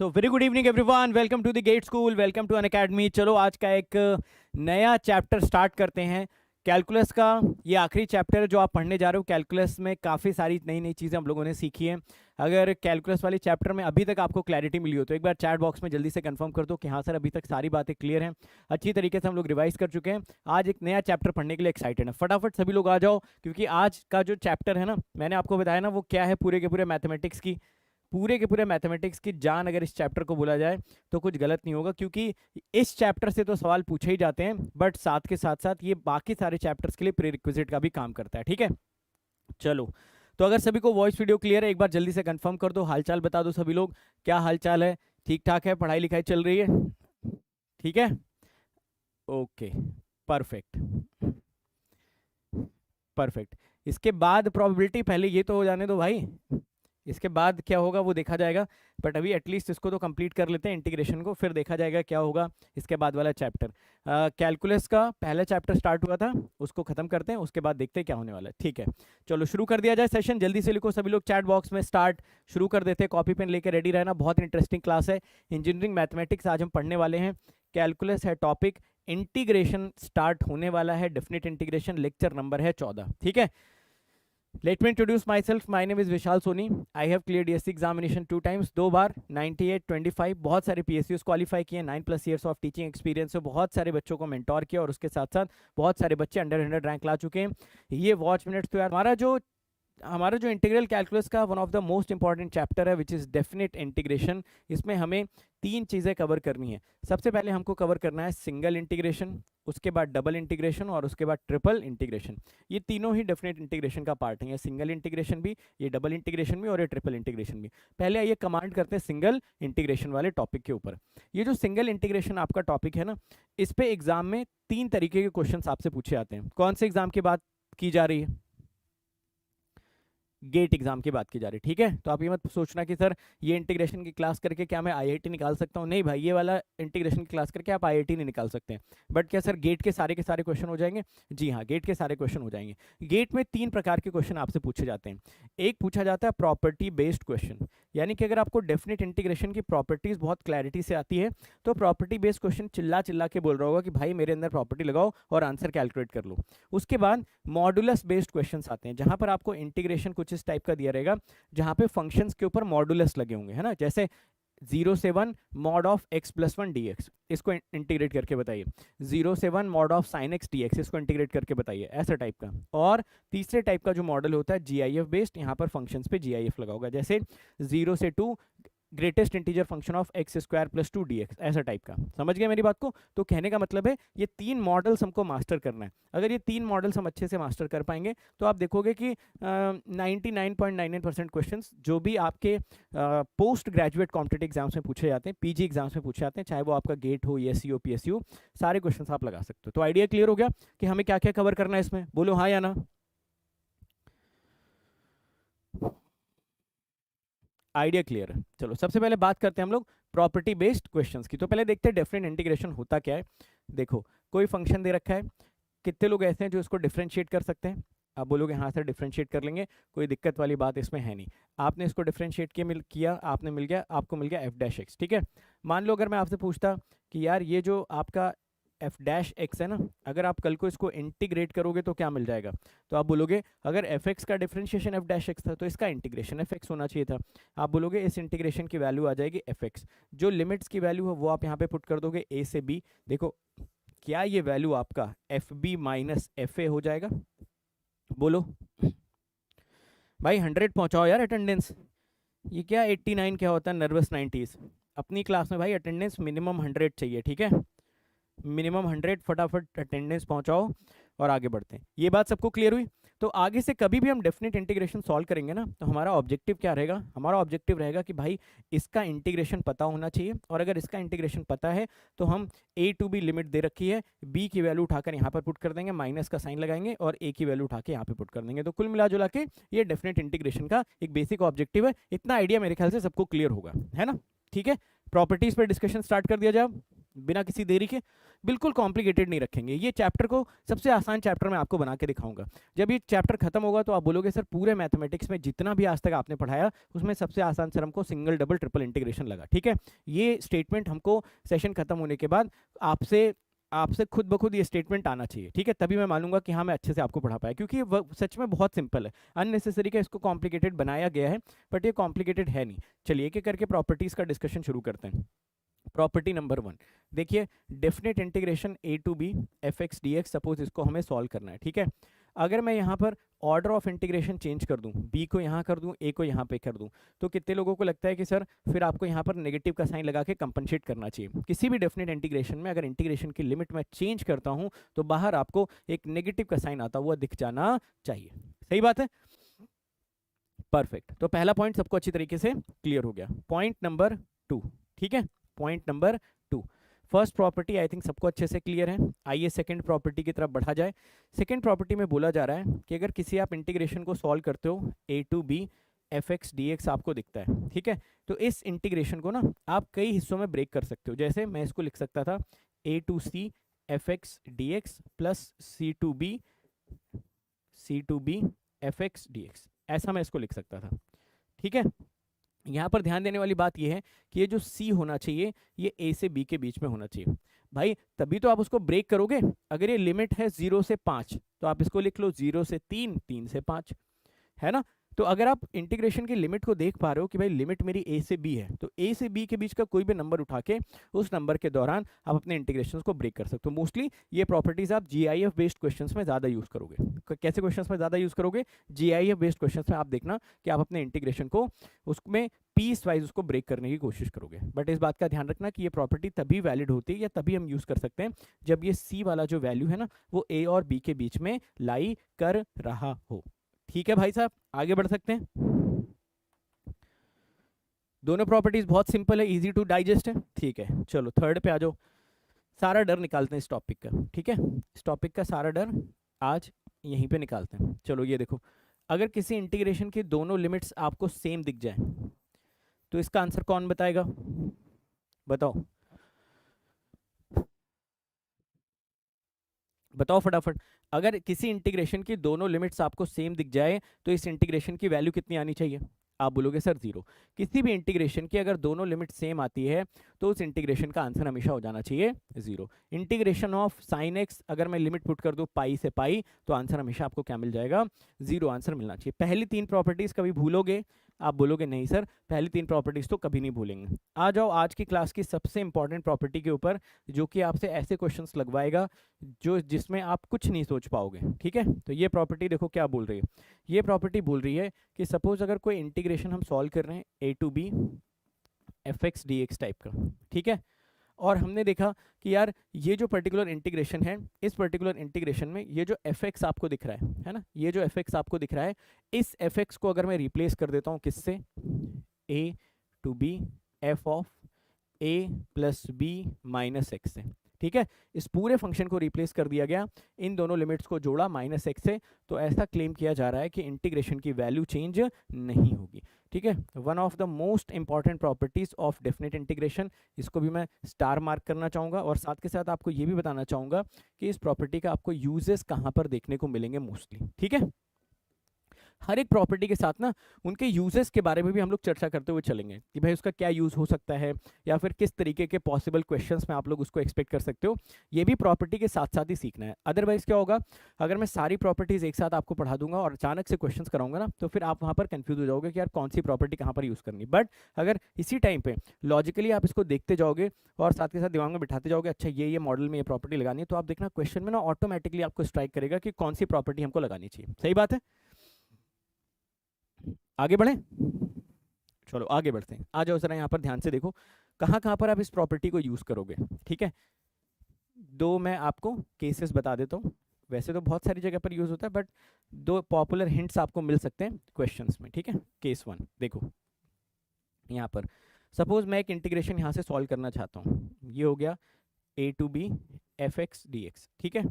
So very good evening everyone, welcome to the GATE school, welcome to Unacademy. चलो आज का एक नया चैप्टर स्टार्ट करते हैं कैलकुलस का। ये आखिरी चैप्टर है जो आप पढ़ने जा रहे हो। कैलकुलस में काफ़ी सारी नई नई चीज़ें हम लोगों ने सीखी हैं। अगर कैलकुलस वाले चैप्टर में अभी तक आपको क्लैरिटी मिली हो तो एक बार चैट बॉक्स में जल्दी से कंफर्म कर दो कि हाँ सर अभी तक सारी बातें क्लियर हैं, अच्छी तरीके से हम लोग रिवाइज कर चुके हैं। आज एक नया चैप्टर पढ़ने के लिए एक्साइटेड है। फटाफट सभी लोग आ जाओ, क्योंकि आज का जो चैप्टर है ना, मैंने आपको बताया ना, वो क्या है, पूरे के पूरे मैथमेटिक्स की, पूरे के पूरे मैथमेटिक्स की जान अगर इस चैप्टर को बोला जाए तो कुछ गलत नहीं होगा, क्योंकि इस चैप्टर से तो सवाल पूछे ही जाते हैं, बट साथ के साथ साथ ये बाकी सारे चैप्टर्स के लिए प्री रिक्विजिट का भी काम करता है। ठीक है, चलो। तो अगर सभी को वॉइस वीडियो क्लियर है, एक बार जल्दी से कंफर्म कर दो, हालचाल बता दो सभी लोग, क्या हालचाल है? ठीक ठाक है? पढ़ाई लिखाई चल रही है? ठीक है, ओके, परफेक्ट परफेक्ट। इसके बाद प्रोबेबिलिटी, पहले ये तो हो जाने दो भाई, इसके बाद क्या होगा वो देखा जाएगा। बट अभी एटलीस्ट इसको तो कंप्लीट कर लेते हैं, इंटीग्रेशन को, फिर देखा जाएगा क्या होगा इसके बाद वाला चैप्टर। कैलकुलस का पहला चैप्टर स्टार्ट हुआ था, उसको खत्म करते हैं, उसके बाद देखते हैं क्या होने वाला है। ठीक है, चलो शुरू कर दिया जाए सेशन। जल्दी से लिखो सभी लोग चैट बॉक्स में, स्टार्ट। शुरू कर देते हैं, कॉपी पेन लेकर रेडी रहना। बहुत इंटरेस्टिंग क्लास है, इंजीनियरिंग मैथमेटिक्स आज हम पढ़ने वाले हैं। कैलकुलस है टॉपिक, इंटीग्रेशन स्टार्ट होने वाला है, डेफिनेट इंटीग्रेशन, लेक्चर नंबर है 14। ठीक है, Let me introduce myself. My name is Vishal Soni. I have cleared DSC examination 2 times, 2 बार, 98, 25। बहुत सारे PSUs क्वालिफाई किए, 9+ years ऑफ टीचिंग एक्सपीरियंस है, बहुत सारे बच्चों को मेंटोर किया, और उसके साथ साथ बहुत सारे बच्चे अंडर 100 रैंक ला चुके हैं। ये वॉच मिनट्स तो यार हमारा जो इंटीग्रल कैलकुलस का one of the most important chapter है, विच इज़ डेफिनेट इंटीग्रेशन। इसमें हमें 3 चीज़ें कवर करनी है। सबसे पहले हमको कवर करना है सिंगल इंटीग्रेशन, उसके बाद डबल इंटीग्रेशन, और उसके बाद ट्रिपल इंटीग्रेशन। ये तीनों ही डेफिनेट इंटीग्रेशन का पार्ट है, ये सिंगल इंटीग्रेशन भी, ये डबल इंटीग्रेशन भी, और ये ट्रिपल इंटीग्रेशन भी। पहले आइए कमांड करते हैं सिंगल इंटीग्रेशन वाले टॉपिक के ऊपर। ये जो सिंगल इंटीग्रेशन आपका टॉपिक है ना, इस पे एग्जाम में 3 तरीके के क्वेश्चन आपसे पूछे जाते हैं। कौन से एग्जाम की बात की जा रही है? गेट एग्जाम की बात की जा रही है। ठीक है, तो आप ये मत सोचना कि सर ये इंटीग्रेशन की क्लास करके क्या मैं आईआईटी निकाल सकता हूँ। नहीं भाई, ये वाला इंटीग्रेशन की क्लास करके आप आईआईटी नहीं निकाल सकते हैं। बट क्या सर गेट के सारे क्वेश्चन हो जाएंगे? जी हाँ, गेट के सारे क्वेश्चन हो जाएंगे। गेट में 3 प्रकार के क्वेश्चन आपसे पूछे जाते हैं। एक पूछा जाता है प्रॉपर्टी बेस्ड क्वेश्चन, यानी कि अगर आपको डेफिनेट इंटीग्रेशन की प्रॉपर्टीज बहुत क्लैरिटी से आती है तो प्रॉपर्टी बेस्ड क्वेश्चन चिल्ला चिल्ला के बोल रहा होगा कि भाई मेरे अंदर प्रॉपर्टी लगाओ और आंसर कैलकुलेट कर लो। उसके बाद मॉडुलस बेस्ड क्वेश्चन आते हैं, जहां पर आपको इंटीग्रेशन कुछ इस टाइप का दिया रहेगा, जहां पे फंक्शंस के ऊपर मॉडुलस लगे होंगे, है ना, जैसे 0 से 1 मॉड ऑफ x + 1 dx, इसको इंटीग्रेट करके बताइए। 0 से 1 mod of sin x dx, इसको इंटीग्रेट करके बताइए, ऐसा टाइप का। और तीसरे टाइप का जो मॉडल होता है GIF बेस्ड, यहाँ पर फंक्शंस पे GIF लगा होगा, जैसे 0 से 2 greatest integer function of x² + 2 dx, ऐसा टाइप का। समझ गए मेरी बात को? तो कहने का मतलब है ये 3 मॉडल्स हमको मास्टर करना है। अगर ये 3 मॉडल्स हम अच्छे से मास्टर कर पाएंगे तो आप देखोगे कि 99.99% क्वेश्चंस जो भी आपके पोस्ट ग्रेजुएट कॉम्पिटिटिव एग्जाम्स में पूछे जाते हैं, पीजी एग्जाम्स में पूछे जाते हैं, चाहे वो आपका गेट हो, ESE, PSU, सारे क्वेश्चन आप लगा सकते हो। तो आइडिया क्लियर हो गया कि हमें क्या क्या कवर करना है इसमें? बोलो हाँ या ना। आइडिया क्लियर है। चलो सबसे पहले बात करते हैं हम लोग प्रॉपर्टी बेस्ड क्वेश्चंस की। तो पहले देखते हैं डेफिनेट इंटीग्रेशन होता क्या है। देखो, कोई फंक्शन दे रखा है, कितने लोग ऐसे हैं जो इसको डिफरेंशिएट कर सकते हैं? आप बोलोगे हाँ सर डिफरेंशिएट कर लेंगे, कोई दिक्कत वाली बात इसमें है नहीं। आपने इसको डिफरेंशिएट किया, आपको मिल गया f'(x). ठीक है, मान लो अगर मैं आपसे पूछता कि यार ये जो आपका f'(x) है ना, अगर आप कल को इसको इंटीग्रेट करोगे तो क्या मिल जाएगा? तो आप बोलोगे अगर fx का डिफरेंशिएशन f'(x) था तो इसका इंटीग्रेशन fx होना चाहिए था। आप बोलोगे इस इंटीग्रेशन की वैल्यू आ जाएगी fx, जो लिमिट्स की वैल्यू है वो आप यहाँ पे पुट कर दोगे a से b। देखो क्या ये वैल्यू आपका fb माइनस fa हो जाएगा? बोलो भाई, 100 पहुंचाओ यार अटेंडेंस। ये क्या 89 क्या होता है, नर्वस 90s। अपनी क्लास में भाई अटेंडेंस मिनिमम 100 चाहिए, ठीक है, मिनिमम 100। फटाफट अटेंडेंस पहुंचाओ और आगे बढ़ते हैं। ये बात सबको क्लियर हुई? तो आगे से कभी भी हम डेफिनेट इंटीग्रेशन सॉल्व करेंगे ना, तो हमारा ऑब्जेक्टिव क्या रहेगा? हमारा ऑब्जेक्टिव रहेगा कि भाई इसका इंटीग्रेशन पता होना चाहिए, और अगर इसका इंटीग्रेशन पता है तो हम a to b लिमिट दे रखी है, b की वैल्यू उठाकर यहाँ पर पुट कर देंगे, माइनस का साइन लगाएंगे, और a की वैल्यू उठा के यहाँ पे पुट कर देंगे। तो कुल मिला जुला के ये डेफिनेट इंटीग्रेशन का एक बेसिक ऑब्जेक्टिव है। इतना आइडिया मेरे ख्याल से सबको क्लियर होगा, है ना? ठीक है, प्रॉपर्टीज पर डिस्कशन स्टार्ट कर दिया जाए। बिना किसी देरी के, बिल्कुल कॉम्प्लिकेटेड नहीं रखेंगे। ये चैप्टर को सबसे आसान चैप्टर मैं आपको बना के दिखाऊंगा। जब ये चैप्टर खत्म होगा तो आप बोलोगे सर पूरे मैथमेटिक्स में जितना भी आज तक आपने पढ़ाया उसमें सबसे आसान सर हमको सिंगल डबल ट्रिपल इंटीग्रेशन लगा। ठीक है, ये स्टेटमेंट हमको सेशन खत्म होने के बाद आपसे आपसे खुद ब खुद ये स्टेटमेंट आना चाहिए। ठीक है, तभी मैं मानूंगा कि हाँ मैं अच्छे से आपको पढ़ा पाया, क्योंकि ये सच में बहुत सिंपल है। अननेसेसरी का इसको कॉम्प्लिकेटेड बनाया गया है, बट ये कॉम्प्लिकेटेड है नहीं। चलिए एक एक करके प्रॉपर्टीज का डिस्कशन शुरू करते हैं। प्रॉपर्टी नंबर 1 देखिए, definite integration a to b f x D x, suppose इसको हमें सॉल्व करना है। ठीक है, अगर मैं यहाँ पर ऑर्डर ऑफ इंटीग्रेशन चेंज कर दूँ, b को यहाँ कर दूँ, a को यहाँ पे कर दूँ, तो कितने लोगों को लगता है कि सर फिर आपको यहाँ पर नेगेटिव का साइन लगा के कंपनसेट करना चाहिए। किसी भी डेफिनेट इंटीग्रेशन में अगर इंटीग्रेशन की लिमिट मैं चेंज करता हूँ तो बाहर आपको एक नेगेटिव का साइन आता हुआ दिख जाना चाहिए। सही बात है, परफेक्ट। तो पहला पॉइंट सबको अच्छी तरीके से क्लियर हो गया। पॉइंट नंबर 2, ठीक है, point number 2, first property I think सबको अच्छे से क्लियर है। आइए सेकंड प्रॉपर्टी की तरफ बढ़ा जाए। सेकंड प्रॉपर्टी में बोला जा रहा है कि अगर किसी आप इंटीग्रेशन को सॉल्व करते हो a to b f x D x आपको दिखता है। ठीक है, तो इस इंटीग्रेशन को ना आप कई हिस्सों में ब्रेक कर सकते हो। जैसे मैं इसको लिख सकता था a to c f x D x plus c to b f x D x, ऐसा मैं इसको लिख सकता था। ठीक है, यहाँ पर ध्यान देने वाली बात यह है कि ये जो c होना चाहिए ये a से b के बीच में होना चाहिए। भाई तभी तो आप उसको ब्रेक करोगे। अगर ये लिमिट है 0 से 5 तो आप इसको लिख लो 0 से 3, 3 से 5, है ना। तो अगर आप इंटीग्रेशन की लिमिट को देख पा रहे हो कि भाई लिमिट मेरी a से b है, तो a से b के बीच का कोई भी नंबर उठा के उस नंबर के दौरान आप अपने इंटीग्रेशंस को ब्रेक कर सकते हो। मोस्टली ये प्रॉपर्टीज आप GIF बेस्ड क्वेश्चंस में ज़्यादा यूज़ करोगे। कैसे क्वेश्चंस में ज़्यादा यूज़ करोगे? GIF बेस्ड क्वेश्चंस में आप देखना कि आप अपने इंटीग्रेशन को उसमें पीस वाइज उसको ब्रेक करने की कोशिश करोगे। बट इस बात का ध्यान रखना कि ये प्रॉपर्टी तभी वैलिड होती है या तभी हम यूज़ कर सकते हैं जब ये c वाला जो वैल्यू है ना वो a और b के बीच में लाई कर रहा हो। ठीक है भाई साहब, आगे बढ़ सकते हैं। दोनों प्रॉपर्टीज बहुत सिंपल है, इजी टू डाइजेस्ट है। ठीक है, चलो थर्ड पे आ जाओ। सारा डर निकालते हैं इस टॉपिक का। ठीक है, इस टॉपिक का सारा डर आज यहीं पे निकालते हैं। चलो ये देखो, अगर किसी इंटीग्रेशन की दोनों लिमिट्स आपको सेम दिख जाए तो इसका आंसर कौन बताएगा? बताओ बताओ फटाफट। अगर किसी इंटीग्रेशन की दोनों लिमिट्स आपको सेम दिख जाए तो इस इंटीग्रेशन की वैल्यू कितनी आनी चाहिए? आप बोलोगे सर 0। किसी भी इंटीग्रेशन की अगर दोनों लिमिट सेम आती है तो उस इंटीग्रेशन का आंसर हमेशा हो जाना चाहिए 0। इंटीग्रेशन ऑफ साइन एक्स अगर मैं लिमिट पुट कर दूं पाई से पाई तो आंसर हमेशा आपको क्या मिल जाएगा? 0 आंसर मिलना चाहिए। पहली 3 प्रॉपर्टीज कभी भूलोगे? आप बोलोगे नहीं सर पहली 3 प्रॉपर्टीज तो कभी नहीं भूलेंगे। आ जाओ आज की क्लास की सबसे इंपॉर्टेंट प्रॉपर्टी के ऊपर, जो कि आपसे ऐसे क्वेश्चंस लगवाएगा जिसमें आप कुछ नहीं सोच पाओगे। ठीक है, तो ये प्रॉपर्टी देखो क्या बोल रही है। ये प्रॉपर्टी बोल रही है कि सपोज अगर कोई इंटीग्रेशन हम सॉल्व कर रहे हैं a to b f x D x type का, ठीक है, और हमने देखा कि यार ये जो पर्टिकुलर इंटीग्रेशन है, इस पर्टिकुलर इंटीग्रेशन में ये जो एफ एक्स आपको दिख रहा है ना, ये जो एफ एक्स आपको दिख रहा है, इस एफ एक्स को अगर मैं रिप्लेस कर देता हूँ किससे? a to b f of a plus B minus x से। ठीक है, इस पूरे फंक्शन को रिप्लेस कर दिया गया, इन दोनों लिमिट्स को जोड़ा माइनस एक्स से, तो ऐसा क्लेम किया जा रहा है कि इंटीग्रेशन की वैल्यू चेंज नहीं होगी। ठीक है, one of the most important properties of definite integration, इसको भी मैं स्टार मार्क करना चाहूँगा और साथ के साथ आपको ये भी बताना चाहूँगा कि इस प्रॉपर्टी का आपको यूजेस कहाँ पर देखने को मिलेंगे मोस्टली। ठीक है, हर एक प्रॉपर्टी के साथ ना उनके यूजेस के बारे में भी हम लोग चर्चा करते हुए चलेंगे कि भाई उसका क्या यूज़ हो सकता है या फिर किस तरीके के पॉसिबल क्वेश्चंस में आप लोग उसको एक्सपेक्ट कर सकते हो। ये भी प्रॉपर्टी के साथ साथ ही सीखना है। अदरवाइज क्या होगा, अगर मैं सारी प्रॉपर्टीज एक साथ आपको पढ़ा दूंगा और अचानक से क्वेश्चंस कराऊंगा ना तो फिर आप वहाँ पर कन्फ्यूज हो जाओगे कि यार कौन सी प्रॉपर्टी कहाँ पर यूज़ करनी। बट अगर इसी टाइम पे लॉजिकली आप इसको देखते जाओगे और साथ के साथ दिमाग में बिठाते जाओगे, अच्छा ये मॉडल में ये प्रॉपर्टी लगानी है, तो आप देखना क्वेश्चन में ना ऑटोमेटिकली आपको स्ट्राइक करेगा कि कौन सी प्रॉपर्टी हमको लगानी चाहिए। सही बात है, आगे बढ़ें। चलो आगे बढ़ते हैं। आ जाओ जरा यहाँ पर ध्यान से देखो कहाँ कहाँ पर आप इस प्रॉपर्टी को यूज़ करोगे। ठीक है, दो मैं आपको केसेस बता देता हूँ। वैसे तो बहुत सारी जगह पर यूज़ होता है बट दो पॉपुलर हिंट्स आपको मिल सकते हैं क्वेश्चंस में। ठीक है, केस 1 देखो, यहाँ पर सपोज मैं एक इंटीग्रेशन यहाँ से सॉल्व करना चाहता हूँ। ये हो गया a to b f x D x. ठीक है,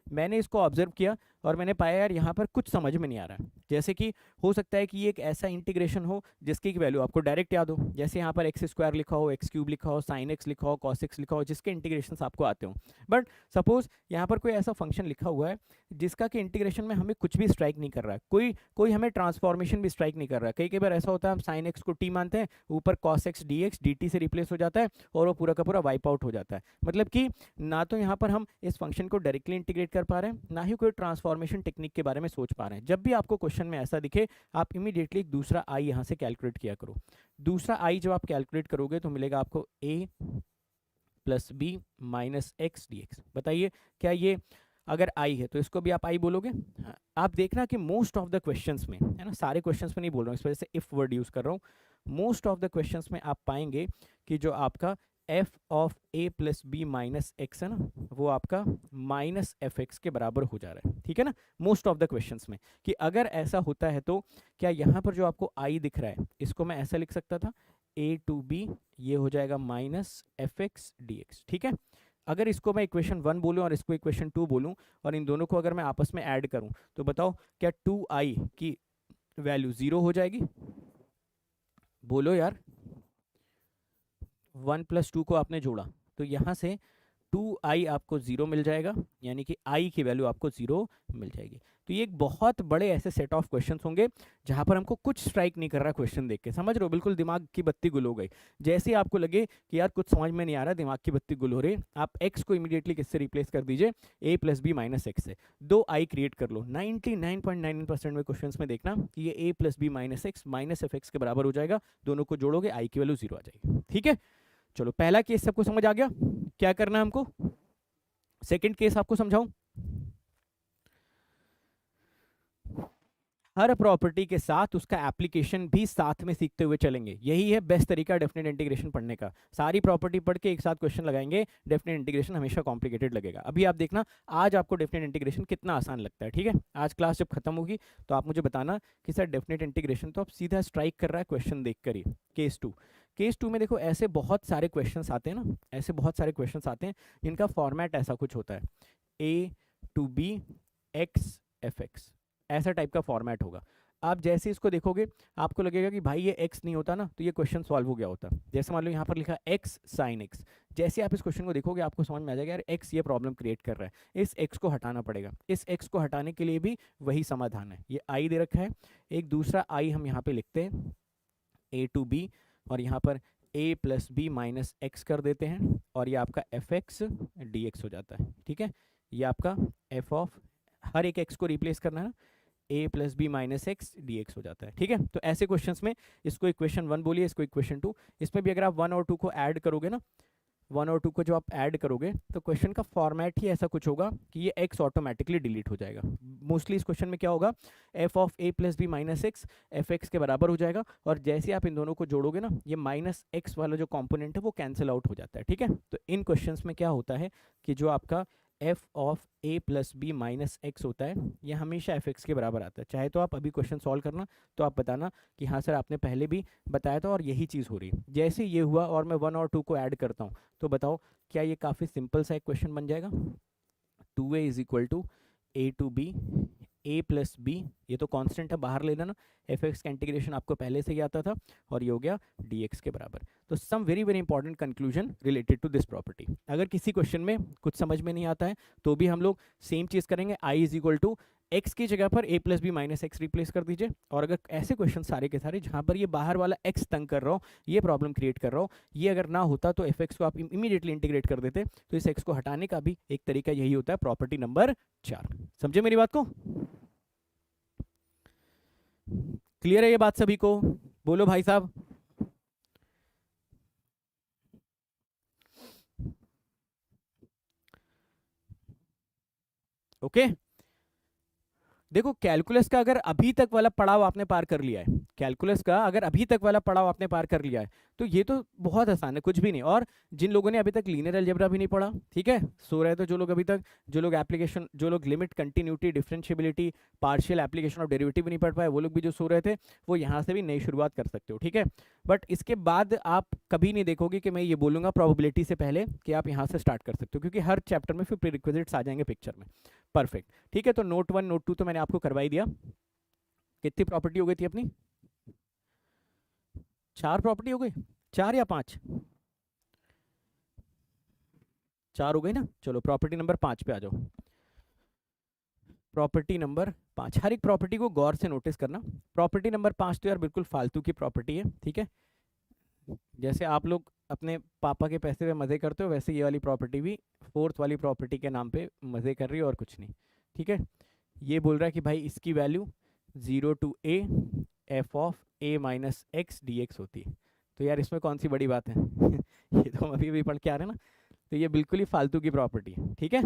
मैंने इसको ऑब्जर्व किया और मैंने पाया यार यहाँ पर कुछ समझ में नहीं आ रहा है। जैसे कि हो सकता है कि ये एक ऐसा इंटीग्रेशन हो जिसकी वैल्यू आपको डायरेक्ट याद हो, जैसे यहाँ पर एक्स स्क्वायर लिखा हो, एक्स क्यूब लिखा हो, साइन एक्स लिखा हो, कॉस एक्स लिखा हो, जिसके इंटीग्रेशन आपको आते हो। बट सपोज यहाँ पर कोई ऐसा फंक्शन लिखा हुआ है जिसका कि इंटीग्रेशन में हमें कुछ भी स्ट्राइक नहीं कर रहा है, कोई हमें ट्रांसफॉर्मेशन भी स्ट्राइक नहीं कर रहा है। कई बार ऐसा होता है हम साइन एक्स को टी मानते हैं, ऊपर cos x D x D T से रिप्लेस हो जाता है और वो पूरा का पूरा वाइप आउट हो जाता है। मतलब कि ना तो यहाँ पर हम इस फंक्शन को डायरेक्टली इंटीग्रेट कर पा रहे हैं, ना ही कोई ट्रांसफॉर्मेशन टेक्निक के बारे में सोच पा रहे हैं। जब भी आपको क्वेश्चन में ऐसा दिखे आप इमीडिएटली एक दूसरा आई यहाँ से कैलकुलेट किया करो। दूसरा आई जब आप कैलकुलेट करोगे तो मिलेगा आपको A plus B minus x D X. बताइए क्या ये अगर आई है तो इसको भी आप आई बोलोगे? हाँ, आप देखना कि मोस्ट ऑफ द क्वेश्चंस में, है ना, सारे क्वेश्चंस में नहीं बोल रहा हूँ, इस वजह से इफ वर्ड यूज कर रहा हूँ, मोस्ट ऑफ द क्वेश्चंस में आप पाएंगे कि जो आपका f of A plus B minus x है ना, वो आपका माइनस एफ एक्स के बराबर हो जा रहा है। ठीक है ना, मोस्ट ऑफ द क्वेश्चंस में। कि अगर ऐसा होता है तो क्या यहाँ पर जो आपको आई दिख रहा है इसको मैं ऐसा लिख सकता था, ए टू बी, ये हो जाएगा minus f x D x. ठीक है, अगर इसको मैं इक्वेशन 1 बोलूँ और इसको इक्वेशन 2 बोलूँ और इन दोनों को अगर मैं आपस में ऐड करूँ तो बताओ क्या 2i की वैल्यू 0 हो जाएगी? बोलो यार। 1 + 2 को आपने जोड़ा तो यहाँ से 2i आपको 0 मिल जाएगा, यानी कि i की वैल्यू आपको 0 मिल जाएगी। तो ये एक बहुत बड़े ऐसे सेट ऑफ क्वेश्चंस होंगे जहाँ पर हमको कुछ स्ट्राइक नहीं कर रहा क्वेश्चन देख के, समझ रहे हो, बिल्कुल दिमाग की बत्ती गुल हो गई। जैसे ही आपको लगे कि यार कुछ समझ में नहीं आ रहा, दिमाग की बत्ती गुल हो रही, आप x को इमीडिएटली किससे रिप्लेस कर दीजिए, a + b - x से। 2i क्रिएट कर लो। 99.99% में क्वेश्चन में देखना कि ये a + b - x minus f x के बराबर हो जाएगा। दोनों को जोड़ोगे i की वैल्यू 0 आ जाएगी। ठीक है, चलो पहला केस सबको समझ आ गया, क्या करना है हमको? सेकंड केस आपको समझाऊं। हर प्रॉपर्टी के साथ उसका एप्लीकेशन भी साथ में सीखते हुए चलेंगे, यही है बेस्ट तरीका डेफिनेट इंटीग्रेशन पढ़ने का। सारी प्रॉपर्टी पढ़ के एक साथ क्वेश्चन लगाएंगे, डेफिनेट इंटीग्रेशन हमेशा कॉम्प्लिकेटेड लगेगा। अभी आप देखना आज आपको डेफिनेट इंटीग्रेशन कितना आसान लगता है। ठीक है, आज क्लास जब खत्म होगी तो आप मुझे बताना कि सर डेफिनेट इंटीग्रेशन तो आप सीधा स्ट्राइक कर रहा है क्वेश्चन देख कर ही। केस 2 में देखो ऐसे बहुत सारे क्वेश्चंस आते हैं ना, ऐसे बहुत सारे क्वेश्चंस आते हैं जिनका फॉर्मेट ऐसा कुछ होता है, a to b x f x, ऐसा टाइप का फॉर्मेट होगा। आप जैसे इसको देखोगे आपको लगेगा कि भाई ये x नहीं होता ना तो ये क्वेश्चन सॉल्व हो गया होता। जैसे मान लो यहाँ पर लिखा x sin x, जैसे आप इस क्वेश्चन को देखोगे आपको समझ में आ जाएगा यार x ये प्रॉब्लम क्रिएट कर रहा है, इस x को हटाना पड़ेगा। इस x को हटाने के लिए भी वही समाधान है, ये i दे रखा है, एक दूसरा i हम यहाँ पे लिखते हैं a to b और यहाँ पर a + b - x कर देते हैं और ये आपका एफ एक्स डी एक्स हो जाता है। ठीक है, ये आपका f ऑफ हर एक x को रिप्लेस करना है, a + b - x dx हो जाता है। ठीक है, तो ऐसे क्वेश्चंस में इसको इक्वेशन 1 बोलिए, इसको इक्वेशन 2, इसमें भी अगर आप 1 और 2 को ऐड करोगे ना, 1 और 2 को जो आप ऐड करोगे तो क्वेश्चन का फॉर्मेट ही ऐसा कुछ होगा कि ये x ऑटोमेटिकली डिलीट हो जाएगा। मोस्टली इस क्वेश्चन में क्या होगा, f of a + b - x F x के बराबर हो जाएगा और जैसे आप इन दोनों को जोड़ोगे ना ये -x वाला जो कंपोनेंट है वो कैंसिल आउट हो जाता है। ठीक है, तो इन क्वेश्चंस में क्या होता है कि जो आपका f of a + b - x होता है ये हमेशा एफ एक्स के बराबर आता है। चाहे तो आप अभी क्वेश्चन सॉल्व करना तो आप बताना कि हाँ सर आपने पहले भी बताया था और यही चीज़ हो रही है। जैसे ये हुआ और मैं 1 और 2 को ऐड करता हूँ तो बताओ क्या ये काफ़ी सिंपल सा एक क्वेश्चन बन जाएगा। 2a = a to b a + b, ये तो कांस्टेंट है बाहर ले लेना, एफ एक्स का इंटीग्रेशन आपको पहले से ही आता था और ये हो गया dx के बराबर। तो some very very important conclusion related to this property. अगर किसी क्वेश्चन में कुछ समझ में नहीं आता है तो भी हम लोग सेम चीज़ करेंगे, i = x की जगह पर a + b - x रिप्लेस कर दीजिए। और अगर ऐसे क्वेश्चन सारे के सारे जहाँ पर ये बाहर वाला x तंग कर रहा हो, ये प्रॉब्लम क्रिएट कर रहा हो, ये अगर ना होता तो एफ एक्स को आप इमीडिएटली इंटीग्रेट कर देते। तो इस x को हटाने का भी एक तरीका यही होता है, प्रॉपर्टी नंबर 4। समझे मेरी बात को? क्लियर है ये बात सभी को? बोलो भाई साहब। ओके, देखो कैलकुलस का अगर अभी तक वाला पड़ाव आपने पार कर लिया है, कैलकुलस का अगर अभी तक वाला पड़ाव आपने पार कर लिया है तो ये तो बहुत आसान है, कुछ भी नहीं। और जिन लोगों ने अभी तक लीनियर अलजेब्रा भी नहीं पढ़ा, ठीक है, सो रहे तो जो लोग अभी तक, जो लोग एप्लीकेशन, जो लोग limit, continuity, differentiability, partial application of derivative भी नहीं पढ़ पाए, वो लोग भी जो सो रहे थे वो यहाँ से भी नई शुरुआत कर सकते हो। ठीक है, बट इसके बाद आप कभी नहीं देखोगे कि मैं ये बोलूँगा प्रोबेबिलिटी से पहले कि आप यहाँ से स्टार्ट कर सकते हो, क्योंकि हर चैप्टर में फिर प्रीरिक्विजिट्स आ जाएंगे पिक्चर में। परफेक्ट, ठीक है। तो नोट 1 नोट 2 तो मैंने आपको करवा ही दिया। कितनी प्रॉपर्टी हो गई थी अपनी? 4 प्रॉपर्टी हो गई, 4 या 5? 4 हो गई ना। चलो प्रॉपर्टी नंबर 5 पे आ जाओ। प्रॉपर्टी नंबर 5, हर एक प्रॉपर्टी को गौर से नोटिस करना। प्रॉपर्टी नंबर 5 तो यार बिल्कुल फालतू की प्रॉपर्टी है, ठीक है। जैसे आप लोग अपने पापा के पैसे पे मज़े करते हो, वैसे ये वाली प्रॉपर्टी भी फोर्थ वाली प्रॉपर्टी के नाम पे मज़े कर रही है और कुछ नहीं, ठीक है। ये बोल रहा है कि भाई इसकी value 0 to a f of a minus x D x होती है। तो यार इसमें कौन सी बड़ी बात है ये तो हम अभी अभी पढ़ के आ रहे हैं ना। तो ये बिल्कुल ही फालतू की प्रॉपर्टी है, ठीक है।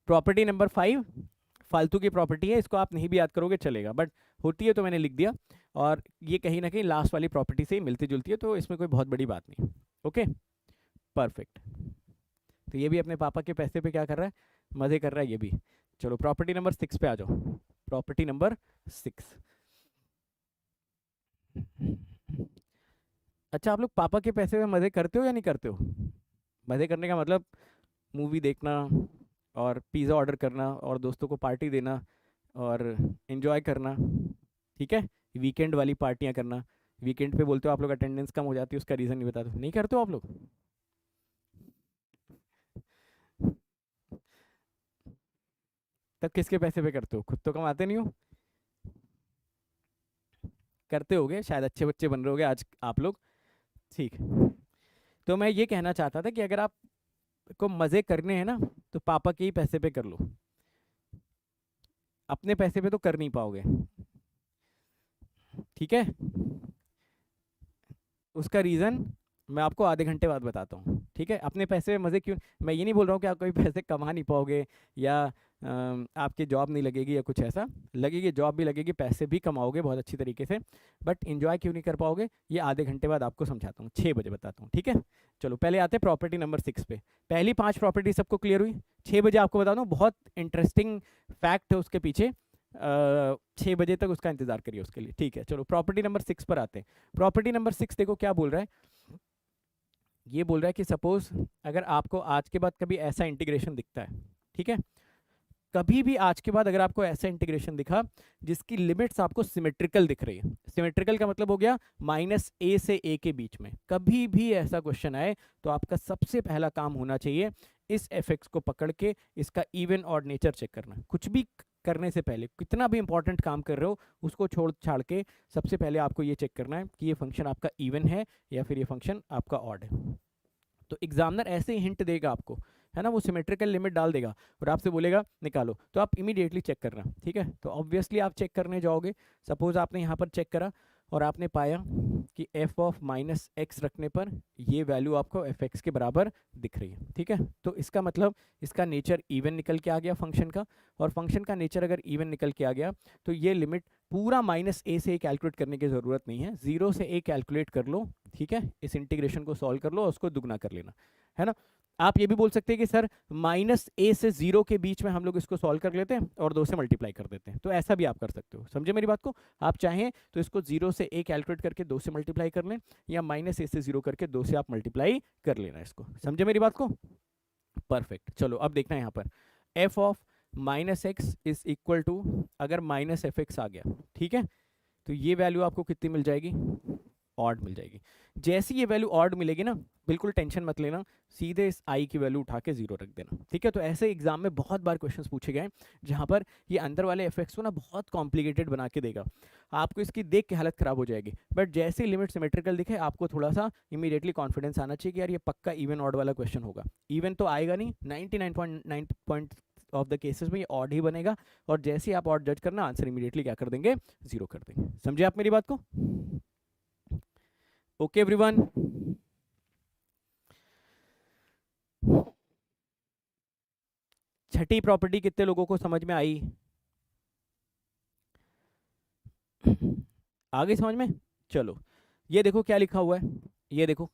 प्रॉपर्टी नंबर 5 फालतू की प्रॉपर्टी है, इसको आप नहीं भी याद करोगे चलेगा, बट होती है तो मैंने लिख दिया। और ये कहीं ना कहीं लास्ट वाली प्रॉपर्टी से ही मिलती जुलती है, तो इसमें कोई बहुत बड़ी बात नहीं। Okay perfect. तो ये भी अपने पापा के पैसे पे क्या कर रहा है, मज़े कर रहा है ये भी। चलो प्रॉपर्टी नंबर 6 पे आ जाओ। Property number 6। अच्छा, आप लोग पापा के पैसे पे मज़े करते हो या नहीं करते हो? मज़े करने का मतलब मूवी देखना और पिज़्ज़ा ऑर्डर करना और दोस्तों को पार्टी देना और एंजॉय करना, ठीक है। वीकेंड वाली पार्टियां करना। वीकेंड पे बोलते हो आप लोग अटेंडेंस कम हो जाती है, उसका रीज़न नहीं बताते, नहीं करते हो आप लोग? तब किसके पैसे पे करते हो? खुद तो कमाते नहीं हो। करते होगे शायद, अच्छे बच्चे बन रहे होगे आज आप लोग, ठीक। तो मैं ये कहना चाहता था कि अगर आप को मज़े करने हैं ना, तो पापा के ही पैसे पे कर लो, अपने पैसे पे तो कर नहीं पाओगे, ठीक है। उसका रीज़न मैं आपको आधे घंटे बाद बताता हूँ, ठीक है। अपने पैसे में मज़े क्यों, मैं ये नहीं बोल रहा हूँ कि आप कोई पैसे कमा नहीं पाओगे या आपकी जॉब नहीं लगेगी या कुछ ऐसा। लगेगी, जॉब भी लगेगी, पैसे भी कमाओगे बहुत अच्छी तरीके से, बट इन्जॉय क्यों नहीं कर पाओगे ये आधे घंटे बाद आपको समझाता हूँ, 6 बजे बताता हूँ, ठीक है। चलो पहले आते हैं प्रॉपर्टी नंबर 6 पे। पहली 5 प्रॉपर्टी सबको क्लियर हुई? 6 बजे आपको बता दूँ, बहुत इंटरेस्टिंग फैक्ट है उसके पीछे। 6 बजे तक उसका इंतजार करिए उसके लिए, ठीक है। चलो प्रॉपर्टी नंबर 6 पर आते हैं। प्रॉपर्टी नंबर 6 देखो क्या बोल रहा है। ये बोल रहा है कि सपोज अगर आपको आज के बाद कभी ऐसा इंटीग्रेशन दिखता है, ठीक है, कभी भी आज के बाद अगर आपको ऐसा इंटीग्रेशन दिखा जिसकी लिमिट्स आपको सिमेट्रिकल दिख रही है, सिमेट्रिकल का मतलब हो गया माइनस ए से ए के बीच में, कभी भी ऐसा क्वेश्चन आए तो आपका सबसे पहला काम होना चाहिए इस एफएक्स को पकड़ के इसका इवन और नेचर चेक करना। कुछ भी करने से पहले, कितना भी इंपॉर्टेंट काम कर रहे हो उसको छोड़ छाड़ के सबसे पहले आपको ये चेक करना है कि ये फंक्शन आपका इवन है या फिर ये फंक्शन आपका ऑड है। तो एग्जामिनर ऐसे ही हिंट देगा आपको, है ना, वो सिमेट्रिकल लिमिट डाल देगा और आपसे बोलेगा निकालो, तो आप इमीडिएटली चेक करना, ठीक है। तो ऑब्वियसली आप चेक करने जाओगे, सपोज आपने यहाँ पर चेक करा और आपने पाया कि f ऑफ माइनस एक्स रखने पर ये वैल्यू आपको एफ एक्स के बराबर दिख रही है, ठीक है। तो इसका मतलब इसका नेचर इवन निकल के आ गया फंक्शन का, और फंक्शन का नेचर अगर इवन निकल के आ गया तो ये लिमिट पूरा माइनस ए से कैलकुलेट करने की ज़रूरत नहीं है, 0 से ए कैलकुलेट कर लो, ठीक है। इस इंटीग्रेशन को सॉल्व कर लो और उसको दुगना कर लेना, है ना। आप ये भी बोल सकते हैं कि सर माइनस ए से 0 के बीच में हम लोग इसको सॉल्व कर लेते हैं और 2 से मल्टीप्लाई कर देते हैं, तो ऐसा भी आप कर सकते हो, समझे मेरी बात को। आप चाहें तो इसको 0 से ए कैलकुलेट करके 2 से मल्टीप्लाई कर लें, या माइनस ए से 0 करके 2 से आप मल्टीप्लाई कर लेना इसको, समझे मेरी बात को। परफेक्ट। चलो अब देखना है यहाँ पर f of minus x is equal to, अगर माइनस एफ एक्स आ गया, ठीक है, तो ये वैल्यू आपको कितनी मिल जाएगी, ऑड मिल जाएगी। जैसे ये वैल्यू ऑड मिलेगी ना, बिल्कुल टेंशन मत लेना, सीधे इस आई की वैल्यू उठा के 0 रख देना, ठीक है। तो ऐसे एग्जाम में बहुत बार क्वेश्चंस पूछे गए जहां पर ये अंदर वाले एफेक्ट्स को ना बहुत कॉम्प्लिकेटेड बना के देगा, आपको इसकी देख के हालत खराब हो जाएगी, बट जैसे लिमिट सिमेट्रिकल दिखे आपको थोड़ा सा इमीडिएटली कॉन्फिडेंस आना चाहिए कि यार ये पक्का इवन ऑड वाला क्वेश्चन होगा। इवन तो आएगा नहीं, 99.9 ऑफ द केसेस में ये ऑड ही बनेगा, और जैसे ही आप ऑड जज करना आंसर इमीडिएटली क्या कर देंगे, 0 कर देंगे। समझे आप मेरी बात को? Okay everyone. छठी प्रॉपर्टी कितने लोगों को समझ में आई? आ गई समझ में? चलो ये देखो क्या लिखा हुआ है, ये देखो,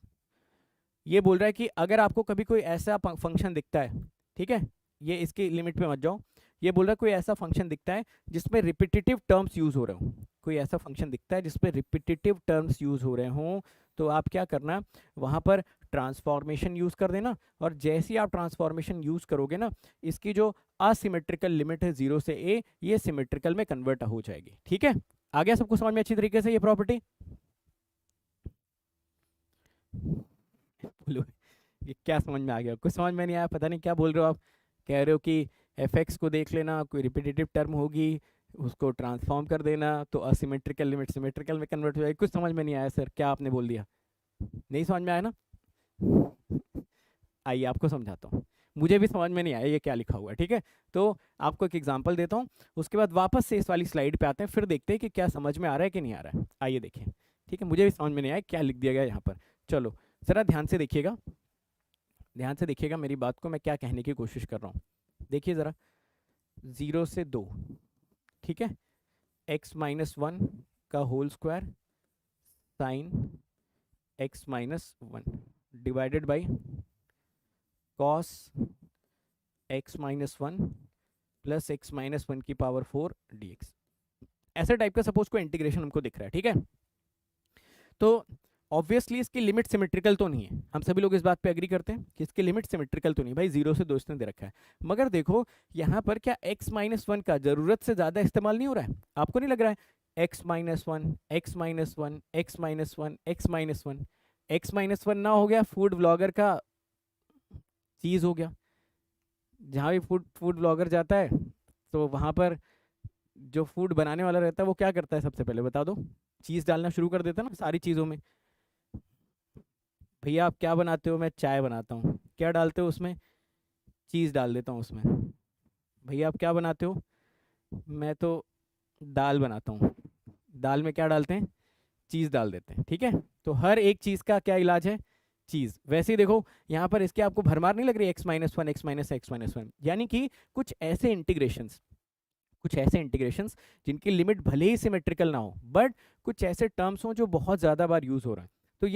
ये बोल रहा है कि अगर आपको कभी कोई ऐसा फंक्शन दिखता है, ठीक है, ये इसकी लिमिट पे मत जाओ, ये बोल रहा है कोई ऐसा फंक्शन दिखता है जिसमें रिपीटेटिव टर्म्स यूज हो रहे हो, कोई ऐसा फंक्शन दिखता है जिसमें रिपीटेटिव टर्म्स यूज हो रहे हों, तो आप क्या करना, वहाँ पर ट्रांसफॉर्मेशन यूज़ कर देना, और जैसे ही आप ट्रांसफॉर्मेशन यूज़ करोगे ना, इसकी जो असिमेट्रिकल लिमिट है 0 से a, ये सिमेट्रिकल में कन्वर्ट हो जाएगी। ठीक है, आ गया सबको समझ में अच्छी तरीके से ये प्रॉपर्टी? बोलो, ये क्या समझ में आ गया? कुछ समझ में नहीं आया, पता नहीं क्या बोल रहे हो आप। कह रहे हो कि एफ एक्स को देख लेना, कोई रिपीटेटिव टर्म होगी, उसको ट्रांसफॉर्म कर देना तो असिमेट्रिकल लिमिट सिमेट्रिकल में कन्वर्ट हो जाएगी। कुछ समझ में नहीं आया सर, क्या आपने बोल दिया? नहीं समझ में आया ना? आइए आपको समझाता हूँ, मुझे भी समझ में नहीं आया ये क्या लिखा हुआ है। ठीक है, तो आपको एक एग्जांपल देता हूँ, उसके बाद वापस से इस वाली स्लाइड पे आते हैं, फिर देखते हैं कि क्या समझ में आ रहा है कि नहीं आ रहा है। आइए देखिए। ठीक है, मुझे भी समझ में नहीं आया क्या लिख दिया गया यहाँ पर। चलो ज़रा ध्यान से देखिएगा, ध्यान से देखिएगा मेरी बात को, मैं क्या कहने की कोशिश कर रहा हूँ। देखिए ज़रा, 0 से 2, ठीक है, x-1 का whole square sine x-1 divided by cos x-1 plus x-1 की पावर 4 dx। ऐसे टाइप का सपोज को इंटीग्रेशन हमको दिख रहा है। ठीक है, तो ऑब्वियसली इसकी लिमिट सिमेट्रिकल तो नहीं है, हम सभी लोग इस बात पे एग्री करते हैं कि इसकी लिमिट सिमेट्रिकल तो नहीं। भाई 0 से 2 इसने दे रखा है, मगर देखो यहाँ पर क्या x-1 का जरूरत से ज्यादा इस्तेमाल नहीं हो रहा है? आपको नहीं लग रहा है x-1 x-1 x-1 x-1 x-1 ना हो गया फूड ब्लॉगर का चीज हो गया। जहाँ भी फूड ब्लॉगर जाता है तो वहाँ पर जो फूड बनाने वाला रहता है वो क्या करता है, सबसे पहले बता दो? चीज़ डालना शुरू कर देता है ना सारी चीज़ों में। भैया आप क्या बनाते हो? मैं चाय बनाता हूँ। क्या डालते हो उसमें? चीज़ डाल देता हूँ उसमें। भैया आप क्या बनाते हो? मैं तो दाल बनाता हूँ। दाल में क्या डालते हैं? चीज़ डाल देते हैं। ठीक है, तो हर एक चीज़ का क्या इलाज है? चीज़। वैसे ही देखो यहाँ पर इसके आपको भरमार नहीं लग रही? x-1 x-1 यानी कि कुछ ऐसे इंटीग्रेशंस, कुछ ऐसे इंटीग्रेशंस जिनकी लिमिट भले ही सिमेट्रिकल ना हो, बट कुछ ऐसे टर्म्स हों जो बहुत ज़्यादा बार यूज़ हो रहा है, तो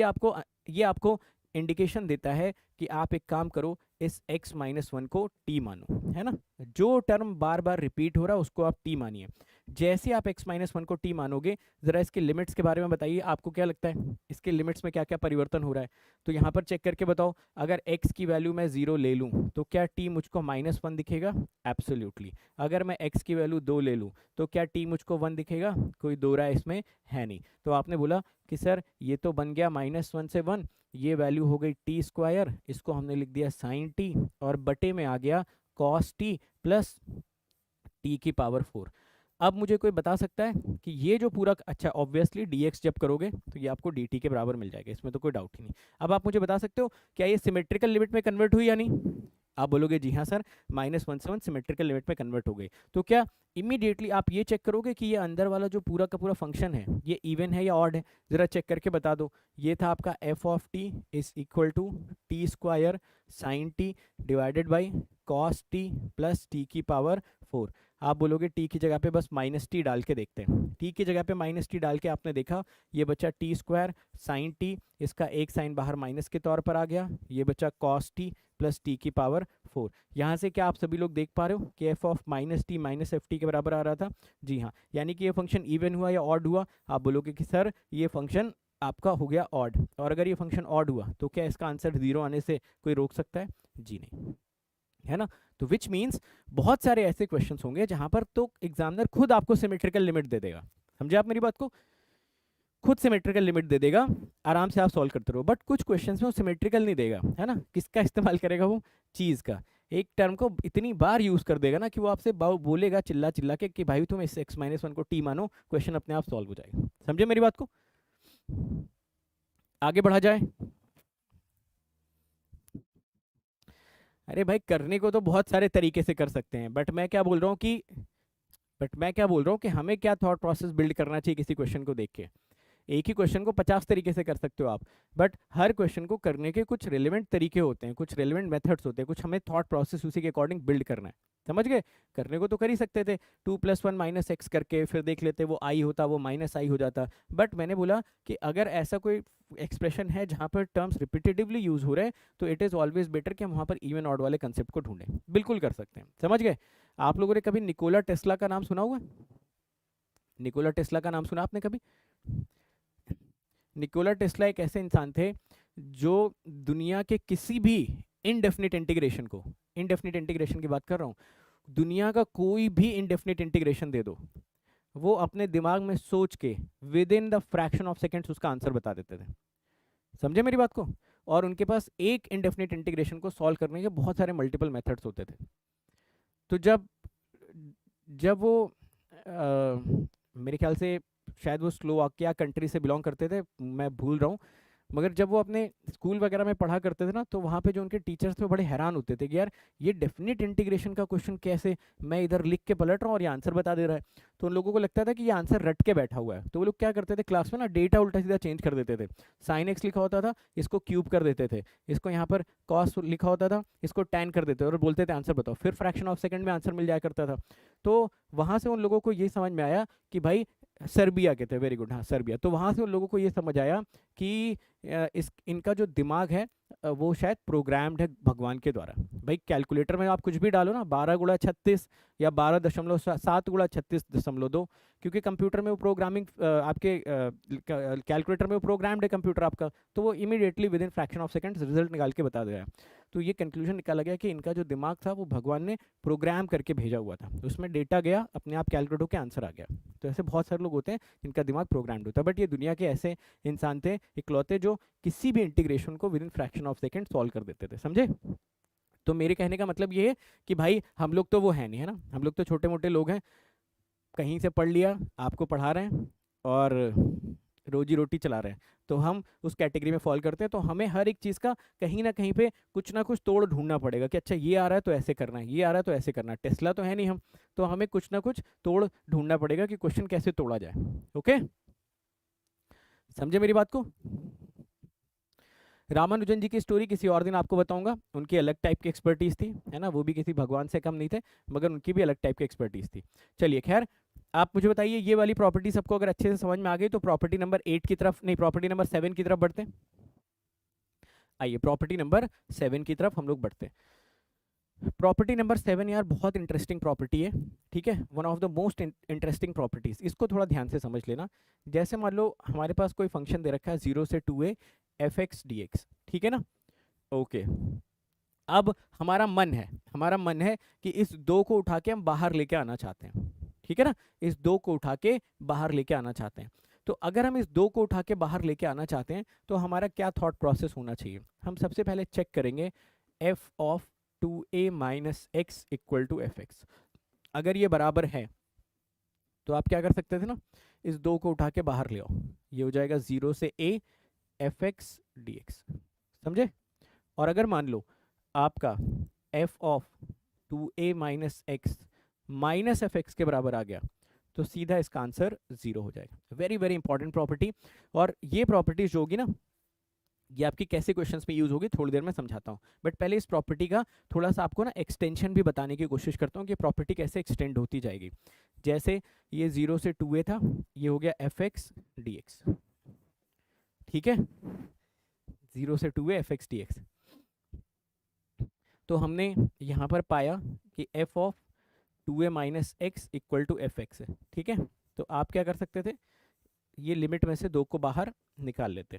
ये आपको इंडिकेशन देता है कि आप एक काम करो, इस x-1 को t मानो, है ना? जो टर्म बार बार रिपीट हो रहा है उसको आप t मानिए। जैसे आप x-1 को t मानोगे, ज़रा इसके लिमिट्स के बारे में बताइए, आपको क्या लगता है इसके लिमिट्स में क्या क्या परिवर्तन हो रहा है? तो यहाँ पर चेक करके बताओ, अगर x की वैल्यू मैं 0 ले लूँ तो क्या t मुझको -1 दिखेगा? एब्सोल्युटली। अगर मैं x की वैल्यू 2 ले लूँ तो क्या t मुझको 1 दिखेगा? कोई दो राय इसमें है नहीं। तो आपने बोला कि सर ये तो बन गया -1 से 1, ये वैल्यू हो गई टी स्क्वायर, इसको हमने लिख दिया साइन टी, और बटे में आ गया कॉस टी प्लस टी की पावर 4। अब मुझे कोई बता सकता है कि ये जो पूरा, अच्छा ऑब्वियसली dx जब करोगे तो ये आपको dt के बराबर मिल जाएगा, इसमें तो कोई डाउट ही नहीं। अब आप मुझे बता सकते हो क्या ये सिमेट्रिकल लिमिट में कन्वर्ट हुई या नहीं? आप बोलोगे जी हाँ सर, -1 से 1 सिमेट्रिकल लिमिट में कन्वर्ट हो गई। तो क्या इमीडिएटली आप ये चेक करोगे कि ये अंदर वाला जो पूरा का पूरा फंक्शन है ये इवन है या ऑड है? जरा चेक करके बता दो। ये था आपका f of t is equal to t square sine t divided by cos t plus t की पावर 4। आप बोलोगे टी की जगह पे बस -t डाल के देखते हैं। टी की जगह पे -t डाल के आपने देखा, ये बचा टी स्क्वायर साइन टी, इसका एक साइन बाहर माइनस के तौर पर आ गया, ये बचा कॉस टी प्लस टी की पावर 4। यहाँ से क्या आप सभी लोग देख पा रहे हो कि एफ ऑफ -t -ft के बराबर आ रहा था? जी हाँ, यानी कि ये फंक्शन इवन हुआ या ऑड हुआ? आप बोलोगे कि सर ये फंक्शन आपका हो गया ऑड, और अगर ये फंक्शन ऑड हुआ तो क्या इसका आंसर 0 आने से कोई रोक सकता है? जी नहीं, है ना? तो विच मीन्स बहुत सारे ऐसे क्वेश्चंस होंगे जहां पर तो एग्जामिनर खुद आपको सिमेट्रिकल लिमिट दे देगा। समझे आप मेरी बात को? खुद सिमेट्रिकल लिमिट दे देगा, आराम से आप सॉल्व करते रहो। बट कुछ क्वेश्चंस में वो सिमेट्रिकल नहीं देगा, है ना? किसका इस्तेमाल करेगा वो? चीज़ का। एक टर्म को इतनी बार यूज कर देगा ना कि वो आपसे बोलेगा चिल्ला चिल्ला के कि भाई तुम इस x-1 को t मानो, क्वेश्चन अपने आप सॉल्व हो जाएगा। समझे मेरी बात को? आगे बढ़ा जाए। अरे भाई करने को तो बहुत सारे तरीके से कर सकते हैं, बट मैं क्या बोल रहा हूँ कि हमें क्या थॉट प्रोसेस बिल्ड करना चाहिए किसी क्वेश्चन को देख के। एक ही क्वेश्चन को 50 तरीके से कर सकते हो आप, बट हर क्वेश्चन को करने के कुछ रेलिवेंट तरीके होते हैं, कुछ रेलिवेंट मेथड्स होते हैं, कुछ हमें थॉट प्रोसेस उसी के अकॉर्डिंग बिल्ड करना है। समझ गए? करने को तो कर ही सकते थे 2 + 1 - x करके, फिर देख लेते वो i होता, वो -i हो जाता। बट मैंने बोला कि अगर ऐसा कोई एक्सप्रेशन है जहाँ पर टर्म्स रिपीटेटिवली यूज हो रहे हैं तो इट इज़ ऑलवेज बेटर कि हम वहाँ पर इवन ऑड वाले कंसेप्ट को ढूंढें। बिल्कुल कर सकते हैं। समझ गए? आप लोगों ने कभी निकोला टेस्ला का नाम सुना हुआ? निकोला टेस्ला का नाम सुना आपने कभी? निकोला टेस्ला एक ऐसे इंसान थे जो दुनिया के किसी भी इनडेफिनिट इंटीग्रेशन को, इनडेफिनिट इंटीग्रेशन की बात कर रहा हूँ, दुनिया का कोई भी इनडेफिनिट इंटीग्रेशन दे दो, वो अपने दिमाग में सोच के with in the fraction of seconds उसका आंसर बता देते थे। समझे मेरी बात को? और उनके पास एक इनडेफिनिट इंटीग्रेशन को सॉल्व करने के बहुत सारे मल्टीपल मेथड्स होते थे। तो जब जब वो मेरे ख्याल से शायद वो स्लोवाकिया कंट्री से बिलोंग करते थे, मैं भूल रहा हूँ, मगर जब वो अपने स्कूल वगैरह में पढ़ा करते थे ना, तो वहाँ पे जो उनके टीचर्स थे वो बड़े हैरान होते थे कि यार ये डेफिनेट इंटीग्रेशन का क्वेश्चन कैसे, मैं इधर लिख के पलट रहा हूँ और ये आंसर बता दे रहा है। तो उन लोगों को लगता था कि ये आंसर रट के बैठा हुआ है। तो वो लोग क्या करते थे क्लास में ना, डेटा उल्टा सीधा चेंज कर देते थे। साइन एक्स लिखा होता था, इसको क्यूब कर देते थे, इसको यहाँ पर कॉस लिखा होता था, इसको टैन कर देते और बोलते थे आंसर बताओ, फिर फ्रैक्शन ऑफ सेकंड में आंसर मिल जाया करता था। तो वहाँ से उन लोगों को ये समझ में आया कि भाई, सर्बिया के थे, वेरी गुड, हाँ सर्बिया। तो वहाँ से उन लोगों को ये समझ आया कि इस इनका जो दिमाग है वो शायद प्रोग्राम्ड है भगवान के द्वारा। भाई कैलकुलेटर में आप कुछ भी डालो ना, 12 × 36 या 12.7 क्योंकि कंप्यूटर में वो प्रोग्रामिंग आपके कैलकुलेटर में वो प्रोग्राम्ड है कंप्यूटर आपका, तो वो immediately with in fraction of seconds result निकाल के बता दे रहा है। तो ये कंक्लूजन निकाला गया कि इनका जो दिमाग था वो भगवान ने प्रोग्राम करके भेजा हुआ था, उसमें डेटा गया, अपने आप कैलकुलेट होकर आंसर आ गया। तो ऐसे बहुत सारे लोग होते हैं जिनका दिमाग प्रोग्राम्ड होता है, बट ये दुनिया के ऐसे इंसान थे इकलौते जो किसी भी इंटीग्रेशन को with in fraction of second solve कर देते थे। समझे? तो मेरे कहने का मतलब ये है कि भाई हम लोग तो वो है नहीं, है ना, हम लोग तो छोटे मोटे लोग हैं, कहीं से पढ़ लिया, आपको पढ़ा रहे हैं और रोजी रोटी चला रहे हैं, तो हम उस कैटेगरी में फॉल करते हैं। तो हमें हर एक चीज़ का कहीं ना कहीं पे कुछ ना कुछ तोड़ ढूंढना पड़ेगा कि अच्छा ये आ रहा है तो ऐसे करना है, ये आ रहा है तो ऐसे करना है। टेस्ला तो है नहीं हम, तो हमें कुछ ना कुछ तोड़ ढूंढना पड़ेगा कि क्वेश्चन कैसे तोड़ा जाए। ओके, समझे मेरी बात को? रामानुजन जी की स्टोरी किसी और दिन आपको बताऊंगा, उनकी अलग टाइप की एक्सपर्टीज थी, है ना, वो भी किसी भगवान से कम नहीं थे, मगर उनकी भी अलग टाइप की एक्सपर्टीज थी। चलिए खैर, आप मुझे बताइए ये वाली प्रॉपर्टी सबको अगर अच्छे से समझ में आ गई तो प्रॉपर्टी नंबर 8 की तरफ, नहीं प्रॉपर्टी नंबर 7 की तरफ बढ़ते हैं। आइए प्रॉपर्टी नंबर 7 की तरफ हम लोग बढ़ते हैं। प्रॉपर्टी नंबर 7 यार बहुत इंटरेस्टिंग प्रॉपर्टी है, ठीक है, one of the most interesting properties. इसको थोड़ा ध्यान से समझ लेना। जैसे मान लो हमारे पास कोई फंक्शन दे रखा है 0 से 2a fx dx, ठीक है ना, ओके। अब हमारा मन है कि इस 2 को उठा के हम बाहर लेके आना चाहते हैं, ठीक है ना, इस 2 को उठा के बाहर लेके आना चाहते हैं। तो अगर हम इस 2 को उठा के बाहर लेके आना चाहते हैं तो हमारा क्या थॉट प्रोसेस होना चाहिए? हम सबसे पहले चेक करेंगे f of 2a minus x equal to f x. अगर ये बराबर है तो आप क्या कर सकते थे ना, इस 2 को उठा के बाहर ले आओ, ये हो जाएगा 0 से a F x D x. समझे? और अगर मान लो आपका f of 2a minus x minus f x के बराबर आ गया तो सीधा इसका आंसर 0 हो जाएगा। Very very important property. और ये प्रॉपर्टी जो होगी ना, ये आपकी कैसे क्वेश्चंस में यूज होगी थोड़ी देर में समझाता हूँ, बट पहले इस प्रॉपर्टी का थोड़ा सा आपको ना एक्सटेंशन भी बताने की कोशिश करता हूँ कि प्रॉपर्टी कैसे एक्सटेंड होती जाएगी। जैसे ये 0 से 2a था, ये हो गया एफ एक्स डी एक्स, ठीक है, 0 से 2a F x D x. तो हमने यहाँ पर पाया कि f of 2a minus x equal to f x है, ठीक है। तो आप क्या कर सकते थे, ये लिमिट में से 2 को बाहर निकाल लेते।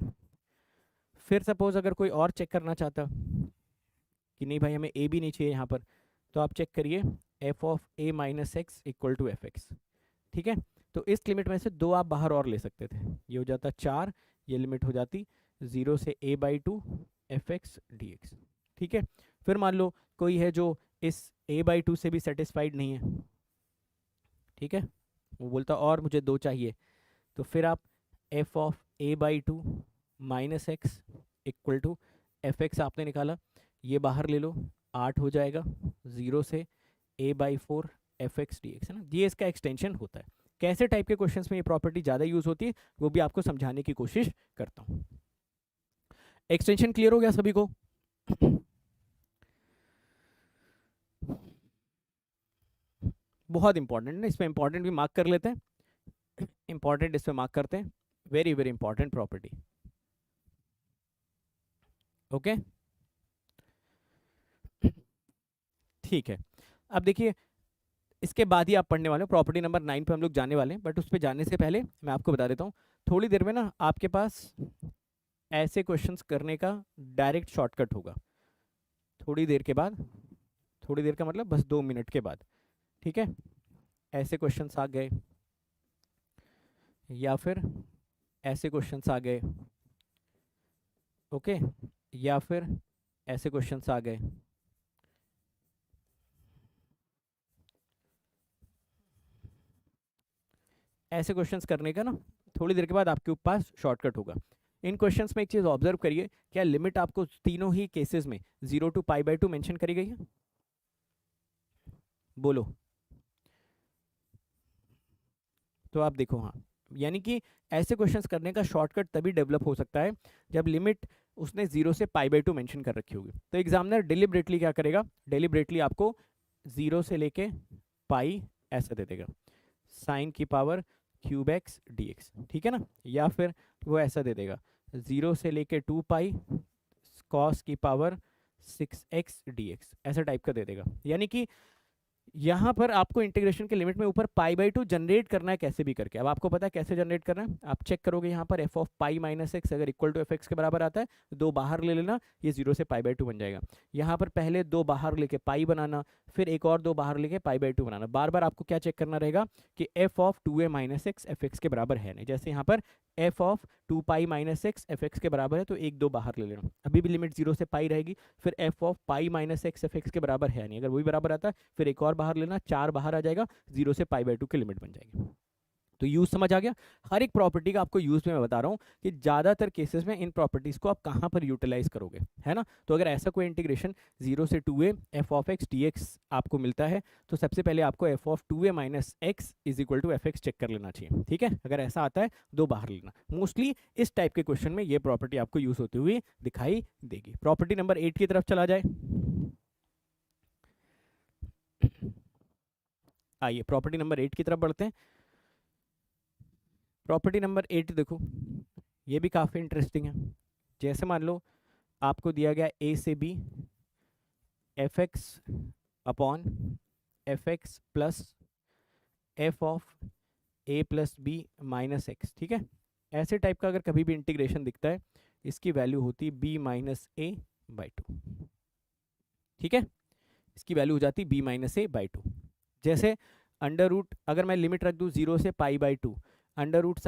फिर सपोज अगर कोई और चेक करना चाहता कि नहीं भाई हमें a भी नहीं चाहिए यहाँ पर, तो आप चेक करिए f of a minus x equal to f x, ठीक है। तो इस लिमिट में से 2 आप बाहर और ले सकते थे, ये हो जाता 4, ये लिमिट हो जाती 0 से a/2 F x D x, ठीक है। फिर मान लो कोई है जो इस a/2 से भी सेटिस्फाइड नहीं है, ठीक है, वो बोलता और मुझे 2 चाहिए, तो फिर आप f of a/2 minus x equal to f x आपने निकाला, ये बाहर ले लो, 8 हो जाएगा, 0 से a/4 F x D x, है ना, ये इसका एक्सटेंशन होता है। कैसे टाइप के क्वेश्चंस में ये प्रॉपर्टी ज़्यादा यूज होती है वो भी आपको समझाने की कोशिश करता हूँ। एक्सटेंशन क्लियर हो गया सभी को? बहुत इंपॉर्टेंट है, इसमें इंपॉर्टेंट भी मार्क कर लेते हैं, इंपॉर्टेंट इस पे मार्क करते हैं, very very important property. Okay, ठीक है। अब देखिए इसके बाद ही आप पढ़ने वाले हो, प्रॉपर्टी नंबर 9 पे हम लोग जाने वाले हैं, बट उस पर जाने से पहले मैं आपको बता देता हूँ, थोड़ी देर में ना आपके पास ऐसे क्वेश्चंस करने का डायरेक्ट शॉर्टकट होगा, थोड़ी देर के बाद, थोड़ी देर का मतलब बस 2 मिनट के बाद, ठीक है। ऐसे क्वेश्चंस आ गए या फिर ऐसे क्वेश्चंस आ गए, ओके, या फिर ऐसे क्वेश्चंस आ गए, ऐसे क्वेश्चंस करने का ना थोड़ी देर के बाद आपके पास शॉर्टकट होगा। इन क्वेश्चंस में एक चीज़ ऑब्जर्व करिए, क्या लिमिट आपको तीनों ही केसेस में 0 to π/2 मेंशन करी गई है? बोलो। तो आप देखो, हाँ, यानी कि ऐसे क्वेश्चंस करने का शॉर्टकट तभी डेवलप हो सकता है जब लिमिट उसने 0 से π/2 मेंशन कर रखी होगी। तो एग्जामिनर डिलिबरेटली क्या करेगा, डिलिबरेटली आपको 0 से लेके पाई ऐसा दे देगा, साइन की power cube x D x, ठीक है ना, या फिर वो ऐसा दे देगा 0 से लेके 2 पाई कॉस की पावर 6x dx, ऐसा टाइप का दे देगा। यानी कि यहाँ पर आपको इंटीग्रेशन के लिमिट में ऊपर π/2 जनरेट करना है कैसे भी करके। अब आपको पता है कैसे जनरेट करना है, आप चेक करोगे यहाँ पर f of pi minus x अगर इक्वल टू fx के बराबर आता है, दो बाहर ले लेना, ये 0 से π/2 बन जाएगा। यहाँ पर पहले दो बाहर लेके पाई बनाना, फिर एक और दो बाहर लेके π/2 बनाना, बार बार आपको क्या चेक करना रहेगा कि f of 2a minus x fx के बराबर है नहीं। जैसे यहाँ पर f of 2 pi minus x fx के बराबर है, तो एक दो बाहर ले लेना, अभी भी लिमिट 0 से पाई रहेगी। फिर f of pi minus x fx के बराबर है नहीं, अगर वही बराबर आता है फिर एक और बाहर लेना, 4 बाहर आ जाएगा, 0 से π/2 की लिमिट बन जाएगी। तो यूज समझ आ गया। हर एक प्रॉपर्टी का आपको यूज में मैं बता रहा हूँ कि ज़्यादातर केसेस में इन प्रॉपर्टीज को आप कहाँ पर यूटिलाइज करोगे, है ना। तो अगर ऐसा कोई इंटीग्रेशन 0 से 2a f of x dx आपको मिलता है, तो सबसे पहले आपको f of 2a minus x is equal to fx check कर लेना चाहिए, ठीक है। अगर ऐसा आता है दो बाहर लेना, मोस्टली इस टाइप के क्वेश्चन में ये प्रॉपर्टी आपको यूज होती हुई दिखाई देगी। प्रॉपर्टी नंबर 8 की तरफ चला जाए, आइए प्रॉपर्टी नंबर 8 की तरफ बढ़ते हैं। प्रॉपर्टी नंबर 8 देखो, ये भी काफ़ी इंटरेस्टिंग है। जैसे मान लो आपको दिया गया a से b f x upon F x plus F of a plus B minus x, ठीक है। ऐसे टाइप का अगर कभी भी इंटीग्रेशन दिखता है, इसकी वैल्यू होती है b माइनस ए बाई 2, ठीक है। इसकी वैल्यू हो जाती है b माइनस ए बाई 2। जैसे अंडर रूट, अगर मैं लिमिट रख दूँ 0 से π/2, under root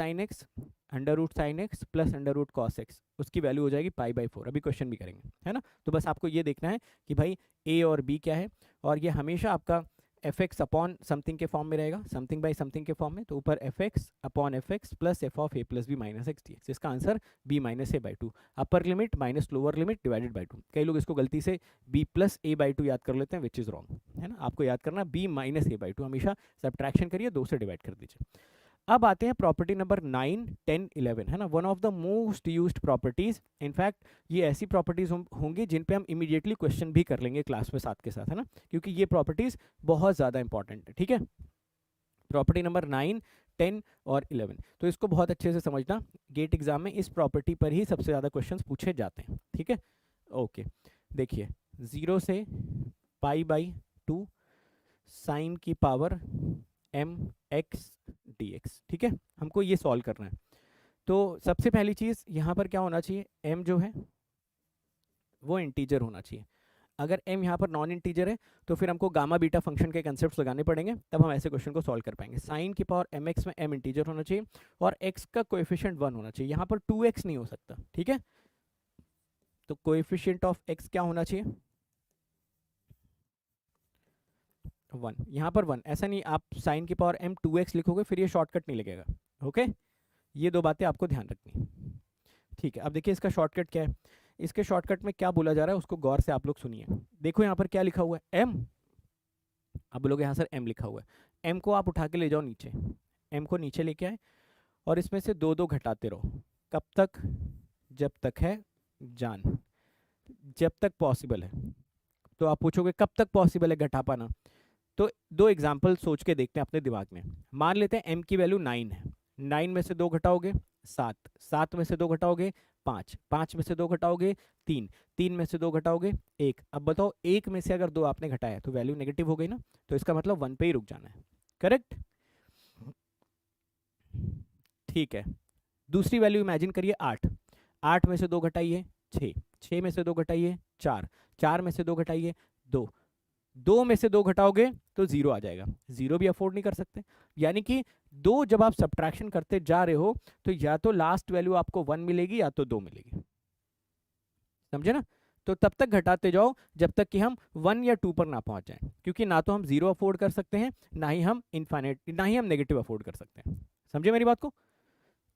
sine x plus under root cos X, उसकी वैल्यू हो जाएगी π/4। अभी क्वेश्चन भी करेंगे, है ना। तो बस आपको ये देखना है कि भाई a और b क्या है, और ये हमेशा आपका एफ एक्स अपॉन समथिंग के फॉर्म में रहेगा, समथिंग बाई समथिंग के फॉर्म में। तो ऊपर F x upon F x plus F of A plus B minus x D X, इसका answer b minus A by 2, upper limit minus lower limit divided by 2। कई लोग इसको गलती से b प्लस ए बाई 2 याद कर लेते हैं, विच इज़ रॉन्ग, है ना। आपको याद करना b माइनस ए बाई 2, हमेशा सब्ट्रैक्शन करिए, 2 से डिवाइड कर दीजिए। अब आते हैं प्रॉपर्टी नंबर 9, 10, 11, है ना, one of the most used properties. In fact ये ऐसी प्रॉपर्टीज होंगी जिन पे हम इमीडिएटली क्वेश्चन भी कर लेंगे क्लास में साथ के साथ, है ना, क्योंकि ये प्रॉपर्टीज बहुत ज़्यादा इंपॉर्टेंट है, ठीक है। प्रॉपर्टी नंबर 9, 10 और 11, तो इसको बहुत अच्छे से समझना, गेट एग्जाम में इस प्रॉपर्टी पर ही सबसे ज़्यादा क्वेश्चन पूछे जाते हैं, ठीक है। ओके, देखिए 0 से π/2 साइन की power m x D x, ठीक है, हमको ये सॉल्व करना है। तो सबसे पहली चीज़ यहाँ पर क्या होना चाहिए, m जो है वो इंटीजर होना चाहिए। अगर m यहाँ पर नॉन इंटीजर है तो फिर हमको गामा बीटा फंक्शन के कंसेप्ट लगाने पड़ेंगे, तब हम ऐसे क्वेश्चन को सॉल्व कर पाएंगे। साइन की पावर एम एक्स में m इंटीजर होना चाहिए और x का कोएफिशिएंट 1 होना चाहिए, यहाँ पर 2x नहीं हो सकता, ठीक है। तो कोएफिशिएंट ऑफ x क्या होना चाहिए, 1, यहाँ पर 1, ऐसा नहीं आप साइन की पावर m 2x लिखोगे फिर ये शॉर्टकट नहीं लगेगा, ओके। ये दो बातें आपको ध्यान रखनी, ठीक है। अब देखिए इसका शॉर्टकट क्या है, इसके शॉर्टकट में क्या बोला जा रहा है उसको गौर से आप लोग सुनिए। देखो यहाँ पर क्या लिखा हुआ है, m, अब बोलोगे यहाँ सर m लिखा हुआ है, m को आप उठा के ले जाओ नीचे, m को नीचे लेके आए और इसमें से दो दो घटाते रहो, कब तक, जब तक है जान, जब तक पॉसिबल है। तो आप पूछोगे कब तक पॉसिबल है घटा पाना, तो दो एग्जाम्पल सोच के देखते हैं अपने दिमाग में। मान लेते हैं m की वैल्यू 9 है, 9 में से 2 घटाओगे 7, 7 में से 2 घटाओगे 5, 5 में से 2 घटाओगे 3, 3 में से 2 घटाओगे 1। अब बताओ 1 में से अगर 2 आपने घटाया तो वैल्यू नेगेटिव हो गई ना, तो इसका मतलब 1 पे ही रुक जाना है। करेक्ट? ठीक है, दूसरी वैल्यू इमेजिन करिए 8, 8 में से 2 घटाइए 6, 6 में से 2 घटाइए 4, 4 में से 2 घटाइए 2, 2 में से 2 घटाओगे तो 0 आ जाएगा, 0 भी अफोर्ड नहीं कर सकते। यानी कि दो जब आप सब्ट्रैक्शन करते जा रहे हो तो या तो लास्ट वैल्यू आपको 1 मिलेगी या तो 2 मिलेगी, समझे ना? तो तब तक घटाते जाओ जब तक कि हम 1 या 2 पर ना पहुंच जाएं, क्योंकि ना तो हम 0 अफोर्ड कर सकते हैं, ना ही हम इनफाइनाइट, ना ही हम नेगेटिव अफोर्ड कर सकते हैं। समझे मेरी बात को?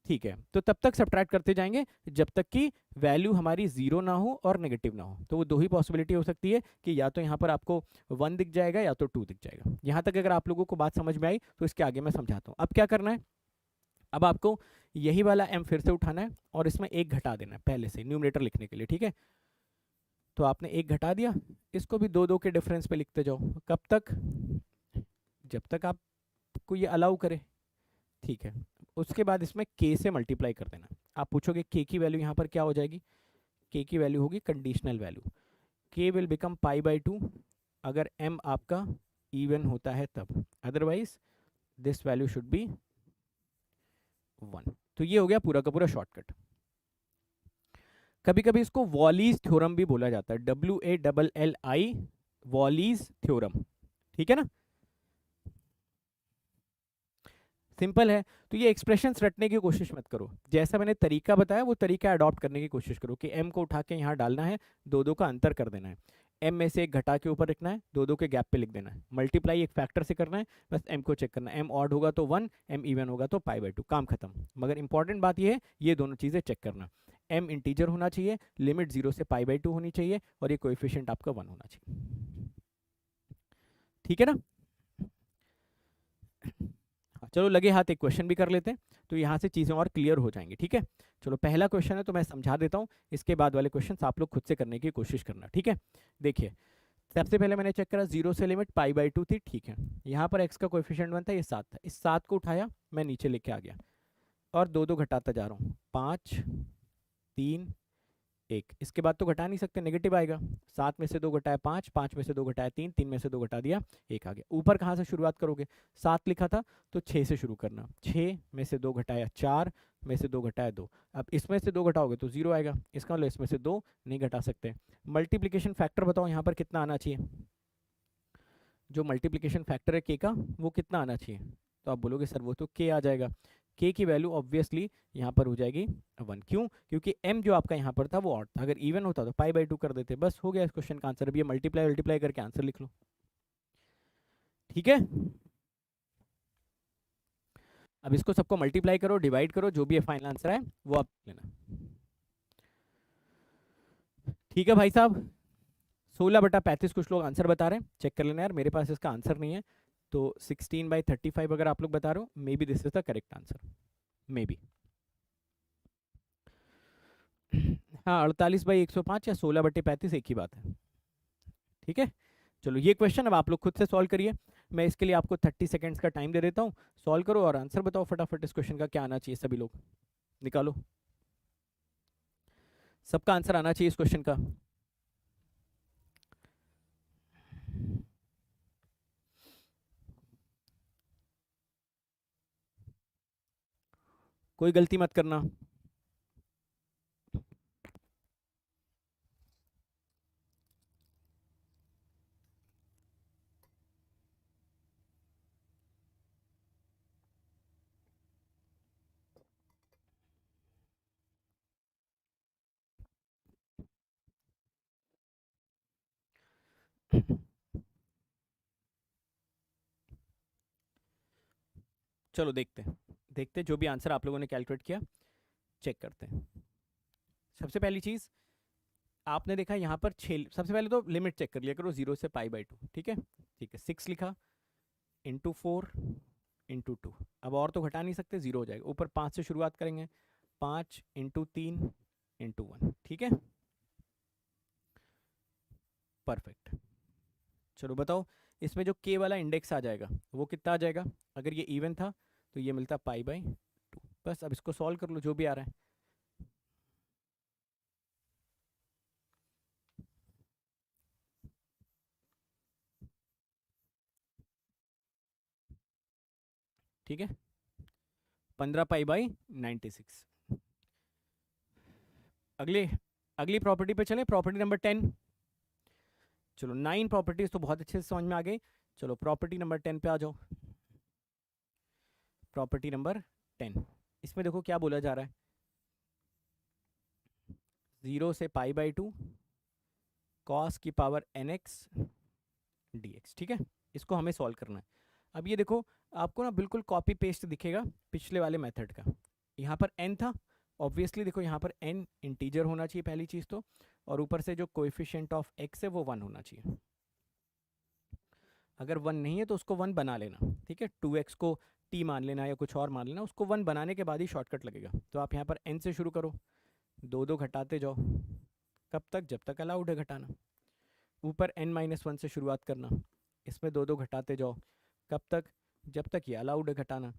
ठीक है, तो तब तक सब्ट्रैक्ट करते जाएंगे जब तक कि वैल्यू हमारी 0 ना हो और नेगेटिव ना हो। तो वो दो ही पॉसिबिलिटी हो सकती है कि या तो यहाँ पर आपको 1 दिख जाएगा या तो 2 दिख जाएगा। यहाँ तक अगर आप लोगों को बात समझ में आई तो इसके आगे मैं समझाता हूँ। अब क्या करना है, अब आपको यही वाला m फिर से उठाना है और इसमें 1 घटा देना है पहले से न्यूमरेटर लिखने के लिए। ठीक है, तो आपने 1 घटा दिया, इसको भी 2 2 के डिफरेंस पे लिखते जाओ। कब तक? जब तक आपको ये अलाउ करे। ठीक है, उसके बाद इसमें k से मल्टीप्लाई कर देना। आप पूछोगे k की वैल्यू यहाँ पर क्या हो जाएगी? k की वैल्यू होगी conditional value, k will become pi by 2 अगर m आपका इवन होता है तब, otherwise this value should be 1। तो ये हो गया पूरा का पूरा शॉर्टकट। कभी कभी इसको वॉलीज थ्योरम भी बोला जाता है, WALLI, वॉलीज थ्योरम। ठीक है ना? सिंपल है। तो ये एक्सप्रेशंस रटने की कोशिश मत करो, जैसा मैंने तरीका बताया वो तरीका अडॉप्ट करने की कोशिश करो कि m को उठा के यहाँ डालना है, 2 2 का अंतर कर देना है, m में से एक घटा के ऊपर लिखना है, 2 2 के गैप पे लिख देना है, मल्टीप्लाई एक फैक्टर से करना है, बस m को चेक करना है, m ऑड होगा तो 1, m इवन होगा तो पाई बाई 2, काम खत्म। मगर इंपॉर्टेंट बात ये है, ये दोनों चीज़ें चेक करना, m इंटीजर होना चाहिए, लिमिट 0 से पाई बाई 2 होनी चाहिए और ये कोएफिशिएंट आपका 1 होना चाहिए। ठीक है ना? चलो लगे हाथ एक क्वेश्चन भी कर लेते हैं, तो यहाँ से चीज़ें और क्लियर हो जाएंगी। ठीक है, चलो पहला क्वेश्चन है तो मैं समझा देता हूँ, इसके बाद वाले क्वेश्चन आप लोग खुद से करने की कोशिश करना। ठीक है, देखिए सबसे पहले मैंने चेक करा 0 से लिमिट पाई बाई 2 थी। ठीक है, यहाँ पर x का कोएफिशिएंट 1 था, ये 7 था, इस 7 को उठाया मैं नीचे लेके आ गया और 2 2 घटाता जा रहा हूँ, 5 3 1, इसके बाद तो घटा नहीं सकते, नेगेटिव आएगा। 7 में से 2 घटाया 5, 5 में से 2 घटाया 3, 3 में से 2 घटा दिया 1 आ गया। ऊपर कहाँ से शुरुआत करोगे? 7 लिखा था तो 6 से शुरू करना, 6 में से 2 घटाया 4 में से 2 घटाया 2। अब इसमें से 2 घटाओगे तो 0 आएगा, इसका मतलब इसमें से 2 नहीं घटा सकते। मल्टीप्लीकेशन फैक्टर बताओ यहाँ पर कितना आना चाहिए? जो मल्टीप्लीकेशन फैक्टर है के का वो कितना आना चाहिए? तो आप बोलोगे सर वो तो के आ जाएगा। के की वैल्यू ऑब्वियसली यहाँ पर हो जाएगी 1। क्यों? क्योंकि m जो आपका यहाँ पर था वो ऑड था, अगर इवन होता तो पाई बाई 2 कर देते, बस हो गया इस क्वेश्चन का आंसर। अभी ये मल्टीप्लाई मल्टीप्लाई करके आंसर लिख लो। ठीक है, अब इसको सबको मल्टीप्लाई करो, डिवाइड करो, जो भी फाइनल आंसर है वो आप लेना। ठीक है भाई साहब, 16/35 कुछ लोग आंसर बता रहे हैं, चेक कर लेना यार, मेरे पास इसका आंसर नहीं है। तो 16/35 अगर आप लोग बता रहे हो, may be this is the correct answer, may be. हाँ, 48/105 या 16/35 एक ही बात है। ठीक है, चलो ये क्वेश्चन अब आप लोग खुद से सॉल्व करिए, मैं इसके लिए आपको 30 सेकेंड्स का टाइम दे देता हूँ, सॉल्व करो और आंसर बताओ फटाफट, इस क्वेश्चन का क्या आना चाहिए, सभी लोग निकालो, सबका आंसर आना चाहिए इस क्वेश्चन का। कोई गलती मत करना। चलो देखते हैं, देखते हैं जो भी आंसर आप लोगों ने कैलकुलेट किया, चेक करते हैं। सबसे पहली चीज़ आपने देखा यहाँ पर 6, सबसे पहले तो लिमिट चेक कर लिया करो 0 से पाई बाई 2। ठीक है, ठीक है, 6 लिखा इंटू 4 इंटू 2, अब और तो घटा नहीं सकते, 0 हो जाएगा। ऊपर 5 से शुरुआत करेंगे, 5 इंटू 3 इंटू 1। ठीक है, परफेक्ट। चलो बताओ इसमें जो k वाला इंडेक्स आ जाएगा वो कितना आ जाएगा? अगर ये इवन था तो ये मिलता पाई बाई 2, बस अब इसको सॉल्व कर लो जो भी आ रहा है। ठीक है, 15 पाई/96। अगले अगली प्रॉपर्टी पे चले, प्रॉपर्टी नंबर 10। चलो 9 प्रॉपर्टीज तो बहुत अच्छे से समझ में आ गई। चलो प्रॉपर्टी नंबर 10 पे आ जाओ। प्रॉपर्टी नंबर 10, इसमें देखो क्या बोला जा रहा है, 0 से π/2 cos की पावर nx dx। ठीक है, इसको हमें सॉल्व करना है। अब ये देखो, आपको ना बिल्कुल कॉपी पेस्ट दिखेगा पिछले वाले मेथड का। यहाँ पर n था, ऑब्वियसली देखो यहाँ पर n इंटीजर होना चाहिए पहली चीज़ तो, और ऊपर से जो कोएफिशिएंट ऑफ x है वो 1 होना चाहिए। अगर 1 नहीं है तो उसको 1 बना लेना। ठीक है, 2x को t मान लेना या कुछ और मान लेना, उसको 1 बनाने के बाद ही शॉर्टकट लगेगा। तो आप यहाँ पर n से शुरू करो, 2 घटाते जाओ, कब तक, जब तक अलाउड है घटाना। ऊपर n-1 से शुरुआत करना, इसमें 2 घटाते जाओ, कब तक, जब तक ये अलाउड है घटाना।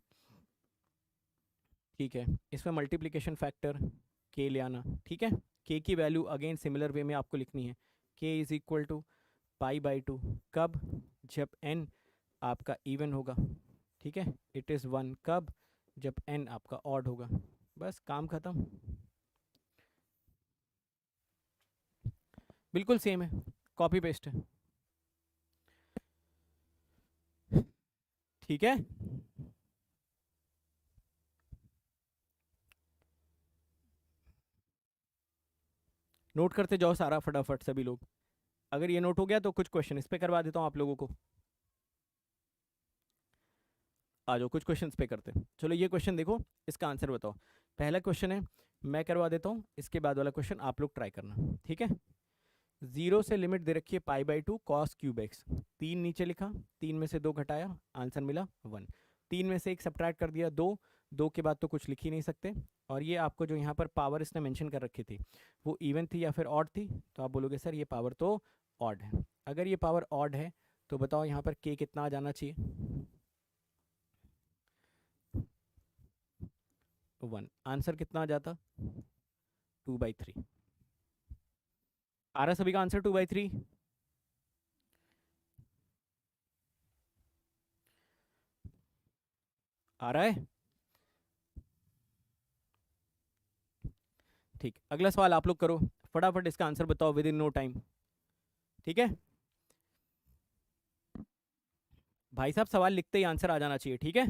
ठीक है, इसमें मल्टीप्लिकेशन फैक्टर k ले आना। ठीक है, k की वैल्यू अगेन सिमिलर वे में आपको लिखनी है, k इज इक्वल टू π/2। कब, जब n आपका इवन होगा। ठीक है, इट इज़ 1 कब, जब n आपका ऑड होगा। बस काम खत्म, बिल्कुल सेम है, कॉपी पेस्ट है। ठीक है, नोट करते जाओ सारा फटाफट सभी लोग। अगर ये नोट हो गया तो कुछ क्वेश्चन इस पे करवा देता हूँ आप लोगों को। आ जाओ कुछ क्वेश्चन पे करते हैं। चलो ये क्वेश्चन देखो, इसका आंसर बताओ। पहला क्वेश्चन है, मैं करवा देता हूँ, इसके बाद वाला क्वेश्चन आप लोग ट्राई करना। ठीक है, 0 से लिमिट दे रखी है π/2 cos³ x। 3 नीचे लिखा, 3 में से 2 घटाया, आंसर मिला 1। 3 में से 1 सब्ट्रैक्ट कर दिया, 2। 2 के बाद तो कुछ लिख ही नहीं सकते। और ये आपको जो यहाँ पर पावर इसने मेंशन कर रखी थी वो इवन थी या फिर ऑड थी, तो आप बोलोगे सर ये पावर तो ऑड है। अगर ये पावर ऑड है तो बताओ यहाँ पर k कितना आ जाना चाहिए, 1। आंसर कितना आ जाता, 2/3। आ रहा सभी का आंसर 2/3? आ रहा है? ठीक, अगला सवाल आप लोग करो, फटाफट इसका आंसर बताओ विद इन नो टाइम। ठीक है भाई साहब, सवाल लिखते ही आंसर आ जाना चाहिए। ठीक है,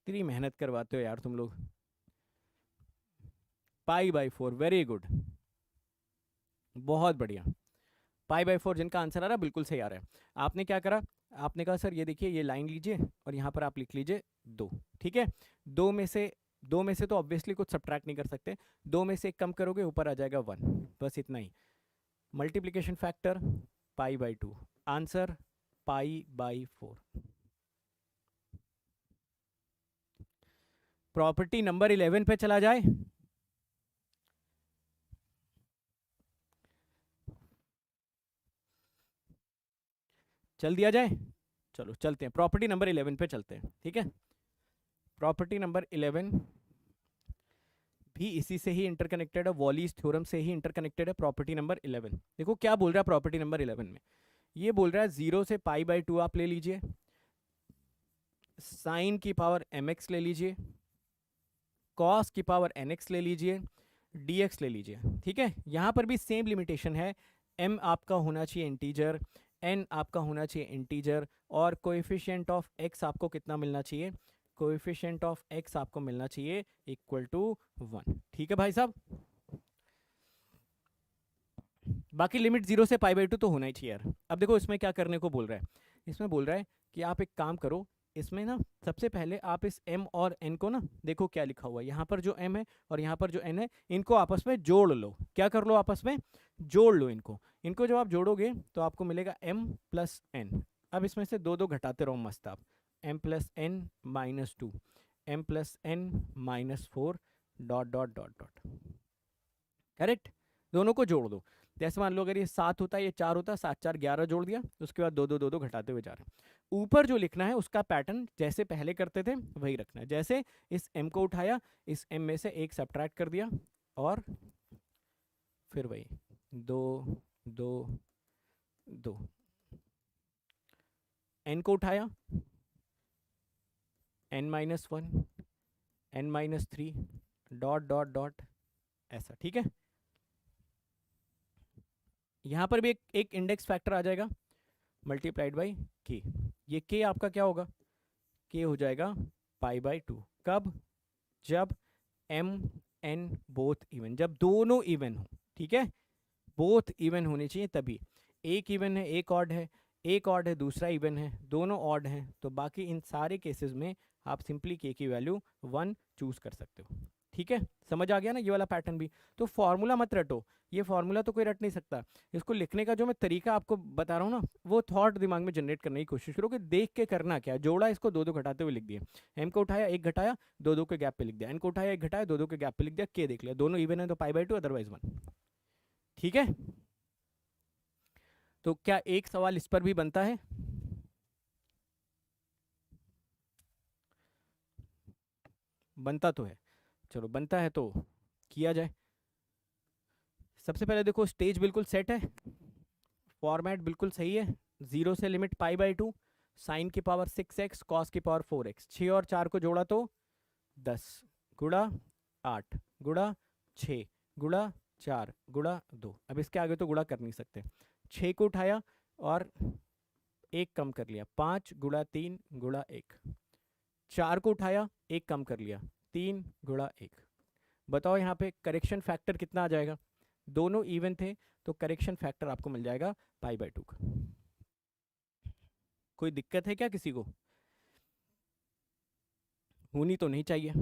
कितनी मेहनत करवाते हो यार तुम लोग। π/4, वेरी गुड, बहुत बढ़िया। π/4 जिनका आंसर आ रहा है बिल्कुल सही आ रहा है। आपने क्या करा, आपने कहा सर ये देखिए ये लाइन लीजिए और यहाँ पर आप लिख लीजिए 2। ठीक है, 2 में से तो ऑब्वियसली कुछ सब्ट्रैक्ट नहीं कर सकते, 2 में से 1 कम करोगे ऊपर आ जाएगा 1, बस इतना ही। Multiplication factor π/2, answer π/4। Property number 11 पे चला जाए। चल दिया जाए, चलो चलते हैं प्रॉपर्टी नंबर 11 पे चलते हैं। ठीक है, प्रॉपर्टी नंबर 11 भी इसी से ही इंटरकनेक्टेड है, वॉलीज थ्योरम से ही इंटरकनेक्टेड है। प्रॉपर्टी नंबर 11 देखो क्या बोल रहा है प्रॉपर्टी नंबर 11 में, ये बोल रहा है 0 से π/2 आप ले लीजिए, साइन की पावर mx ले लीजिए, कॉस की पावर nx ले लीजिए, dx ले लीजिए। ठीक है, यहां पर भी सेम लिमिटेशन है, m आपका होना चाहिए इंटीजर, n आपका होना चाहिए इंटीजर, और कोएफिशिएंट ऑफ x आपको कितना मिलना चाहिए, कोएफिशिएंट ऑफ x आपको मिलना चाहिए इक्वल टू 1। ठीक है भाई साहब, बाकी लिमिट 0 से π/2 तो होना ही चाहिए यार। अब देखो इसमें क्या करने को बोल रहा है, इसमें बोल रहा है कि आप एक काम करो, इसमें ना सबसे पहले आप इस m और n को ना, देखो क्या लिखा हुआ है यहाँ पर, जो m है और यहाँ पर जो n है, इनको आपस में जोड़ लो। क्या कर लो, आपस में जोड़ लो इनको। इनको जब आप जोड़ोगे तो आपको मिलेगा m प्लस n। अब इसमें से 2 घटाते रहो मस्त आप, m plus n minus 2, m plus n minus 4, dot dot dot dot. Correct, दोनों को जोड़ दो। जैसे मान लो अगर ये 7 होता ये 4 होता, 7 4 11 जोड़ दिया, उसके बाद 2 2 2 2 घटाते हुए जा रहे हैं। ऊपर जो लिखना है उसका पैटर्न जैसे पहले करते थे वही रखना है। जैसे इस m को उठाया, इस m में से एक सब्ट्रैक्ट कर दिया, और फिर वही 2 2 2, n को उठाया, n-1 n-3 dot dot dot, ऐसा। ठीक है, यहां पर भी एक इंडेक्स फैक्टर आ जाएगा मल्टीप्लाइड बाई k। ये k आपका क्या होगा, k हो जाएगा π/2। कब, जब m n बोथ इवन, जब दोनों इवन हो। ठीक है, बोथ इवन होने चाहिए तभी। एक इवन है एक ऑड है, एक ऑड है दूसरा इवन है, दोनों ऑड हैं, तो बाकी इन सारे केसेस में आप सिंपली k की वैल्यू 1 चूज कर सकते हो। ठीक है, समझ आ गया ना ये वाला पैटर्न भी। तो फॉर्मूला मत रटो, ये फॉर्मूला तो कोई रट नहीं सकता। इसको लिखने का जो मैं तरीका आपको बता रहा हूँ ना, वो थॉट दिमाग में जनरेट करने की कोशिश करो कि देख के करना क्या है। जोड़ा, इसको 2 2 घटाते हुए लिख दिया, m को उठाया एक घटाया 2 2 के गैप पे लिख दिया, n को उठाया एक घटाया 2 2 के गैप पे लिख दिया, k देख लिया, दोनों इवन है तो π/2 अदरवाइज 1। ठीक है, तो क्या एक सवाल इस पर भी बनता है? बनता तो है, चलो बनता है तो किया जाए। सबसे पहले देखो स्टेज बिल्कुल सेट है, फॉर्मेट बिल्कुल सही है। 0 से लिमिट π/2, साइन की पावर 6x, कॉस की पावर 4x, 6 और 4 को जोड़ा तो 10 गुड़ा 8 गुड़ा 6 गुड़ा 4 गुड़ा 2। अब इसके आगे तो गुड़ा कर नहीं सकते। 6 को उठाया और एक कम कर लिया, 5 गुड़ा 3 गुड़ा 1। 4 को उठाया एक कम कर लिया, 3 गुड़ा 1। बताओ यहाँ पे करेक्शन फैक्टर कितना आ जाएगा? दोनों इवन थे तो करेक्शन फैक्टर आपको मिल जाएगा π/2 का। कोई दिक्कत है क्या किसी को? होनी तो नहीं चाहिए।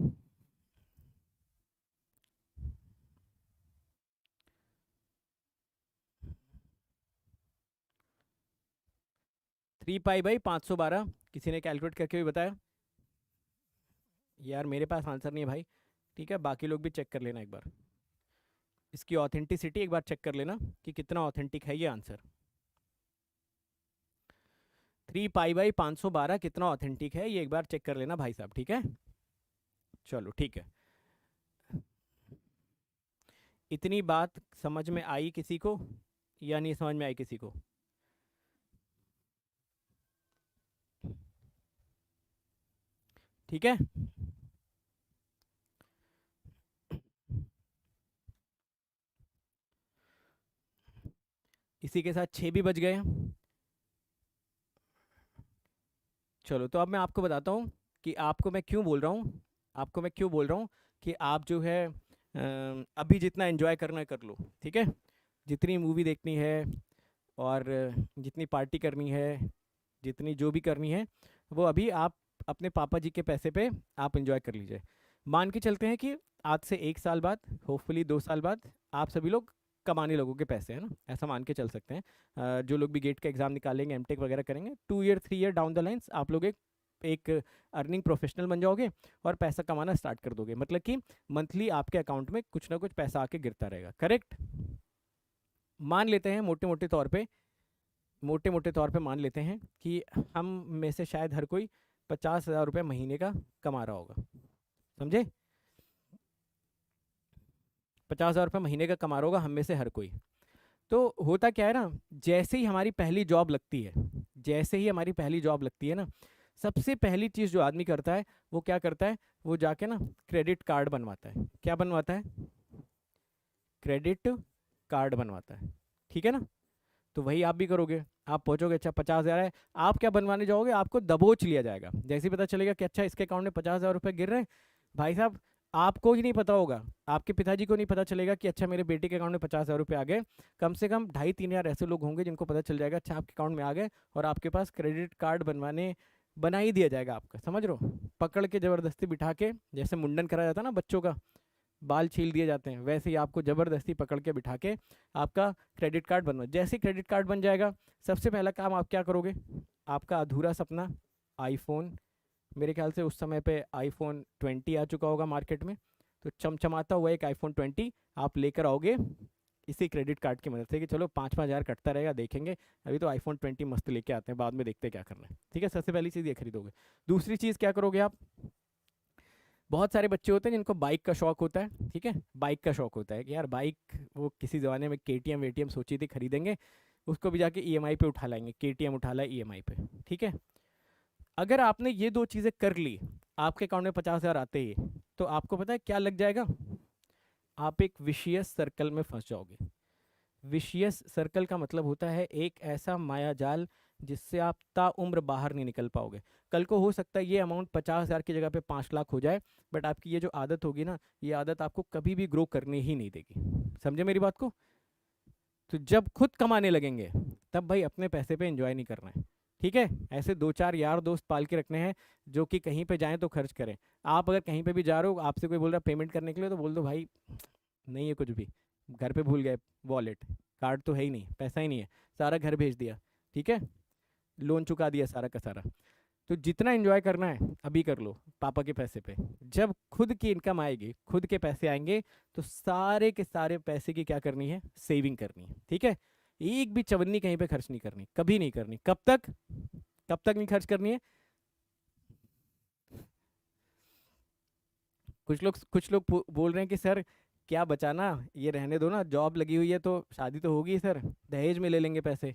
3π/512 किसी ने कैलकुलेट करके भी बताया? यार मेरे पास आंसर नहीं है भाई। ठीक है, बाकी लोग भी चेक कर लेना एक बार, इसकी ऑथेंटिसिटी एक बार चेक कर लेना कि कितना ऑथेंटिक है ये आंसर। 3π/512 कितना ऑथेंटिक है ये एक बार चेक कर लेना भाई साहब। ठीक है, चलो ठीक है। इतनी बात समझ में आई किसी को या नहीं समझ में आई किसी को? ठीक है, इसी के साथ 6 भी बज गए हैं। चलो तो अब मैं आपको बताता हूँ कि आपको मैं क्यों बोल रहा हूँ, आपको मैं क्यों बोल रहा हूँ कि आप जो है अभी जितना एंजॉय करना है कर लो। ठीक है, जितनी मूवी देखनी है और जितनी पार्टी करनी है, जितनी जो भी करनी है, वो अभी आप अपने पापा जी के पैसे पे आप एंजॉय कर लीजिए। मान के चलते हैं कि आज से 1 साल बाद, होपफुली 2 साल बाद, आप सभी लोग कमाने लोगोगे पैसे, है ना, ऐसा मान के चल सकते हैं। जो लोग भी गेट का एग्ज़ाम निकालेंगे, एमटेक वगैरह करेंगे, 2 year 3 year down the lines आप लोग एक अर्निंग प्रोफेशनल बन जाओगे और पैसा कमाना स्टार्ट कर दोगे। मतलब कि मंथली आपके अकाउंट में कुछ ना कुछ पैसा आके गिरता रहेगा। करेक्ट? मान लेते हैं मोटे मोटे तौर पे, मोटे मोटे तौर पे मान लेते हैं कि हम में से शायद हर कोई 50,000 रुपये महीने का कमा रहा होगा। समझे? 50,000 रुपये महीने का कमा रहा होगा हम में से हर कोई। तो होता क्या है ना, जैसे ही हमारी पहली जॉब लगती है, जैसे ही हमारी पहली जॉब लगती है ना, सबसे पहली चीज़ जो आदमी करता है वो क्या करता है, वो जाके ना क्रेडिट कार्ड बनवाता है। क्या बनवाता है? क्रेडिट कार्ड बनवाता है। ठीक है ना? तो वही आप भी करोगे। आप पहुंचोगे, अच्छा 50,000 है, आप क्या बनवाने जाओगे, आपको दबोच लिया जाएगा। जैसे ही पता चलेगा कि अच्छा इसके अकाउंट में 50,000 रुपये गिर रहे हैं, भाई साहब आपको ही नहीं पता होगा, आपके पिताजी को नहीं पता चलेगा कि अच्छा मेरे बेटे के अकाउंट में 50,000 रुपये आ गए। कम से कम 2,500-3,000 ऐसे लोग होंगे जिनको पता चल जाएगा अच्छा आपके अकाउंट में आ गए, और आपके पास क्रेडिट कार्ड बना ही दिया जाएगा आपका। समझ रहे हो? पकड़ के ज़बरदस्ती बिठा के, जैसे मुंडन कराया जाता है ना बच्चों का, बाल छील दिए जाते हैं, वैसे ही आपको ज़बरदस्ती पकड़ के बिठा के आपका क्रेडिट कार्ड बनवा। जैसे क्रेडिट कार्ड बन जाएगा, सबसे पहला काम आप क्या करोगे, आपका अधूरा सपना आईफोन, मेरे ख्याल से उस समय पे आईफोन 20 आ चुका होगा मार्केट में, तो चमचमाता हुआ एक आईफोन 20 आप लेकर आओगे इसी क्रेडिट कार्ड की मदद से कि चलो 5-5 हज़ार कटता रहेगा, देखेंगे, अभी तो आईफोन 20 मस्त लेके आते हैं, बाद में देखते हैं क्या करना है, ठीक है। सबसे पहली चीज़ ये खरीदोगे। दूसरी चीज़ क्या करोगे आप, बहुत सारे बच्चे होते हैं जिनको बाइक का शौक होता है, ठीक है, बाइक का शौक होता है कि यार बाइक, वो किसी ज़माने में केटीएम वेटीएम सोची थी खरीदेंगे, उसको भी जाके ईएमआई पे उठा लाएंगे, केटीएम उठा ला ईएमआई पे, ठीक है। अगर आपने ये दो चीज़ें कर ली, आपके अकाउंट में 50 हज़ार आते ही, तो आपको पता है क्या लग जाएगा, आप एक विशियस सर्कल में फंस जाओगे। विशियस सर्कल का मतलब होता है एक ऐसा माया जाल जिससे आप ताउम्र बाहर नहीं निकल पाओगे। कल को हो सकता है ये अमाउंट 50 हज़ार की जगह पे 5 लाख हो जाए, बट आपकी ये जो आदत होगी ना, ये आदत आपको कभी भी ग्रो करने ही नहीं देगी। समझे मेरी बात को। तो जब खुद कमाने लगेंगे तब भाई अपने पैसे पे एंजॉय नहीं करना है, ठीक है। ऐसे 2-4 यार दोस्त पाल के रखने हैं जो कि कहीं पे जाएं तो खर्च करें। आप अगर कहीं पे भी जा रहे हो, आपसे कोई बोल रहा है पेमेंट करने के लिए, तो बोल दो भाई नहीं है कुछ भी, घर पे भूल गए, वॉलेट कार्ड तो है ही नहीं, पैसा ही नहीं है, सारा घर भेज दिया, ठीक है, लोन चुका दिया सारा का सारा। तो जितना एंजॉय करना है अभी कर लो पापा के पैसे पे। जब खुद की इनकम आएगी, खुद के पैसे आएंगे, तो सारे के सारे पैसे की क्या करनी है, सेविंग करनी है, ठीक है। एक भी चवन्नी कहीं पे खर्च नहीं करनी, कभी नहीं करनी। कब तक, कब तक नहीं खर्च करनी है। कुछ लोग बोल रहे हैं कि सर क्या बचाना, ये रहने दो ना, जॉब लगी हुई है तो शादी तो होगी सर, दहेज में ले लेंगे पैसे।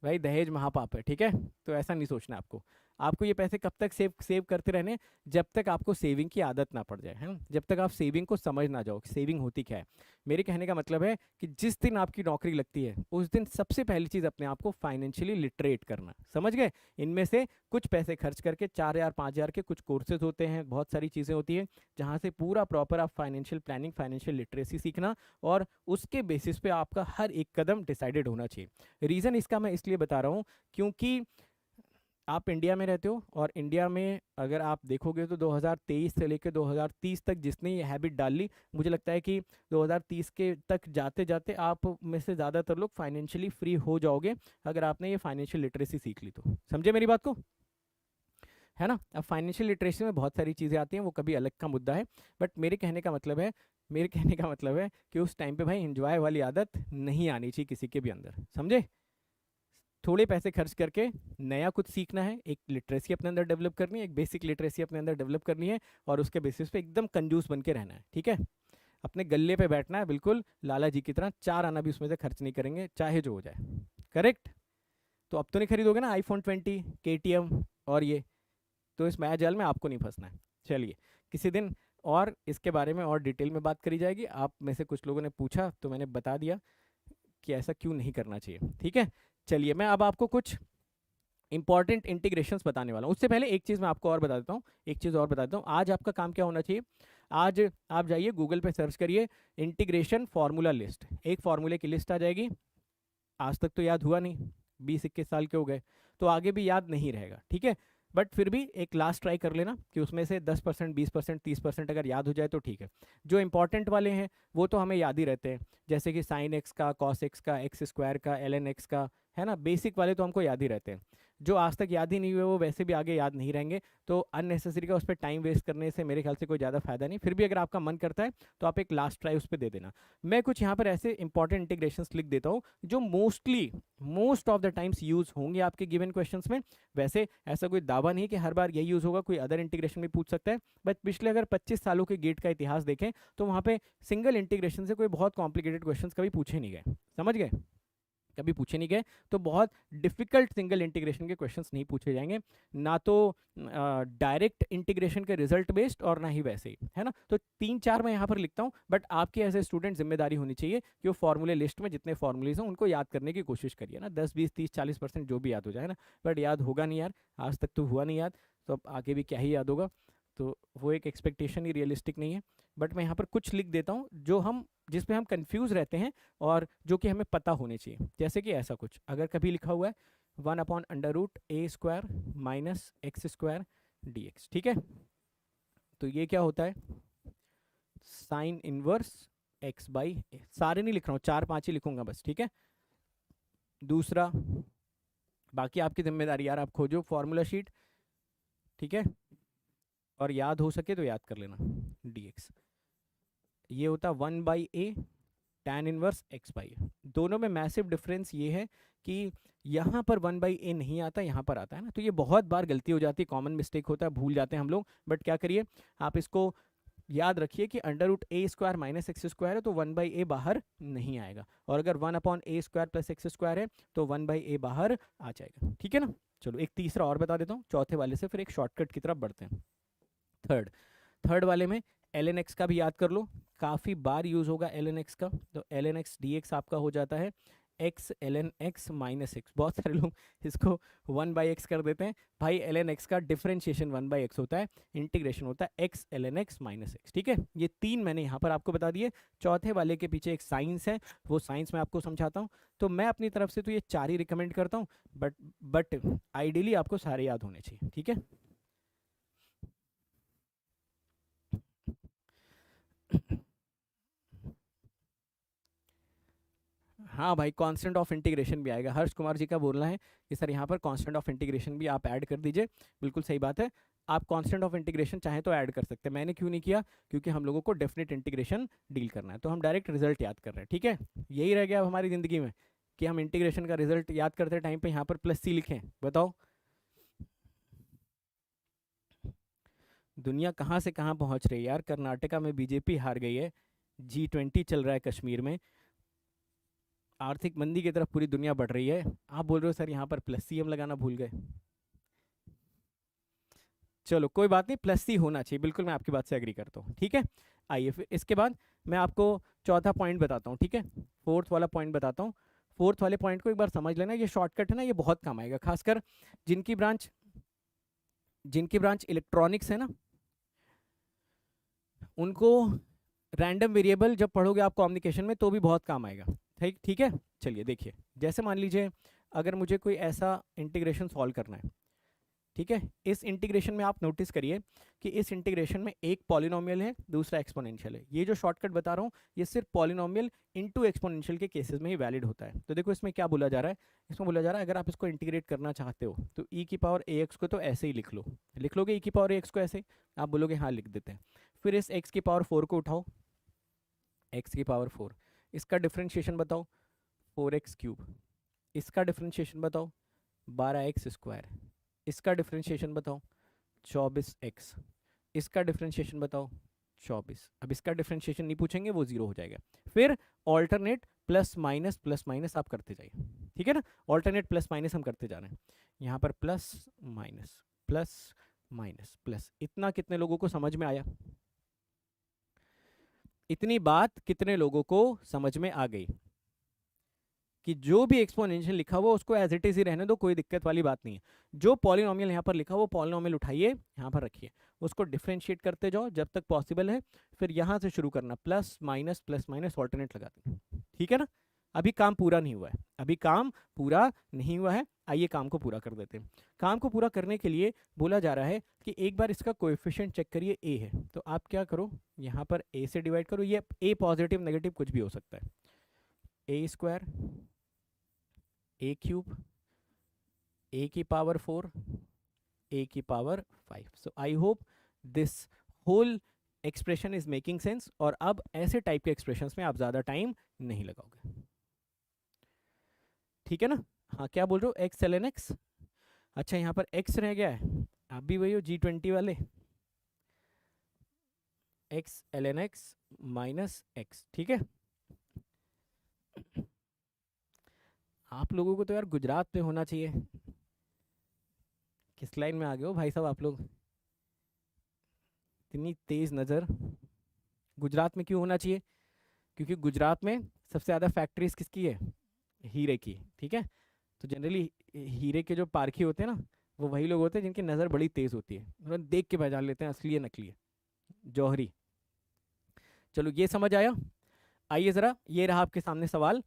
भाई दहेज महापाप है, ठीक है। तो ऐसा नहीं सोचना आपको। आपको ये पैसे कब तक सेव सेव करते रहने, जब तक आपको सेविंग की आदत ना पड़ जाए, है ना, जब तक आप सेविंग को समझ ना जाओ कि सेविंग होती क्या है। मेरे कहने का मतलब है कि जिस दिन आपकी नौकरी लगती है उस दिन सबसे पहली चीज़ अपने आप को फाइनेंशियली लिटरेट करना, समझ गए। इनमें से कुछ पैसे खर्च करके 4 हज़ार 5 हज़ार के कुछ कोर्सेज होते हैं, बहुत सारी चीज़ें होती हैं जहाँ से पूरा प्रॉपर आप फाइनेंशियल प्लानिंग, फाइनेंशियल लिटरेसी सीखना, और उसके बेसिस पे आपका हर एक कदम डिसाइडेड होना चाहिए। रीज़न इसका मैं इसलिए बता रहा हूँ क्योंकि आप इंडिया में रहते हो, और इंडिया में अगर आप देखोगे तो 2023 से लेकर 2030 तक जिसने ये हैबिट डाल ली, मुझे लगता है कि 2030 के तक जाते जाते आप में से ज़्यादातर लोग फाइनेंशियली फ्री हो जाओगे अगर आपने ये फाइनेंशियल लिटरेसी सीख ली तो। समझे मेरी बात को, है ना। अब फाइनेंशियल लिटरेसी में बहुत सारी चीज़ें आती हैं, वो कभी अलग का मुद्दा है, बट मेरे कहने का मतलब है कि उस टाइम पे भाई एंजॉय वाली आदत नहीं आनी चाहिए किसी के भी अंदर, समझे। थोड़े पैसे खर्च करके नया कुछ सीखना है, एक लिटरेसी अपने अंदर डेवलप करनी है, एक बेसिक लिटरेसी अपने अंदर डेवलप करनी है, और उसके बेसिस पे एकदम कंजूस बन के रहना है, ठीक है। अपने गले पे बैठना है बिल्कुल लाला जी की तरह, 4 आना भी उसमें से खर्च नहीं करेंगे चाहे जो हो जाए, करेक्ट। तो अब तो नहीं खरीदोगे ना आईफोन 20, केटीएम और ये, तो इस माया जाल में आपको नहीं फंसना है। चलिए किसी दिन और इसके बारे में और डिटेल में बात करी जाएगी। आप में से कुछ लोगों ने पूछा तो मैंने बता दिया कि ऐसा क्यों नहीं करना चाहिए, ठीक है। चलिए मैं अब आपको कुछ इंपॉर्टेंट इंटीग्रेशंस बताने वाला हूँ। उससे पहले एक चीज़ मैं आपको और बता देता हूँ, एक चीज़ और बता देता हूँ। आज आपका काम क्या होना चाहिए, आज आप जाइए गूगल पे सर्च करिए इंटीग्रेशन फार्मूला लिस्ट, एक फार्मूले की लिस्ट आ जाएगी। आज तक तो याद हुआ नहीं, 20-21 साल के हो गए, तो आगे भी याद नहीं रहेगा, ठीक है। बट फिर भी एक लास्ट ट्राई कर लेना कि उसमें से 10%, 20%, 30% अगर याद हो जाए तो ठीक है। जो इंपॉर्टेंट वाले हैं वो तो हमें याद ही रहते हैं, जैसे कि साइन एक्स का, कॉस एक्स का, एक्स स्क्वायर का, एल एन एक्स का, है ना, बेसिक वाले तो हमको याद ही रहते हैं। जो आज तक याद ही नहीं हुए वो वैसे भी आगे याद नहीं रहेंगे, तो अननेसेसरी का उस पर टाइम वेस्ट करने से मेरे ख्याल से कोई ज़्यादा फायदा नहीं। फिर भी अगर आपका मन करता है तो आप एक लास्ट ट्राई उस पर दे देना। मैं कुछ यहाँ पर ऐसे इंपॉर्टेंट इंटीग्रेशंस लिख देता हूँ जो most of the times use होंगे आपके गिवन क्वेश्चंस में। वैसे ऐसा कोई दावा नहीं कि हर बार यही यूज होगा, कोई अदर इंटीग्रेशन भी पूछ सकता है, बट पिछले अगर 25 सालों के गेट का इतिहास देखें तो वहाँ पे सिंगल इंटीग्रेशन से कोई बहुत कॉम्प्लिकेटेड क्वेश्चंस कभी पूछे नहीं गए, समझ गए, कभी पूछे नहीं गए। तो बहुत डिफिकल्ट सिंगल इंटीग्रेशन के क्वेश्चंस नहीं पूछे जाएंगे, ना तो डायरेक्ट इंटीग्रेशन के रिजल्ट बेस्ड और ना ही वैसे ही, है ना। तो 3-4 मैं यहाँ पर लिखता हूँ, बट आपकी एज ए स्टूडेंट जिम्मेदारी होनी चाहिए कि वो फॉर्मूले लिस्ट में जितने फॉर्मूलेज हैं उनको याद करने की कोशिश करिए ना, 10-20-30-40% जो भी याद हो जाए ना, बट याद होगा नहीं यार, आज तक तो हुआ नहीं याद, तो अब आगे भी क्या ही याद होगा। तो वो एक एक्सपेक्टेशन ही रियलिस्टिक नहीं है। बट मैं यहाँ पर कुछ लिख देता हूँ जो हम, जिस पे हम कंफ्यूज रहते हैं और जो कि हमें पता होने चाहिए। जैसे कि ऐसा कुछ अगर कभी लिखा हुआ है 1/√a² minus x square dx, ठीक है। तो ये क्या होता है, साइन इनवर्स x बाई ए। सारे नहीं लिख रहा हूँ, 4-5 ही लिखूंगा बस, ठीक है। दूसरा, बाकी आपकी जिम्मेदारी यार, आप खोजो फॉर्मूला शीट, ठीक है, और याद हो सके तो याद कर लेना। dx ये होता 1/a tan inverse x by A. दोनों में मैसिव डिफरेंस ये है कि यहाँ पर 1/a नहीं आता, यहाँ पर आता है ना। तो ये बहुत बार गलती हो जाती है, कॉमन मिस्टेक होता है, भूल जाते हैं हम लोग। बट क्या करिए, आप इसको याद रखिए कि √a² माइनस एक्स स्क्वायर है तो 1/a बाहर नहीं आएगा, और अगर 1/a² प्लस एक्स स्क्वायर है तो 1/a बाहर आ जाएगा। ठीक है ना। चलो एक तीसरा और बता देता हूँ चौथे वाले से, फिर एक शॉर्टकट की तरफ बढ़ते हैं। थर्ड थर्ड वाले में ln x का भी याद कर लो, काफ़ी बार यूज होगा ln x का। तो ln x dx आपका हो जाता है x ln x minus x. बहुत सारे लोग इसको 1/x कर देते हैं। भाई ln x का डिफरेंशिएशन 1/x होता है, इंटीग्रेशन होता है x ln x minus x. ठीक है, ये तीन मैंने यहाँ पर आपको बता दिए। चौथे वाले के पीछे एक साइंस है, वो साइंस मैं आपको समझाता हूँ। तो मैं अपनी तरफ से तो ये चार ही रिकमेंड करता हूँ, बट आइडियली आपको सारे याद होने चाहिए। ठीक है। हाँ भाई, कांस्टेंट ऑफ इंटीग्रेशन भी आएगा। हर्ष कुमार जी का बोलना है कि सर यहाँ पर कांस्टेंट ऑफ इंटीग्रेशन भी आप ऐड कर दीजिए। बिल्कुल सही बात है, आप कांस्टेंट ऑफ इंटीग्रेशन चाहें तो ऐड कर सकते हैं। मैंने क्यों नहीं किया, क्योंकि हम लोगों को डेफिनेट इंटीग्रेशन डील करना है, तो हम डायरेक्ट रिजल्ट याद कर रहे हैं। ठीक है, यही रह गया अब हमारी ज़िंदगी में कि हम इंटीग्रेशन का रिजल्ट याद करते टाइम पे यहाँ पर +c लिखें। बताओ दुनिया कहाँ से कहाँ पहुँच रही है यार। कर्नाटका में बीजेपी हार गई है, G20 चल रहा है कश्मीर में, आर्थिक मंदी की तरफ पूरी दुनिया बढ़ रही है। आप बोल रहे हो सर यहाँ पर +c हम लगाना भूल गए। चलो कोई बात नहीं, +c होना चाहिए, बिल्कुल मैं आपकी बात से एग्री करता हूँ। ठीक है, आइए फिर इसके बाद मैं आपको चौथा पॉइंट बताता हूँ। ठीक है, फोर्थ वाला पॉइंट बताता हूँ। फोर्थ वाले पॉइंट को एक बार समझ लेना, ये शॉर्टकट है ना, ये बहुत काम आएगा, खासकर जिनकी ब्रांच इलेक्ट्रॉनिक्स है ना, उनको रैंडम वेरिएबल जब पढ़ोगे आप कम्युनिकेशन में तो भी बहुत काम आएगा। ठीक ठीक है। चलिए देखिए, जैसे मान लीजिए अगर मुझे कोई ऐसा इंटीग्रेशन सॉल्व करना है, ठीक है, इस इंटीग्रेशन में आप नोटिस करिए कि इस इंटीग्रेशन में एक पॉलिनोमियल है, दूसरा एक्सपोनेंशियल है। ये जो शॉर्टकट बता रहा हूँ ये सिर्फ पॉलिनोमियल इनटू एक्सपोनेंशियल के केसेस में ही वैलिड होता है। तो देखो इसमें क्या बोला जा रहा है, इसमें बोला जा रहा है अगर आप इसको इंटीग्रेट करना चाहते हो तो e⁴ax को तो ऐसे ही लिख लोगे e⁴ax को ऐसे, आप बोलोगे हाँ लिख देते हैं। फिर इस x⁴ को उठाओ, x⁴, इसका डिफ्रेंशिएशन बताओ 4x³, इसका डिफ्रेंशिएशन बताओ 12x², इसका डिफ्रेंशिएशन बताओ 24x, इसका डिफ्रेंशिएशन बताओ 24। अब इसका डिफ्रेंशिएशन नहीं पूछेंगे, वो 0 हो जाएगा। फिर ऑल्टरनेट प्लस माइनस आप करते जाइए। ठीक है ना, ऑल्टरनेट प्लस माइनस हम करते जा रहे हैं। यहाँ पर प्लस माइनस प्लस, इतना कितने लोगों को समझ में आया? इतनी बात कितने लोगों को समझ में आ गई कि जो भी एक्सपोनेंशियल लिखा हुआ उसको एज इट इज ही रहने दो, कोई दिक्कत वाली बात नहीं है। जो पॉलिनोमियल यहाँ पर लिखा हुआ पॉलिनोमियल उठाइए, यहाँ पर रखिए, उसको डिफरेंशिएट करते जाओ जब तक पॉसिबल है, फिर यहाँ से शुरू करना प्लस माइनस ऑल्टरनेट लगा देना। ठीक है ना, अभी काम पूरा नहीं हुआ है, अभी काम पूरा नहीं हुआ है। आइए काम को पूरा कर देते हैं। काम को पूरा करने के लिए बोला जा रहा है कि एक बार इसका कोएफिशिएंट चेक करिए, ए है, तो आप क्या करो, यहाँ पर ए से डिवाइड करो। ये ए पॉजिटिव नेगेटिव कुछ भी हो सकता है, a² a³ a⁴ a⁵ so I hope this whole expression is making sense. और अब ऐसे टाइप के एक्सप्रेशंस में आप ज़्यादा टाइम नहीं लगाओगे। ठीक है ना। हाँ क्या बोल रहे हो, x ln x। अच्छा यहाँ पर x रह गया है, आप भी वही हो G20 वाले, x ln x minus x। ठीक है, आप लोगों को तो यार गुजरात में होना चाहिए। किस लाइन में आ गए हो भाई साहब आप लोग, इतनी तेज नज़र। गुजरात में क्यों होना चाहिए, क्योंकि गुजरात में सबसे ज़्यादा फैक्ट्रीज किसकी है, हीरे की। ठीक है, तो जनरली हीरे के जो पारखी होते हैं ना, वो वही लोग होते हैं जिनकी नज़र बड़ी तेज़ होती है, मतलब देख के पहचान लेते हैं असली है नकली है, जौहरी। चलो ये समझ आया। आइए ज़रा, ये रहा आपके सामने सवाल,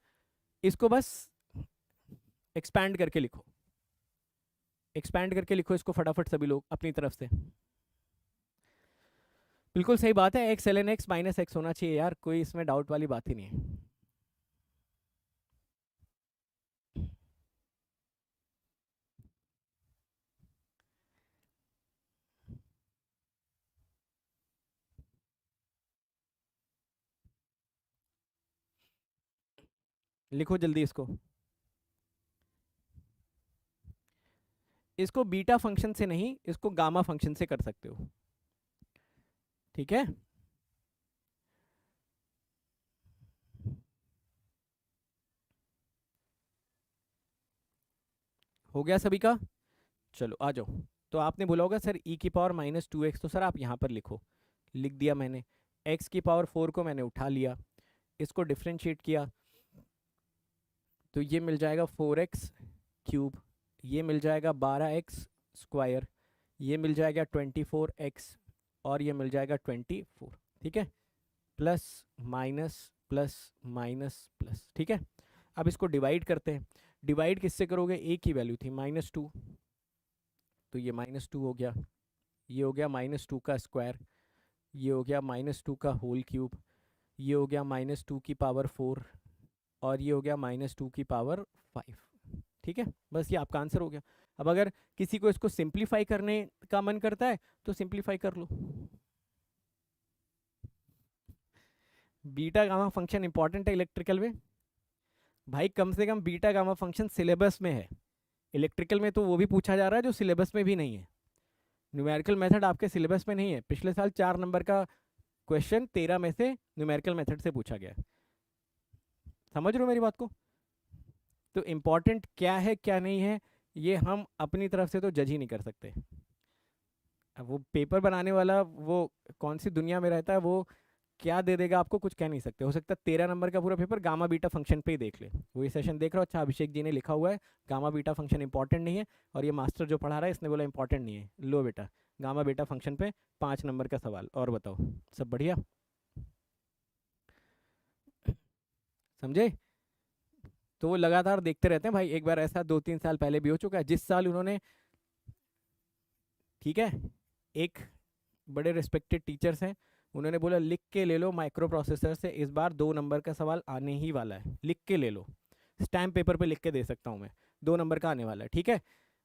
इसको बस एक्सपैंड करके लिखो, एक्सपैंड करके लिखो इसको फटाफट सभी लोग अपनी तरफ से। बिल्कुल सही बात है, x ln x minus x होना चाहिए यार, कोई इसमें डाउट वाली बात ही नहीं है। लिखो जल्दी इसको। इसको बीटा फंक्शन से नहीं, इसको गामा फंक्शन से कर सकते हो, ठीक है। हो गया सभी का? चलो आ जाओ। तो आपने बोला होगा सर ई की पावर -2x, तो सर आप यहाँ पर लिखो, लिख दिया मैंने। x की पावर 4 को मैंने उठा लिया, इसको डिफ्रेंशिएट किया, तो ये मिल जाएगा 4x³ ये मिल जाएगा 12x², ये मिल जाएगा 24x, और ये मिल जाएगा 24, ठीक है। Plus minus plus minus plus, ठीक है। अब इसको डिवाइड करते हैं। डिवाइड किससे करोगे? a की वैल्यू थी -2, तो ये -2 हो गया, ये हो गया -2 का स्क्वायर, ये हो गया -2 का होल क्यूब, ये हो गया -2 की पावर 4, और ये हो गया -2 की पावर 5, ठीक है। बस ये आपका आंसर हो गया। अब अगर किसी को इसको सिंप्लीफाई करने का मन करता है तो सिंप्लीफाई कर लो। बीटा गामा फंक्शन इंपॉर्टेंट है इलेक्ट्रिकल में भाई, कम से कम बीटा गामा फंक्शन सिलेबस में है। इलेक्ट्रिकल में तो वो भी पूछा जा रहा है जो सिलेबस में भी नहीं है। न्यूमेरिकल मेथड आपके सिलेबस में नहीं है। पिछले साल 4 नंबर का क्वेश्चन 13 में से न्यूमेरिकल मेथड से पूछा गया। समझ रहे हो मेरी बात को? तो इम्पॉर्टेंट क्या है क्या नहीं है, ये हम अपनी तरफ से तो जज ही नहीं कर सकते। अब वो पेपर बनाने वाला वो कौन सी दुनिया में रहता है, वो क्या दे देगा आपको कुछ कह नहीं सकते। हो सकता है 13 नंबर का पूरा पेपर गामा बीटा फंक्शन पे ही देख ले। वो ये सेशन देख रहा हो, अच्छा अभिषेक जी ने लिखा हुआ है गामा बीटा फंक्शन इंपॉर्टेंट नहीं है, और ये मास्टर जो पढ़ा रहा है इसने बोला इंपॉर्टेंट नहीं है। लो बेटा, गामा बीटा फंक्शन पे 5 नंबर का सवाल। और बताओ, सब बढ़िया? समझे? तो वो लगातार देखते रहते हैं भाई। एक बार ऐसा 2-3 साल पहले भी हो चुका है, जिस साल उन्होंने, ठीक है, एक बड़े रिस्पेक्टेड टीचर्स हैं, उन्होंने बोला लिख के ले लो माइक्रो प्रोसेसर से इस बार 2 नंबर का सवाल आने ही वाला है, लिख के ले लो। स्टैम्प पेपर पे लिख के दे सकता हूँ मैं, 2 नंबर का आने वाला है, ठीक है।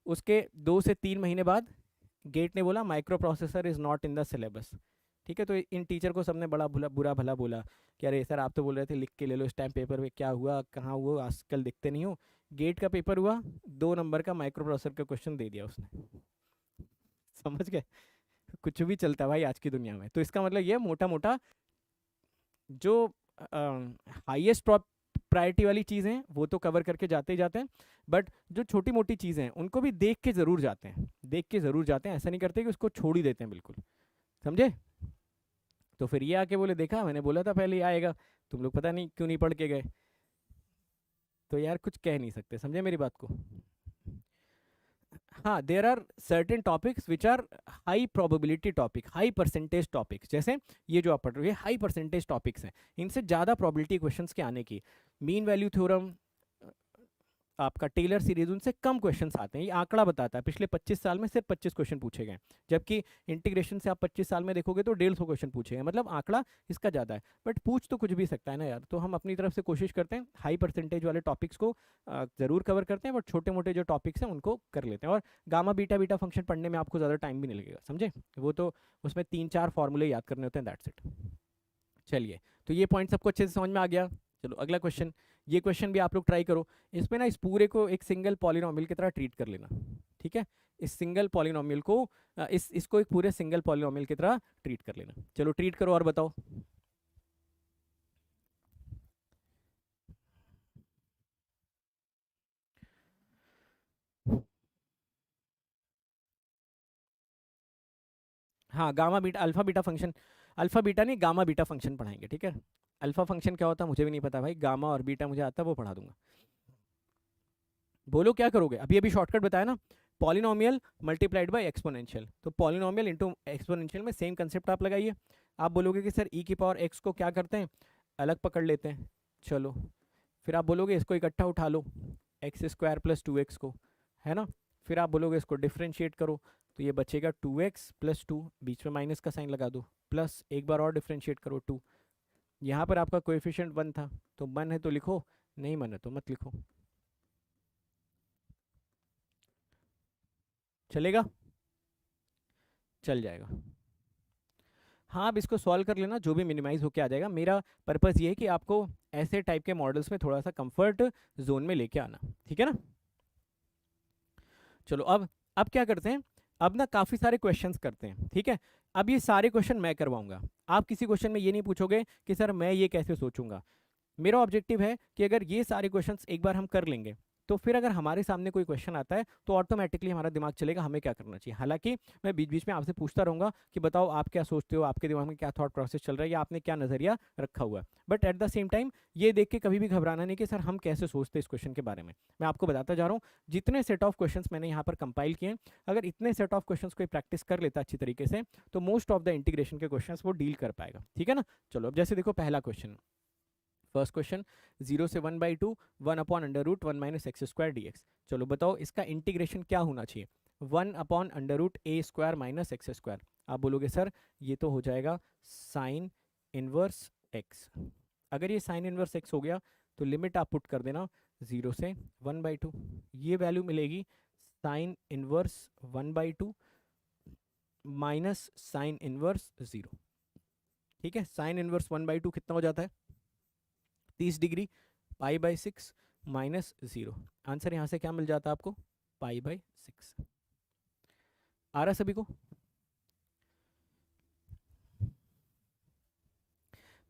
उसके 2 से 3 महीने बाद गेट ने बोला micro processor is not in the syllabus, ठीक है। तो इन टीचर को सबने बड़ा बुरा भला बोला कि अरे सर आप तो बोल रहे थे लिख के ले लो स्टैम्प पेपर पे, क्या हुआ, कहाँ हुआ, आजकल दिखते नहीं हो। गेट का पेपर हुआ, 2 नंबर का माइक्रो प्रोसेसर का क्वेश्चन दे दिया उसने। समझ गए? कुछ भी चलता है भाई आज की दुनिया में। तो इसका मतलब ये मोटा मोटा जो हाईएस्ट प्रायोरिटी वाली चीज़ें हैं वो तो कवर करके जाते ही जाते हैं, बट जो छोटी मोटी चीज़ें हैं उनको भी देख के ज़रूर जाते हैं, देख के ज़रूर जाते हैं। ऐसा नहीं करते कि उसको छोड़ ही देते हैं बिल्कुल। समझे? तो फिर ये आके बोले देखा मैंने बोला था पहले ही आएगा, तुम लोग पता नहीं क्यों नहीं पढ़ के गए। तो यार कुछ कह नहीं सकते, समझे मेरी बात को? हाँ, there are certain topics which are high probability topic, high percentage topics. जैसे ये जो आप पढ़ रहे हो ये हाई परसेंटेज टॉपिक्स हैं, इनसे ज़्यादा प्रोबेबिलिटी क्वेश्चंस के आने की। मीन वैल्यू थ्योरम, आपका टेलर सीरीज, उनसे कम क्वेश्चंस आते हैं। ये आंकड़ा बताता है पिछले 25 साल में सिर्फ 25 क्वेश्चन पूछे गए, जबकि इंटीग्रेशन से आप 25 साल में देखोगे तो 150 क्वेश्चन पूछे गए। मतलब आंकड़ा इसका ज़्यादा है, बट पूछ तो कुछ भी सकता है ना यार। तो हम अपनी तरफ से कोशिश करते हैं हाई परसेंटेज वाले टॉपिक्स को ज़रूर कवर करते हैं, बट छोटे मोटे जो टॉपिक्स हैं उनको कर लेते हैं। और गामा बीटा बीटा फंक्शन पढ़ने में आपको ज़्यादा टाइम भी नहीं लगेगा, समझे? वो तो उसमें 3-4 फॉर्मूले याद करने होते हैं, दैट्स इट। चलिए, तो ये पॉइंट सबको अच्छे से समझ में आ गया। चलो अगला क्वेश्चन, ये क्वेश्चन भी आप लोग ट्राई करो। इसमें ना इस पूरे को एक सिंगल पॉलिनोमियल की तरह ट्रीट कर लेना, ठीक है। इस सिंगल पॉलिनोमियल को इसको एक पूरे सिंगल पॉलिनोमियल की तरह ट्रीट कर लेना। चलो ट्रीट करो और बताओ। हाँ, gamma beta alpha beta function, alpha beta नहीं गामा बीटा फंक्शन पढ़ाएंगे, ठीक है। अल्फा फंक्शन क्या होता है मुझे भी नहीं पता भाई, गामा और बीटा मुझे आता है, वो पढ़ा दूंगा। बोलो क्या करोगे? अभी अभी शॉर्टकट बताया ना, पॉलिनोमियल मल्टीप्लाइड बाय एक्सपोनेंशियल। तो पॉलिनोमियल इंटू एक्सपोनेंशियल में सेम कंसेप्ट आप लगाइए। आप बोलोगे कि सर ई की पावर एक्स को क्या करते हैं, अलग पकड़ लेते हैं। चलो, फिर आप बोलोगे इसको इकट्ठा उठा लो, x² + 2x को, है ना। फिर आप बोलोगे इसको डिफ्रेंशिएट करो, तो ये बचेगा 2x + 2, बीच में माइनस का साइन लगा दो, प्लस एक बार और डिफ्रेंशिएट करो 2। यहाँ पर आपका कोएफिशिएंट 1 था, तो 1 है तो लिखो, नहीं मन है तो मत लिखो। चलेगा? चल जाएगा। हाँ, आप इसको सॉल्व कर लेना, जो भी मिनिमाइज होके आ जाएगा। मेरा पर्पस ये है कि आपको ऐसे टाइप के मॉडल्स में थोड़ा सा कंफर्ट जोन में लेके आना, ठीक है ना। चलो अब क्या करते हैं, अब ना काफ़ी सारे क्वेश्चंस करते हैं, ठीक है। अब ये सारे क्वेश्चन मैं करवाऊंगा। आप किसी क्वेश्चन में ये नहीं पूछोगे कि सर मैं ये कैसे सोचूंगा। मेरा ऑब्जेक्टिव है कि अगर ये सारे क्वेश्चंस एक बार हम कर लेंगे, तो फिर अगर हमारे सामने कोई क्वेश्चन आता है तो ऑटोमेटिकली हमारा दिमाग चलेगा हमें क्या करना चाहिए। हालांकि मैं बीच बीच में आपसे पूछता रहूंगा कि बताओ आप क्या सोचते हो, आपके दिमाग में क्या थॉट प्रोसेस चल रहा है, या आपने क्या नज़रिया रखा हुआ है। But at the same time ये देख के कभी भी घबराना नहीं कि सर हम कैसे सोचते हैं इस क्वेश्चन के बारे में। मैं आपको बताता जा रहा हूँ, जितने सेट ऑफ क्वेश्चन मैंने यहाँ पर कंपाइल किए हैं, अगर इतने सेट ऑफ क्वेश्चन कोई प्रैक्टिस कर लेता अच्छी तरीके से, तो मोस्ट ऑफ द इंटीग्रेशन के क्वेश्चन वो डील कर पाएगा, ठीक है ना। चलो अब जैसे देखो पहला क्वेश्चन, फर्स्ट क्वेश्चन, 0 से 1/2 1/√1 - x²dx। चलो बताओ इसका इंटीग्रेशन क्या होना चाहिए, 1/√a² - x²। आप बोलोगे सर ये तो हो जाएगा साइन इनवर्स x। अगर ये साइन इनवर्स x हो गया तो लिमिट आप पुट कर देना 0 से 1/2, ये वैल्यू मिलेगी sine inverse 1/2 minus sine inverse 0, ठीक है। साइन इनवर्स 1/2 कितना हो जाता है, 30 डिग्री, π/6 माइनस 0। आंसर यहाँ से क्या मिल जाता है आपको, π/6। आ रहा सभी को।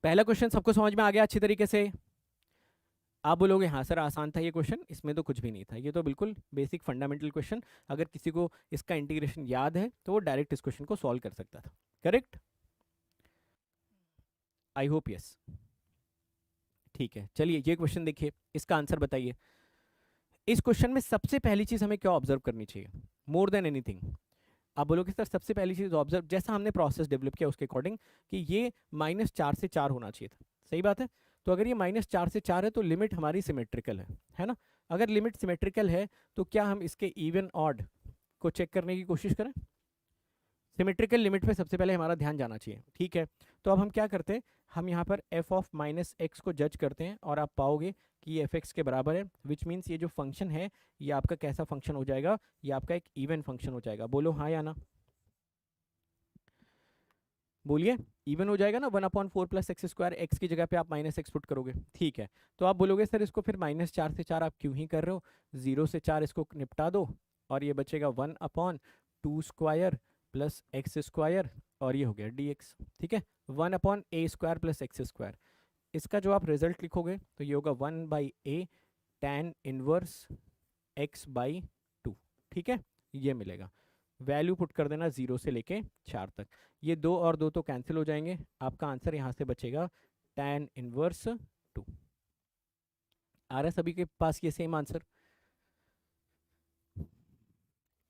पहला क्वेश्चन सबको समझ में आ गया अच्छी तरीके से। आप बोलोगे हाँ सर आसान था ये क्वेश्चन, इसमें तो कुछ भी नहीं था, ये तो बिल्कुल बेसिक फंडामेंटल क्वेश्चन, अगर किसी को इसका इंटीग्रेशन याद है तो वो डायरेक्ट इस क्वेश्चन को सॉल्व कर सकता था। Correct, I hope yes. ठीक है, चलिए ये क्वेश्चन देखिए, इसका आंसर बताइए। इस क्वेश्चन में सबसे पहली चीज हमें क्या ऑब्जर्व करनी चाहिए, मोर देन एनीथिंग। आप बोलोगे सर सबसे पहली चीज ऑब्जर्व, जैसा हमने प्रोसेस डेवलप किया उसके अकॉर्डिंग, कि ये -4 से 4 होना चाहिए था, सही बात है। तो अगर ये -4 से 4 है तो लिमिट हमारी सिमेट्रिकल है ना। अगर लिमिट सिमेट्रिकल है तो क्या हम इसके इवन ऑड को चेक करने की कोशिश करें। सिमेट्रिकल लिमिट पे सबसे पहले हमारा ध्यान जाना चाहिए, ठीक है। तो अब हम क्या करते हैं, हम यहाँ पर f ऑफ -x को जज करते हैं, और आप पाओगे कि ये f(x) के बराबर है, विच मीन्स ये जो फंक्शन है ये आपका कैसा फंक्शन हो जाएगा, ये आपका एक इवन फंक्शन हो जाएगा। बोलो हाँ या ना, बोलिए। इवन हो जाएगा ना, 1/4 + x², x की जगह पे आप -x पुट करोगे, ठीक है। तो आप बोलोगे सर इसको फिर -4 से 4 आप क्यों ही कर रहे हो, 0 से 4 इसको निपटा दो, और ये बचेगा 1/2² + x², और ये हो गया dx, ठीक है। 1/a² + x², इसका जो आप रिजल्ट लिखोगे तो ये होगा 1/a tan इनवर्स x/2, ठीक है। ये मिलेगा, वैल्यू पुट कर देना 0 से लेके 4 तक, ये 2 और 2 तो कैंसिल हो जाएंगे, आपका आंसर यहाँ से बचेगा tan इनवर्स 2। आ रहा है सभी के पास ये सेम आंसर,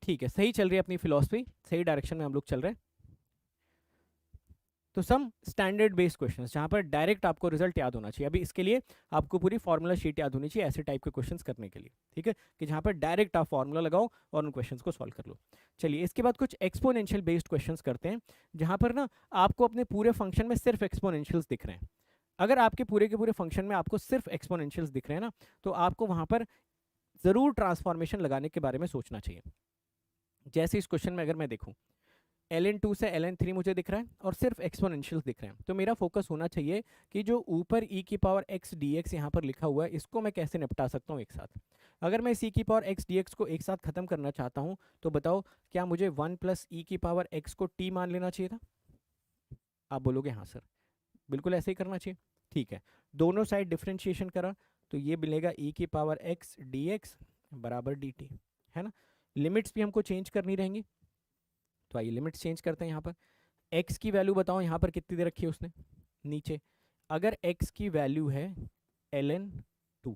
ठीक है। सही चल रही है अपनी फिलॉसफी, सही डायरेक्शन में हम लोग चल रहे हैं। तो सम स्टैंडर्ड बेस्ड क्वेश्चंस जहाँ पर डायरेक्ट आपको रिजल्ट याद होना चाहिए। अभी इसके लिए आपको पूरी फॉर्मूला शीट याद होनी चाहिए ऐसे टाइप के क्वेश्चंस करने के लिए, ठीक है, कि जहाँ पर डायरेक्ट आप फॉर्मूला लगाओ और उन क्वेश्चंस को सॉल्व कर लो। चलिए इसके बाद कुछ एक्सपोनेंशियल बेस्ड क्वेश्चंस करते हैं, जहाँ पर ना आपको अपने पूरे फंक्शन में सिर्फ एक्सपोनेंशियल्स दिख रहे हैं। अगर आपके पूरे के पूरे फंक्शन में आपको सिर्फ एक्सपोनेंशियल्स दिख रहे हैं ना, तो आपको वहाँ पर ज़रूर ट्रांसफॉर्मेशन लगाने के बारे में सोचना चाहिए। जैसे इस क्वेश्चन में अगर मैं देखूँ, ln2 से ln3 मुझे दिख रहा है और सिर्फ एक्सपोनेंशियल्स दिख रहे हैं, तो मेरा फोकस होना चाहिए कि जो ऊपर e⁻x dx यहाँ पर लिखा हुआ है इसको मैं कैसे निपटा सकता हूँ एक साथ। अगर मैं इस e⁻x dx को एक साथ खत्म करना चाहता हूँ तो बताओ क्या मुझे 1 + e⁻x को t मान लेना चाहिए था। आप बोलोगे हाँ सर बिल्कुल ऐसे ही करना चाहिए, ठीक है। दोनों साइड डिफ्रेंशिएशन करा तो ये मिलेगा e⁻x dx बराबर dt, है ना। लिमिट्स भी हमको चेंज करनी रहेंगी, तो आइए लिमिट्स चेंज करते हैं। यहाँ पर x की वैल्यू बताओ यहाँ पर कितनी दे रखी है उसने नीचे, अगर x की वैल्यू है ln2,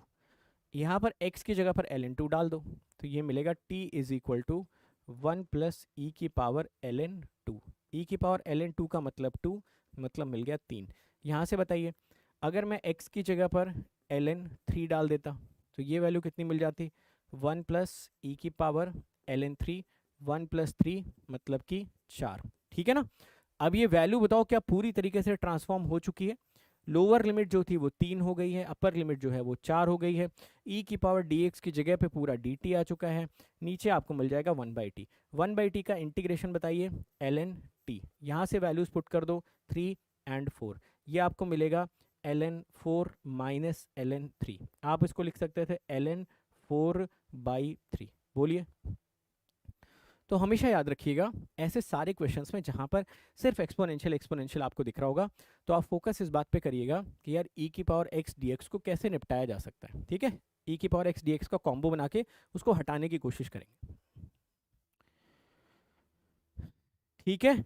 यहाँ पर x की जगह पर ln2 डाल दो, तो ये मिलेगा t = 1 + e⁻ln2। e⁻ln2 का मतलब 2, मतलब मिल गया 3। यहाँ से बताइए अगर मैं x की जगह पर ln3 डाल देता तो ये वैल्यू कितनी मिल जाती, 1 + e⁻ln3, 1 + 3 मतलब कि 4, ठीक है ना। अब ये वैल्यू बताओ क्या पूरी तरीके से ट्रांसफॉर्म हो चुकी है, लोअर लिमिट जो थी वो 3 हो गई है, अपर लिमिट जो है वो 4 हो गई है, ई की पावर डी एक्स की जगह पे पूरा डी टी आ चुका है, नीचे आपको मिल जाएगा 1/t। 1/t का इंटीग्रेशन बताइए, ln t, यहाँ से वैल्यूज पुट कर दो 3 एंड 4, ये आपको मिलेगा ln 4 माइनस ln 3, आप इसको लिख सकते थे ln 4/3। बोलिए। तो हमेशा याद रखिएगा ऐसे सारे क्वेश्चंस में जहां पर सिर्फ एक्सपोनेंशियल एक्सपोनेंशियल आपको दिख रहा होगा, तो आप फोकस इस बात पे करिएगा कि यार e की पावर x dx को कैसे निपटाया जा सकता है। ठीक है, e की पावर x dx का कॉम्बो बना के उसको हटाने की कोशिश करेंगे। ठीक है,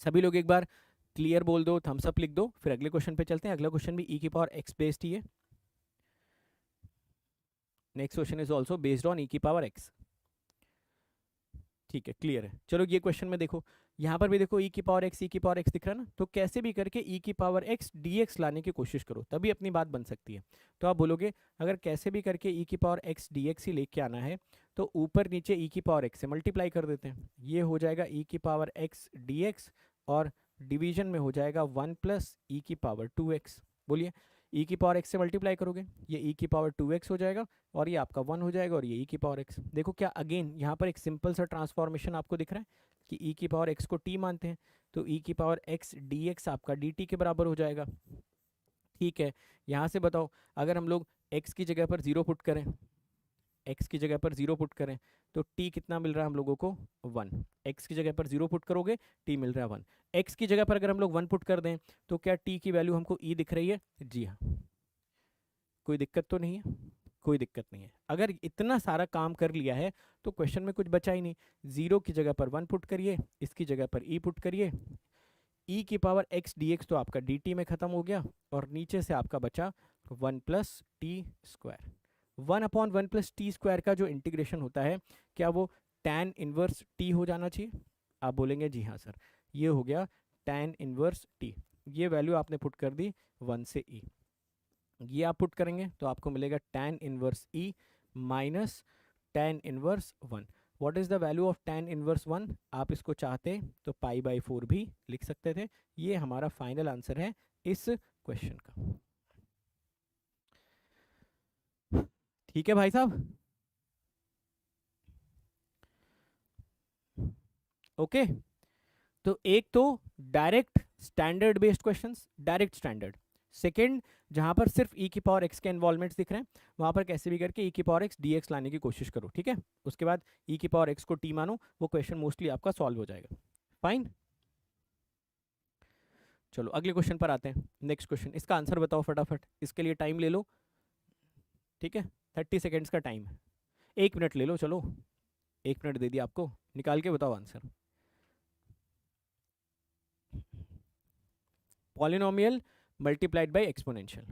सभी लोग एक बार क्लियर बोल दो, थम्स अप लिख दो, फिर अगले क्वेश्चन पे चलते हैं। अगला क्वेश्चन भी e की पावर x बेस्ड ही है। Next question is also based on e की पावर x। ठीक है, क्लियर है। चलो ये क्वेश्चन में देखो, यहाँ पर भी देखो e की पावर x दिख रहा है ना, तो कैसे भी करके e की पावर x dx लाने की कोशिश करो, तभी अपनी बात बन सकती है। तो आप बोलोगे अगर कैसे भी करके e की पावर x dx ही लेके आना है, तो ऊपर नीचे e की पावर x से मल्टीप्लाई कर देते हैं, ये हो जाएगा e की पावर x dx, और डिवीजन में हो जाएगा 1 प्लस e की पावर 2x। बोलिए, e की पावर x से मल्टीप्लाई करोगे, ये e की पावर 2x हो जाएगा, और ये आपका 1 हो जाएगा, और ये e की पावर x। देखो क्या अगेन यहाँ पर एक सिंपल सा ट्रांसफॉर्मेशन आपको दिख रहा है कि e की पावर x को t मानते हैं, तो e की पावर x dx आपका dt के बराबर हो जाएगा। ठीक है, यहाँ से बताओ अगर हम लोग x की जगह पर 0 पुट करें, x की जगह पर 0 पुट करें, तो t कितना मिल रहा है हम लोगों को 1। x की जगह पर 0 पुट करोगे, t मिल रहा है 1। x की जगह पर अगर हम लोग 1 पुट कर दें, तो क्या t की वैल्यू हमको e दिख रही है? जी हाँ, कोई दिक्कत तो नहीं है? कोई दिक्कत नहीं है। अगर इतना सारा काम कर लिया है तो क्वेश्चन में कुछ बचा ही नहीं। 0 की जगह पर 1 पुट करिए, इसकी जगह पर e पुट करिए, e की पावर x dx तो आपका dt में खत्म हो गया, और नीचे से आपका बचा 1 plus T square. 1/1 plus T square का जो इंटीग्रेशन होता है, क्या वो tan इनवर्स t हो जाना चाहिए? आप बोलेंगे जी हाँ सर, ये हो गया tan इनवर्स t। ये वैल्यू आपने पुट कर दी 1 से e, ये आप पुट करेंगे तो आपको मिलेगा tan inverse e minus tan inverse 1। What is the value of tan inverse 1? आप इसको चाहते तो π/4 भी लिख सकते थे। ये हमारा फाइनल आंसर है इस क्वेश्चन का। ठीक है भाई साहब, ओके। तो एक तो direct standard based questions, direct standard. Second, जहां पर सिर्फ e की पावर x के इन्वॉल्वमेंट्स दिख रहे हैं, वहां पर कैसे भी करके e की पावर x dx लाने की कोशिश करो। ठीक है, उसके बाद e की पावर x को t मानो, वो क्वेश्चन मोस्टली आपका सॉल्व हो जाएगा। फाइन, चलो अगले क्वेश्चन पर आते हैं। नेक्स्ट क्वेश्चन, इसका आंसर बताओ फटाफट, इसके लिए टाइम ले लो। ठीक है, 30 सेकेंड्स का टाइम है, 1 मिनट ले लो। चलो 1 मिनट दे दिया आपको, निकाल के बताओ answer. Polynomial multiplied by exponential.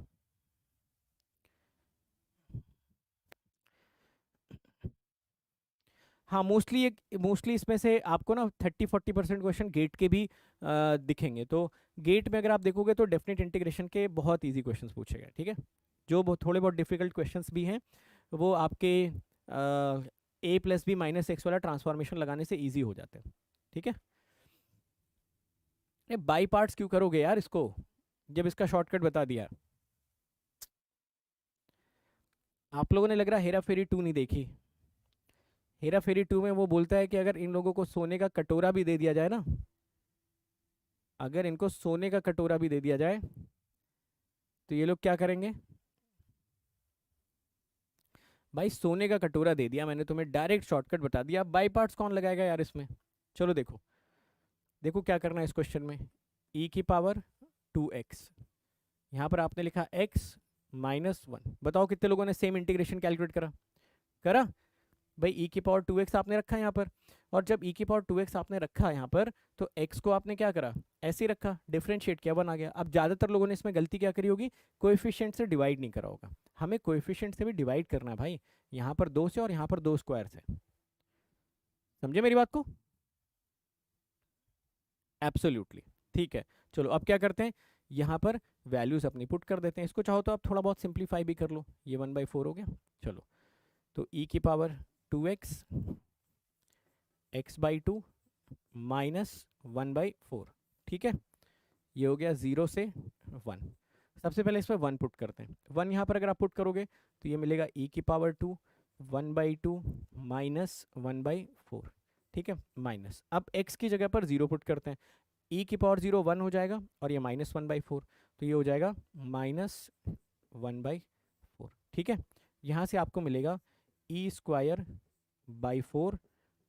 हाँ, मोस्टली इसमें से आपको ना 30-40% क्वेश्चन गेट के भी दिखेंगे। तो गेट में अगर आप देखोगे तो डेफिनेट इंटीग्रेशन के बहुत इजी क्वेश्चंस पूछेगा। ठीक है, जो थोड़े बहुत डिफिकल्ट क्वेश्चंस भी हैं वो आपके a plus B minus x वाला ट्रांसफॉर्मेशन लगाने से इजी हो जाते हैं। ठीक है, ये बाई पार्ट्स क्यों करोगे यार इसको, जब इसका शॉर्टकट बता दिया। आप लोगों ने लग रहा हेरा फेरी 2 नहीं देखी। हेरा फेरी 2 में वो बोलता है कि अगर इन लोगों को सोने का कटोरा भी दे दिया जाए ना, अगर इनको सोने का कटोरा भी दे दिया जाए तो ये लोग क्या करेंगे? भाई सोने का कटोरा दे दिया मैंने तुम्हें, डायरेक्ट शॉर्टकट बता दिया, बाई पार्ट्स कौन लगाएगा यार इसमें। चलो देखो, देखो क्या करना है इस क्वेश्चन में। e की पावर 2x, यहाँ पर आपने लिखा x माइनस 1। बताओ कितने लोगों ने सेम इंटीग्रेशन कैलकुलेट करा? करा भाई, e की पावर 2x आपने रखा है यहाँ पर, और जब e की पावर 2x आपने रखा यहाँ पर, तो x को आपने क्या करा? ऐसे ही रखा, डिफरेंशिएट किया, 1 आ गया। अब ज़्यादातर लोगों ने इसमें गलती क्या करी होगी, कोएफिशिएंट से डिवाइड नहीं करा होगा। हमें कोएफिशिएंट से भी डिवाइड करना है भाई, यहाँ पर 2 से और यहाँ पर 2 स्क्वायर से। समझे मेरी बात को? एब्सोल्युटली। ठीक है, चलो अब क्या करते हैं, यहाँ पर वैल्यूज अपनी पुट कर देते हैं। इसको चाहो तो आप थोड़ा बहुत सिंप्लीफाई भी कर लो, ये 1/4 हो गया। चलो, तो e की पावर 2x x/2 माइनस 1/4। ठीक है, ये हो गया 0 से 1। सबसे पहले इसमें 1 पुट करते हैं। 1 यहाँ पर अगर आप पुट करोगे तो ये मिलेगा e की पावर 2 1/2 माइनस 1/4। ठीक है, माइनस, अब x की जगह पर 0 पुट करते हैं। e की पावर 0 1 हो जाएगा और ये माइनस 1/4, तो ये हो जाएगा माइनस 1/4। ठीक है, यहाँ से आपको मिलेगा e²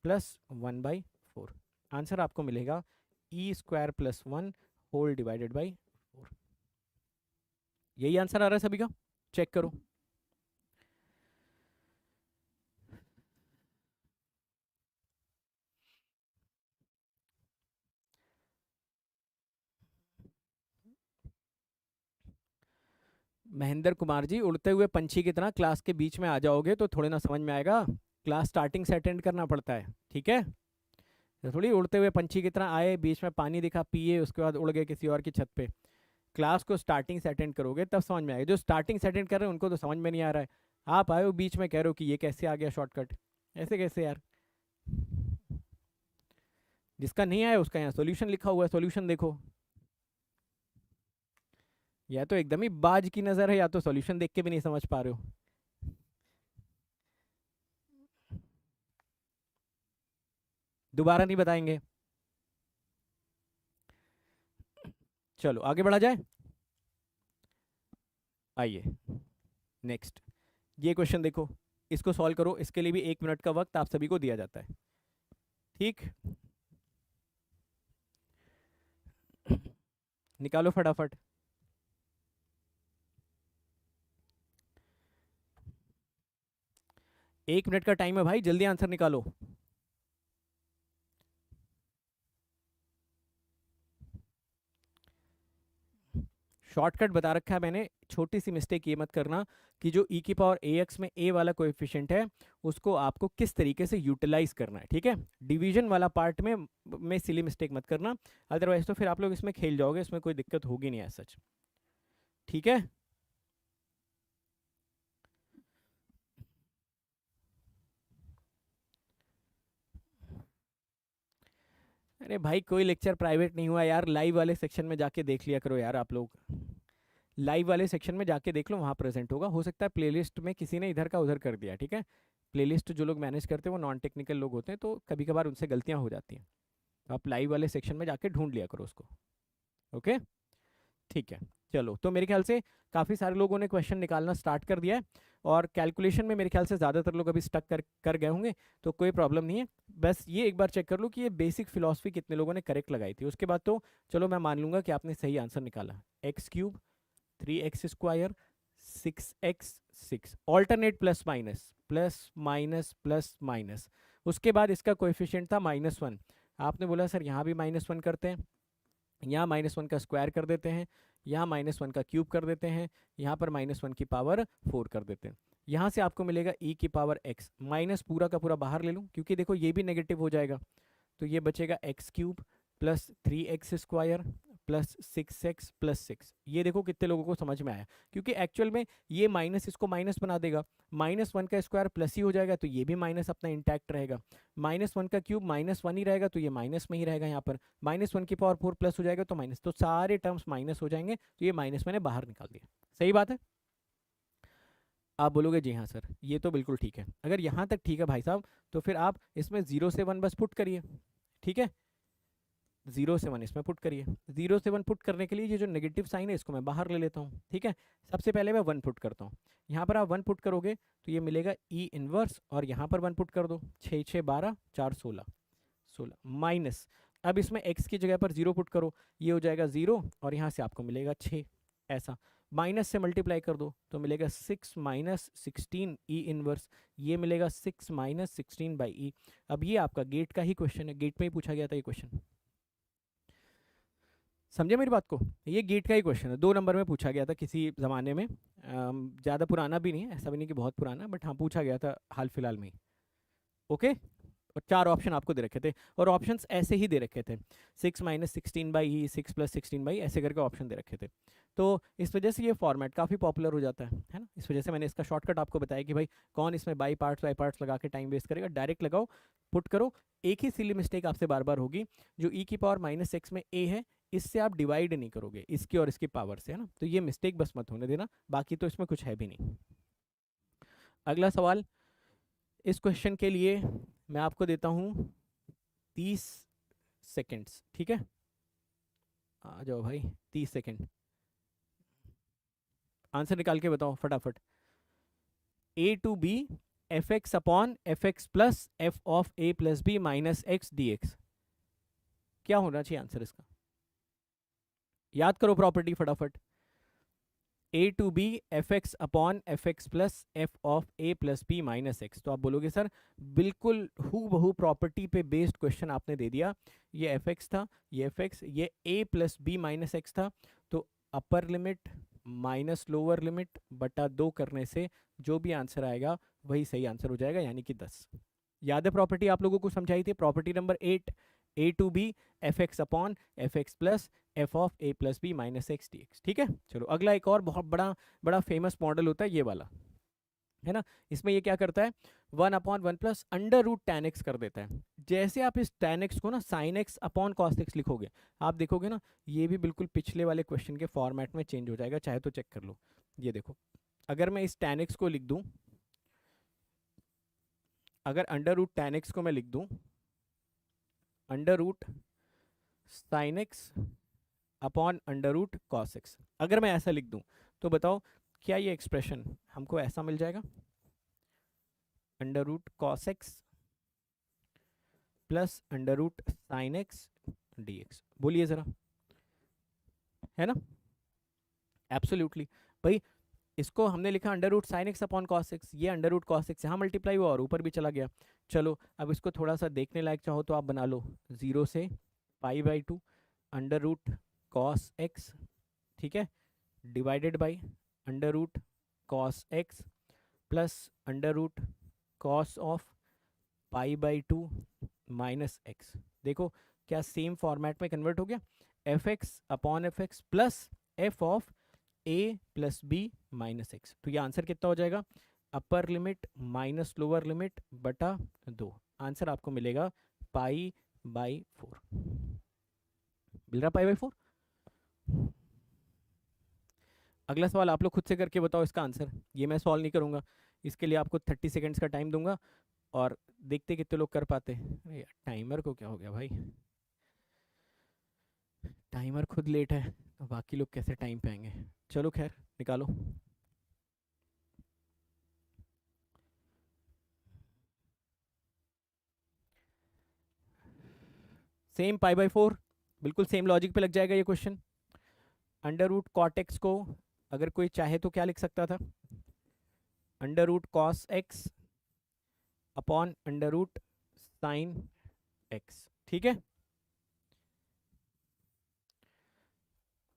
प्लस 1/4। आंसर आपको मिलेगा e² + 1 होल डिवाइडेड बाई 4। यही आंसर आ रहा है सभी का, चेक करो। महेंद्र कुमार जी, उड़ते हुए पंछी की तरह क्लास के बीच में आ जाओगे तो थोड़े ना समझ में आएगा। क्लास स्टार्टिंग से अटेंड करना पड़ता है, ठीक है। तो थोड़ी उड़ते हुए पंछी की तरह आए, बीच में पानी दिखा पिए, उसके बाद उड़ गए किसी और की छत पे। क्लास को स्टार्टिंग से अटेंड करोगे तब समझ में आएगा। जो स्टार्टिंग से अटेंड कर रहे हैं उनको तो समझ में नहीं आ रहा है। आप आए हो बीच में कह रहे हो कि ये कैसे आ गया शॉर्टकट, ऐसे कैसे यार। जिसका नहीं आया उसका यहाँ सॉल्यूशन लिखा हुआ है, सॉल्यूशन देखो। या तो एकदम ही बाज की नजर है, या तो सॉल्यूशन देख के भी नहीं समझ पा रहे हो। दोबारा नहीं बताएंगे। चलो आगे बढ़ा जाए। आइए नेक्स्ट, ये क्वेश्चन देखो, इसको सॉल्व करो। इसके लिए भी 1 मिनट का वक्त आप सभी को दिया जाता है, ठीक। निकालो फटाफट। 1 मिनट का टाइम है भाई, जल्दी आंसर निकालो। शॉर्टकट बता रखा है मैंने, छोटी सी मिस्टेक ये मत करना कि जो e की पावर ax में a वाला कोएफिशिएंट है उसको आपको किस तरीके से यूटिलाइज करना है, ठीक है। डिवीजन वाला पार्ट में सिली मिस्टेक मत करना, अदरवाइज तो फिर आप लोग इसमें खेल जाओगे, इसमें कोई दिक्कत होगी नहीं ऐसा, ठीक है। अरे भाई कोई लेक्चर प्राइवेट नहीं हुआ यार, लाइव वाले सेक्शन में जाके देख लिया करो यार आप लोग। लाइव वाले सेक्शन में जाके देख लो, वहाँ प्रेजेंट होगा। हो सकता है प्लेलिस्ट में किसी ने इधर का उधर कर दिया, ठीक है। प्लेलिस्ट जो लोग मैनेज करते हैं वो नॉन टेक्निकल लोग होते हैं, तो कभी कभार उनसे गलतियाँ हो जाती हैं। आप लाइव वाले सेक्शन में जाके ढूंढ लिया करो उसको, ओके। ठीक है, चलो तो मेरे ख्याल से काफ़ी सारे लोगों ने क्वेश्चन निकालना स्टार्ट कर दिया है, और कैलकुलेशन में मेरे ख्याल से ज़्यादातर लोग अभी स्टक कर गए होंगे, तो कोई प्रॉब्लम नहीं है। बस ये एक बार चेक कर लो कि ये बेसिक फिलॉसफी कितने लोगों ने करेक्ट लगाई थी, उसके बाद तो चलो मैं मान लूँगा कि आपने सही आंसर निकाला। x³ 3x² 6x6, alternate plus minus plus minus plus minus, उसके बाद इसका कोएफिशिएंट था -1। आपने बोला सर यहाँ भी -1 करते हैं, यहाँ -1 का स्क्वायर कर देते हैं, यहाँ -1 का क्यूब कर देते हैं, यहाँ पर -1 की पावर 4 कर देते हैं। यहाँ से आपको मिलेगा e की पावर x, माइनस पूरा का पूरा बाहर ले लूँ क्योंकि देखो ये भी नेगेटिव हो जाएगा, तो ये बचेगा x³ plus 3x² plus 6x plus 6। ये देखो कितने लोगों को समझ में आया, क्योंकि एक्चुअल में ये माइनस इसको माइनस बना देगा, -1 का स्क्वायर प्लस ही हो जाएगा, तो ये भी माइनस अपना इंटैक्ट रहेगा। -1 का क्यूब -1 ही रहेगा, तो ये माइनस में ही रहेगा। यहाँ पर -1 की पावर 4 प्लस हो जाएगा तो माइनस, तो सारे टर्म्स माइनस हो जाएंगे, तो ये माइनस मैंने बाहर निकाल दिया। सही बात है। आप बोलोगे जी हाँ सर ये तो बिल्कुल ठीक है। अगर यहाँ तक ठीक है भाई साहब, तो फिर आप इसमें 0 से 1 बस पुट करिए, ठीक है। 0 से 1 इसमें पुट करिए। 0 से 1 पुट करने के लिए ये जो नेगेटिव साइन है इसको मैं बाहर ले लेता हूँ, ठीक है। सबसे पहले मैं 1 पुट करता हूँ। यहाँ पर आप 1 पुट करोगे तो ये मिलेगा e इनवर्स, और यहाँ पर 1 पुट कर दो, 6 6 12 4 16 16 माइनस, अब इसमें x की जगह पर 0 पुट करो, ये हो जाएगा 0, और यहाँ से आपको मिलेगा 6, ऐसा माइनस से मल्टीप्लाई कर दो तो मिलेगा 6 माइनस 16 e इनवर्स, ये मिलेगा 6 माइनस 16/e। अब ये आपका गेट का ही क्वेश्चन है, गेट में ही पूछा गया था ये क्वेश्चन, समझे मेरी बात को। ये गेट का ही क्वेश्चन है, 2 नंबर में पूछा गया था किसी ज़माने में, ज़्यादा पुराना भी नहीं है, ऐसा भी नहीं कि बहुत पुराना, बट हाँ पूछा गया था हाल फिलहाल में ही, ओके। और 4 ऑप्शन आपको दे रखे थे, और ऑप्शंस ऐसे ही दे रखे थे, 6 माइनस 16/e 6 प्लस 16/e, ऐसे करके ऑप्शन दे रखे थे। तो इस वजह से ये फॉर्मेट काफ़ी पॉपुलर हो जाता है ना। इस वजह से मैंने इसका शॉर्टकट आपको बताया कि भाई कौन इसमें बाई पार्ट्स लगा के टाइम वेस्ट करेगा, डायरेक्ट लगाओ, पुट करो। एक ही सिली मिस्टेक आपसे बार बार होगी, जो e की पावर -x में a है, इससे आप डिवाइड नहीं करोगे, इसकी और इसकी पावर से, है ना। तो ये मिस्टेक बस मत होने देना, बाकी तो इसमें कुछ है भी नहीं। अगला सवाल, इस क्वेश्चन के लिए मैं आपको देता हूँ 30 सेकेंड्स, ठीक है। आ जाओ भाई, 30 सेकेंड, आंसर निकाल के बताओ फटाफट। A to b f x upon F x plus F of A plus B minus x D x, क्या होना चाहिए आंसर इसका? याद करो प्रॉपर्टी फटाफट। A to b f x upon F x plus F of A plus B minus x. तो आप बोलोगे सर बिल्कुल हूबहू प्रॉपर्टी पे बेस्ड क्वेश्चन आपने दे दिया। ये एफ एक्स था, ये एफ एक्स, ये ए प्लस बी माइनस एक्स था, तो अपर लिमिट माइनस लोअर लिमिट बटा 2 करने से जो भी आंसर आएगा वही सही आंसर हो जाएगा, यानी कि 10। याद है प्रॉपर्टी आप लोगों को समझाई थी, property number 8, a to b f x upon F x plus F of A plus B minus x D x, ठीक है। चलो अगला एक और बहुत बड़ा बड़ा फेमस मॉडल होता है ये वाला, है ना। इसमें ये क्या करता है, 1 upon 1 plus under root ten x कर देता है। जैसे आप इस टेन एक्स को ना sign x upon cos x लिखोगे, आप देखोगे ना ये भी बिल्कुल पिछले वाले क्वेश्चन के फॉर्मेट में चेंज हो जाएगा, चाहे तो चेक कर लो। ये देखो, अगर मैं इस टेन एक्स को लिख दूं, अगर अंडर रूट टेन एक्स को मैं लिख दूं under root sine x upon under root cos x, अगर मैं ऐसा लिख दूं तो बताओ क्या ये एक्सप्रेशन हमको ऐसा मिल जाएगा, under root cos x plus under root sine x D x? बोलिए जरा, है ना। एब्सोल्युटली भाई, इसको हमने लिखा under root sine x upon cos x, ये अंडर रूट कॉस एक्स यहाँ मल्टीप्लाई हुआ और ऊपर भी चला गया। चलो अब इसको थोड़ा सा देखने लायक चाहो तो आप बना लो, 0 से π/2 अंडर रूट कॉस एक्स, ठीक है, divided by under root cos x plus under root cos of π/2 minus x. देखो क्या सेम फॉर्मेट में कन्वर्ट हो गया, f x upon F x plus F of A plus B minus x. तो ये answer कितना हो जाएगा, upper limit minus lower limit बटा 2। आंसर आपको मिलेगा π/4, मिल रहा π/4। अगला सवाल आप लोग खुद से करके बताओ इसका आंसर, ये मैं सॉल्व नहीं करूंगा, इसके लिए आपको 30 सेकेंड्स का टाइम दूंगा और देखते कितने लोग कर पाते हैं। अरे यार टाइमर को क्या हो गया भाई, टाइमर खुद लेट है तो बाकी लोग कैसे टाइम पे आएंगे। चलो खैर निकालो। सेम π/4, बिल्कुल सेम लॉजिक पे लग जाएगा ये question. Under root cot x को अगर कोई चाहे तो क्या लिख सकता था, under root cos x upon under root sine x, ठीक है,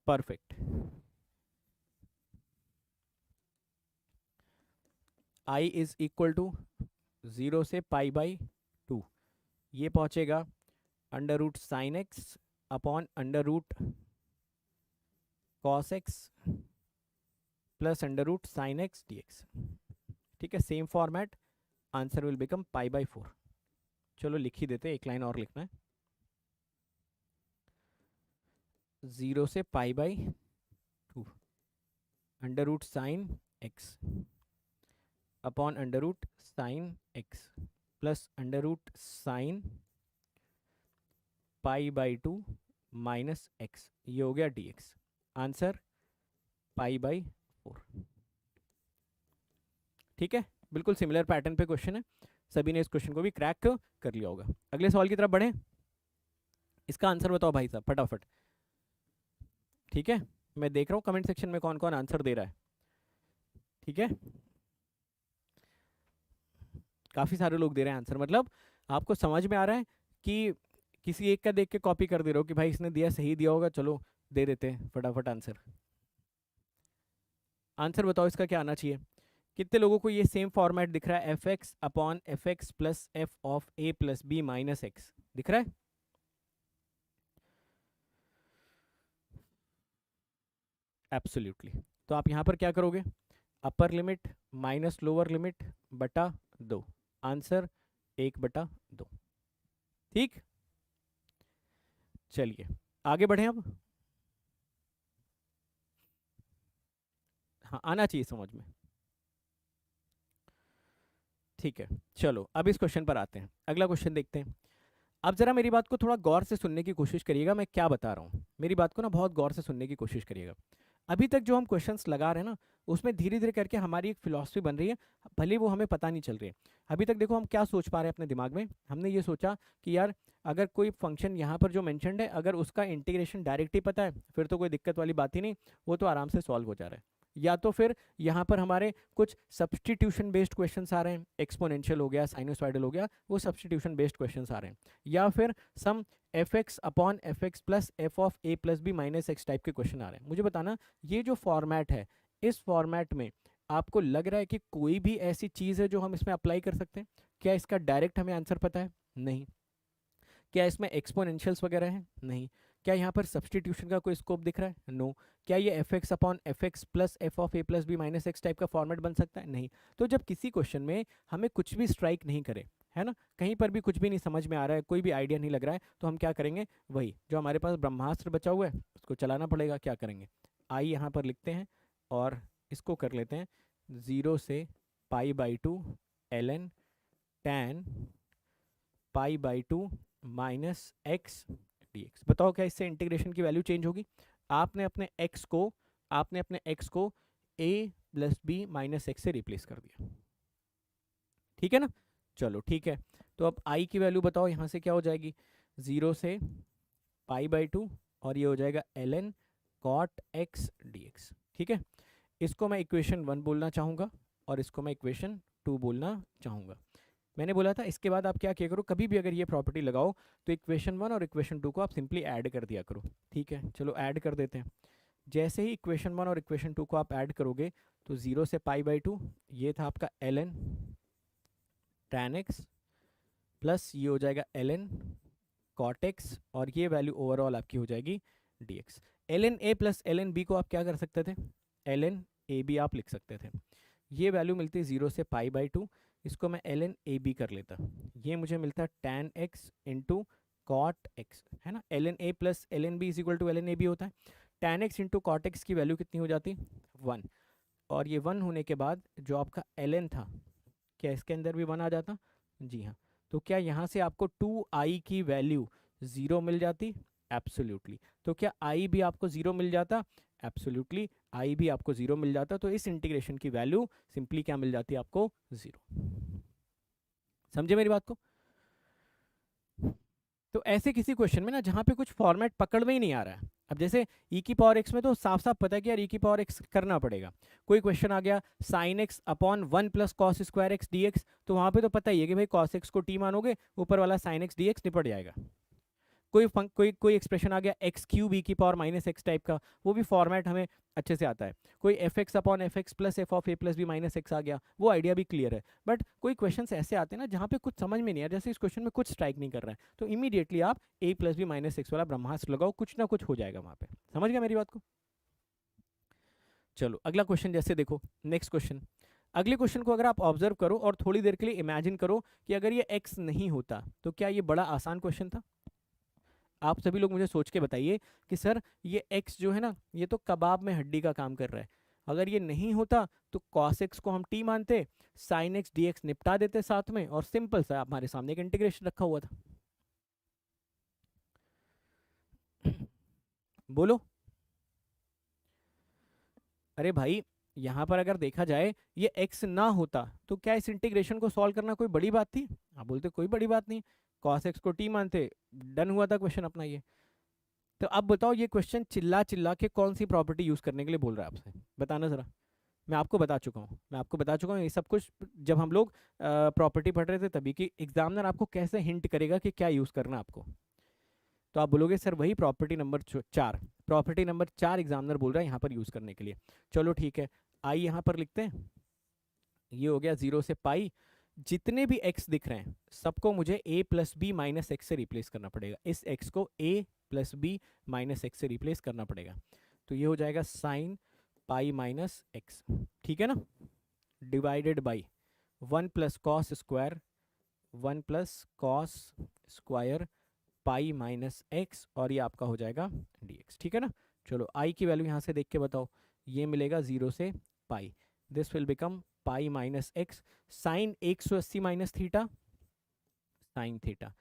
perfect. i is equal to 0 से π/2, ये पहुंचेगा under root sine x upon under root cos x plus under root sine x D x, ठीक है, same format, answer will become π/4। चलो लिख ही देते, एक लाइन और लिखना है, 0 से π/2 under root sine x upon under root sine x plus under root sine π/2 minus x, ये हो गया dx, आंसर π/4, ठीक है। बिल्कुल सिमिलर पैटर्न पे क्वेश्चन है, सभी ने इस क्वेश्चन को भी क्रैक कर लिया होगा। अगले सवाल की तरफ बढ़े, इसका आंसर बताओ भाई साहब फटाफट, ठीक है। मैं देख रहा हूँ कमेंट सेक्शन में कौन कौन आंसर दे रहा है, ठीक है, काफी सारे लोग दे रहे हैं आंसर, मतलब आपको समझ में आ रहा है कि किसी एक का देख के कॉपी कर दे रहे हो कि भाई इसने दिया सही दिया होगा, चलो दे देते हैं फटाफट आंसर। आंसर बताओ इसका क्या आना चाहिए, कितने लोगों को ये सेम फॉर्मेट दिख रहा है, f x upon F x plus F of A plus B minus x दिख रहा है। एब्सोल्युटली, तो आप यहाँ पर क्या करोगे, अपर लिमिट माइनस लोअर लिमिट बटा 2, आंसर 1/2, ठीक। चलिए आगे बढ़े अब, हाँ आना चाहिए समझ में। ठीक है, चलो अब इस क्वेश्चन पर आते हैं, अगला क्वेश्चन देखते हैं। अब जरा मेरी बात को थोड़ा गौर से सुनने की कोशिश करिएगा, मैं क्या बता रहा हूँ, मेरी बात को ना बहुत गौर से सुनने की कोशिश करिएगा। अभी तक जो हम क्वेश्चंस लगा रहे हैं ना, उसमें धीरे धीरे करके हमारी एक फिलॉसफी बन रही है, भले वो हमें पता नहीं चल रही है। अभी तक देखो हम क्या सोच पा रहे हैं अपने दिमाग में, हमने ये सोचा कि यार अगर कोई फंक्शन यहाँ पर जो मेंशन्ड है, अगर उसका इंटीग्रेशन डायरेक्ट ही पता है, फिर तो कोई दिक्कत वाली बात ही नहीं, वो तो आराम से सॉल्व हो जा रहा है। या तो फिर यहाँ पर हमारे कुछ सब्सटीट्यूशन बेस्ड क्वेश्चंस आ रहे हैं, एक्सपोनेंशियल हो गया, साइनोसॉइडल हो गया, वो सब्सटीट्यूशन बेस्ड क्वेश्चंस आ रहे हैं। या फिर some f x upon F x plus F of A plus B minus x type के क्वेश्चन आ रहे हैं। मुझे बताना, ये जो फॉर्मेट है, इस फॉर्मेट में आपको लग रहा है कि कोई भी ऐसी चीज़ है जो हम इसमें अप्लाई कर सकते हैं? क्या इसका डायरेक्ट हमें आंसर पता है? नहीं। क्या इसमें एक्सपोनेंशियल्स वगैरह हैं? नहीं। क्या यहाँ पर सब्सटीट्यूशन का कोई स्कोप दिख रहा है? नो। क्या ये f x upon F x plus F of A plus B minus x type का फॉर्मेट बन सकता है? नहीं। तो जब किसी क्वेश्चन में हमें कुछ भी स्ट्राइक नहीं करे, है ना, कहीं पर भी कुछ भी नहीं समझ में आ रहा है, कोई भी आइडिया नहीं लग रहा है, तो हम क्या करेंगे, वही जो हमारे पास ब्रह्मास्त्र बचा हुआ है उसको चलाना पड़ेगा। क्या करेंगे, आई यहाँ पर लिखते हैं और इसको कर लेते हैं 0 से π/2 ln tan π/2 minus x dx। बताओ क्या इससे इंटीग्रेशन की वैल्यू चेंज होगी? आपने अपने x को a plus B minus x से रिप्लेस कर दिया, ठीक है ना। चलो ठीक है, तो अब i की वैल्यू बताओ यहाँ से क्या हो जाएगी, 0 से π/2 और ये हो जाएगा ln cot x dx। ठीक है, इसको मैं इक्वेशन 1 बोलना चाहूँगा और इसको मैं इक्वेशन 2 बोलना चाहूँगा। मैंने बोला था इसके बाद आप क्या किया करो, कभी भी अगर ये प्रॉपर्टी लगाओ तो इक्वेशन 1 और इक्वेशन 2 को आप सिंपली ऐड कर दिया करो। ठीक है, चलो ऐड कर देते हैं। जैसे ही इक्वेशन 1 और इक्वेशन 2 को आप ऐड करोगे तो 0 से π/2 ये था आपका ln tan x प्लस ये हो जाएगा ln cot x और ये वैल्यू ओवरऑल आपकी हो जाएगी dx। ln a plus ln b को आप क्या कर सकते थे, ln a b आप लिख सकते थे। ये वैल्यू मिलती है 0 से π/2, इसको मैं ln a b कर लेता, ये मुझे मिलता है tan x into cot x, है ना। ln a plus ln b is equal to ln a b होता है। tan x into cot x की वैल्यू कितनी हो जाती, 1, और ये 1 होने के बाद जो आपका ln था, क्या इसके अंदर भी 1 आ जाता? जी हाँ। तो क्या यहाँ से आपको 2i की वैल्यू 0 मिल जाती? एब्सोल्युटली। तो क्या i भी आपको 0 मिल जाता? एब्सोल्युटली, i भी आपको 0 मिल जाता। तो इस इंटीग्रेशन की वैल्यू सिंपली क्या मिल जाती है आपको, 0। समझे मेरी बात को? तो ऐसे किसी क्वेश्चन में ना जहाँ पे कुछ फॉर्मेट पकड़ में ही नहीं आ रहा है, अब जैसे e की पावर x में तो साफ साफ पता है कि यार e की पावर x करना पड़ेगा। कोई क्वेश्चन आ गया sin x upon 1 plus cos square x dx, तो वहाँ पे तो पता ही है कि भाई cos x को t मानोगे, ऊपर वाला sin x dx निपट जाएगा। कोई एक्सप्रेशन आ गया एक्स क्यूब ई की पावर माइनस एक्स टाइप का, वो भी फॉर्मेट हमें अच्छे से आता है। कोई f x upon F x plus F of A plus B minus x आ गया, वो आइडिया भी क्लियर है। बट कोई क्वेश्चन ऐसे आते हैं ना जहाँ पे कुछ समझ में नहीं आ, जैसे इस क्वेश्चन में कुछ स्ट्राइक नहीं कर रहा है, तो इमीडिएटली आप ए प्लस बी माइनस एक्स वाला ब्रह्मास्त्र लगाओ, कुछ ना कुछ हो जाएगा वहाँ पे। समझ गया मेरी बात को? चलो अगला क्वेश्चन जैसे देखो, नेक्स्ट क्वेश्चन, अगले क्वेश्चन को अगर आप ऑब्जर्व करो और थोड़ी देर के लिए इमेजिन करो कि अगर ये एक्स नहीं होता तो क्या ये बड़ा आसान क्वेश्चन था? आप सभी लोग मुझे सोच के बताइए कि सर ये x जो है ना, ये तो कबाब में हड्डी का काम कर रहा है। अगर ये नहीं होता तो cos x को हम t मानते, sin x dx निपटा देते साथ में, और सिंपल सा हमारे सामने एक इंटीग्रेशन रखा हुआ था। बोलो। अरे भाई, यहाँ पर अगर देखा जाए ये x ना होता तो क्या इस इंटीग्रेशन को सॉल्व करना कोई बड़ी बात थी? आप बोलते कोई बड़ी बात नहीं, cos x को t मानते, डन हुआ था क्वेश्चन अपना ये। तो अब बताओ ये क्वेश्चन चिल्ला चिल्ला के कौन सी प्रॉपर्टी यूज करने के लिए बोल रहा है आपसे, बताना जरा। मैं आपको बता चुका हूँ ये सब कुछ, जब हम लोग प्रॉपर्टी पढ़ रहे थे तभी, कि एग्जामिनर आपको कैसे हिंट करेगा कि क्या यूज करना आपको। तो आप बोलोगे सर वही प्रॉपर्टी नंबर 4 एग्जामिनर बोल रहा है यहाँ पर यूज करने के लिए। चलो ठीक है, आई यहाँ पर लिखते हैं, ये हो गया 0 से π, जितने भी x दिख रहे हैं सबको मुझे a plus B minus x से रिप्लेस करना पड़ेगा, इस x को a plus B minus x से रिप्लेस करना पड़ेगा। तो ये हो जाएगा साइन पाई माइनस एक्स, ठीक है ना, divided by 1 plus cos square, 1 plus cos square pi minus x, और ये आपका हो जाएगा dx, ठीक है ना। चलो i की वैल्यू यहाँ से देख के बताओ, ये मिलेगा 0 से pi, this will become pi minus x, sine 180 minus theta sine theta,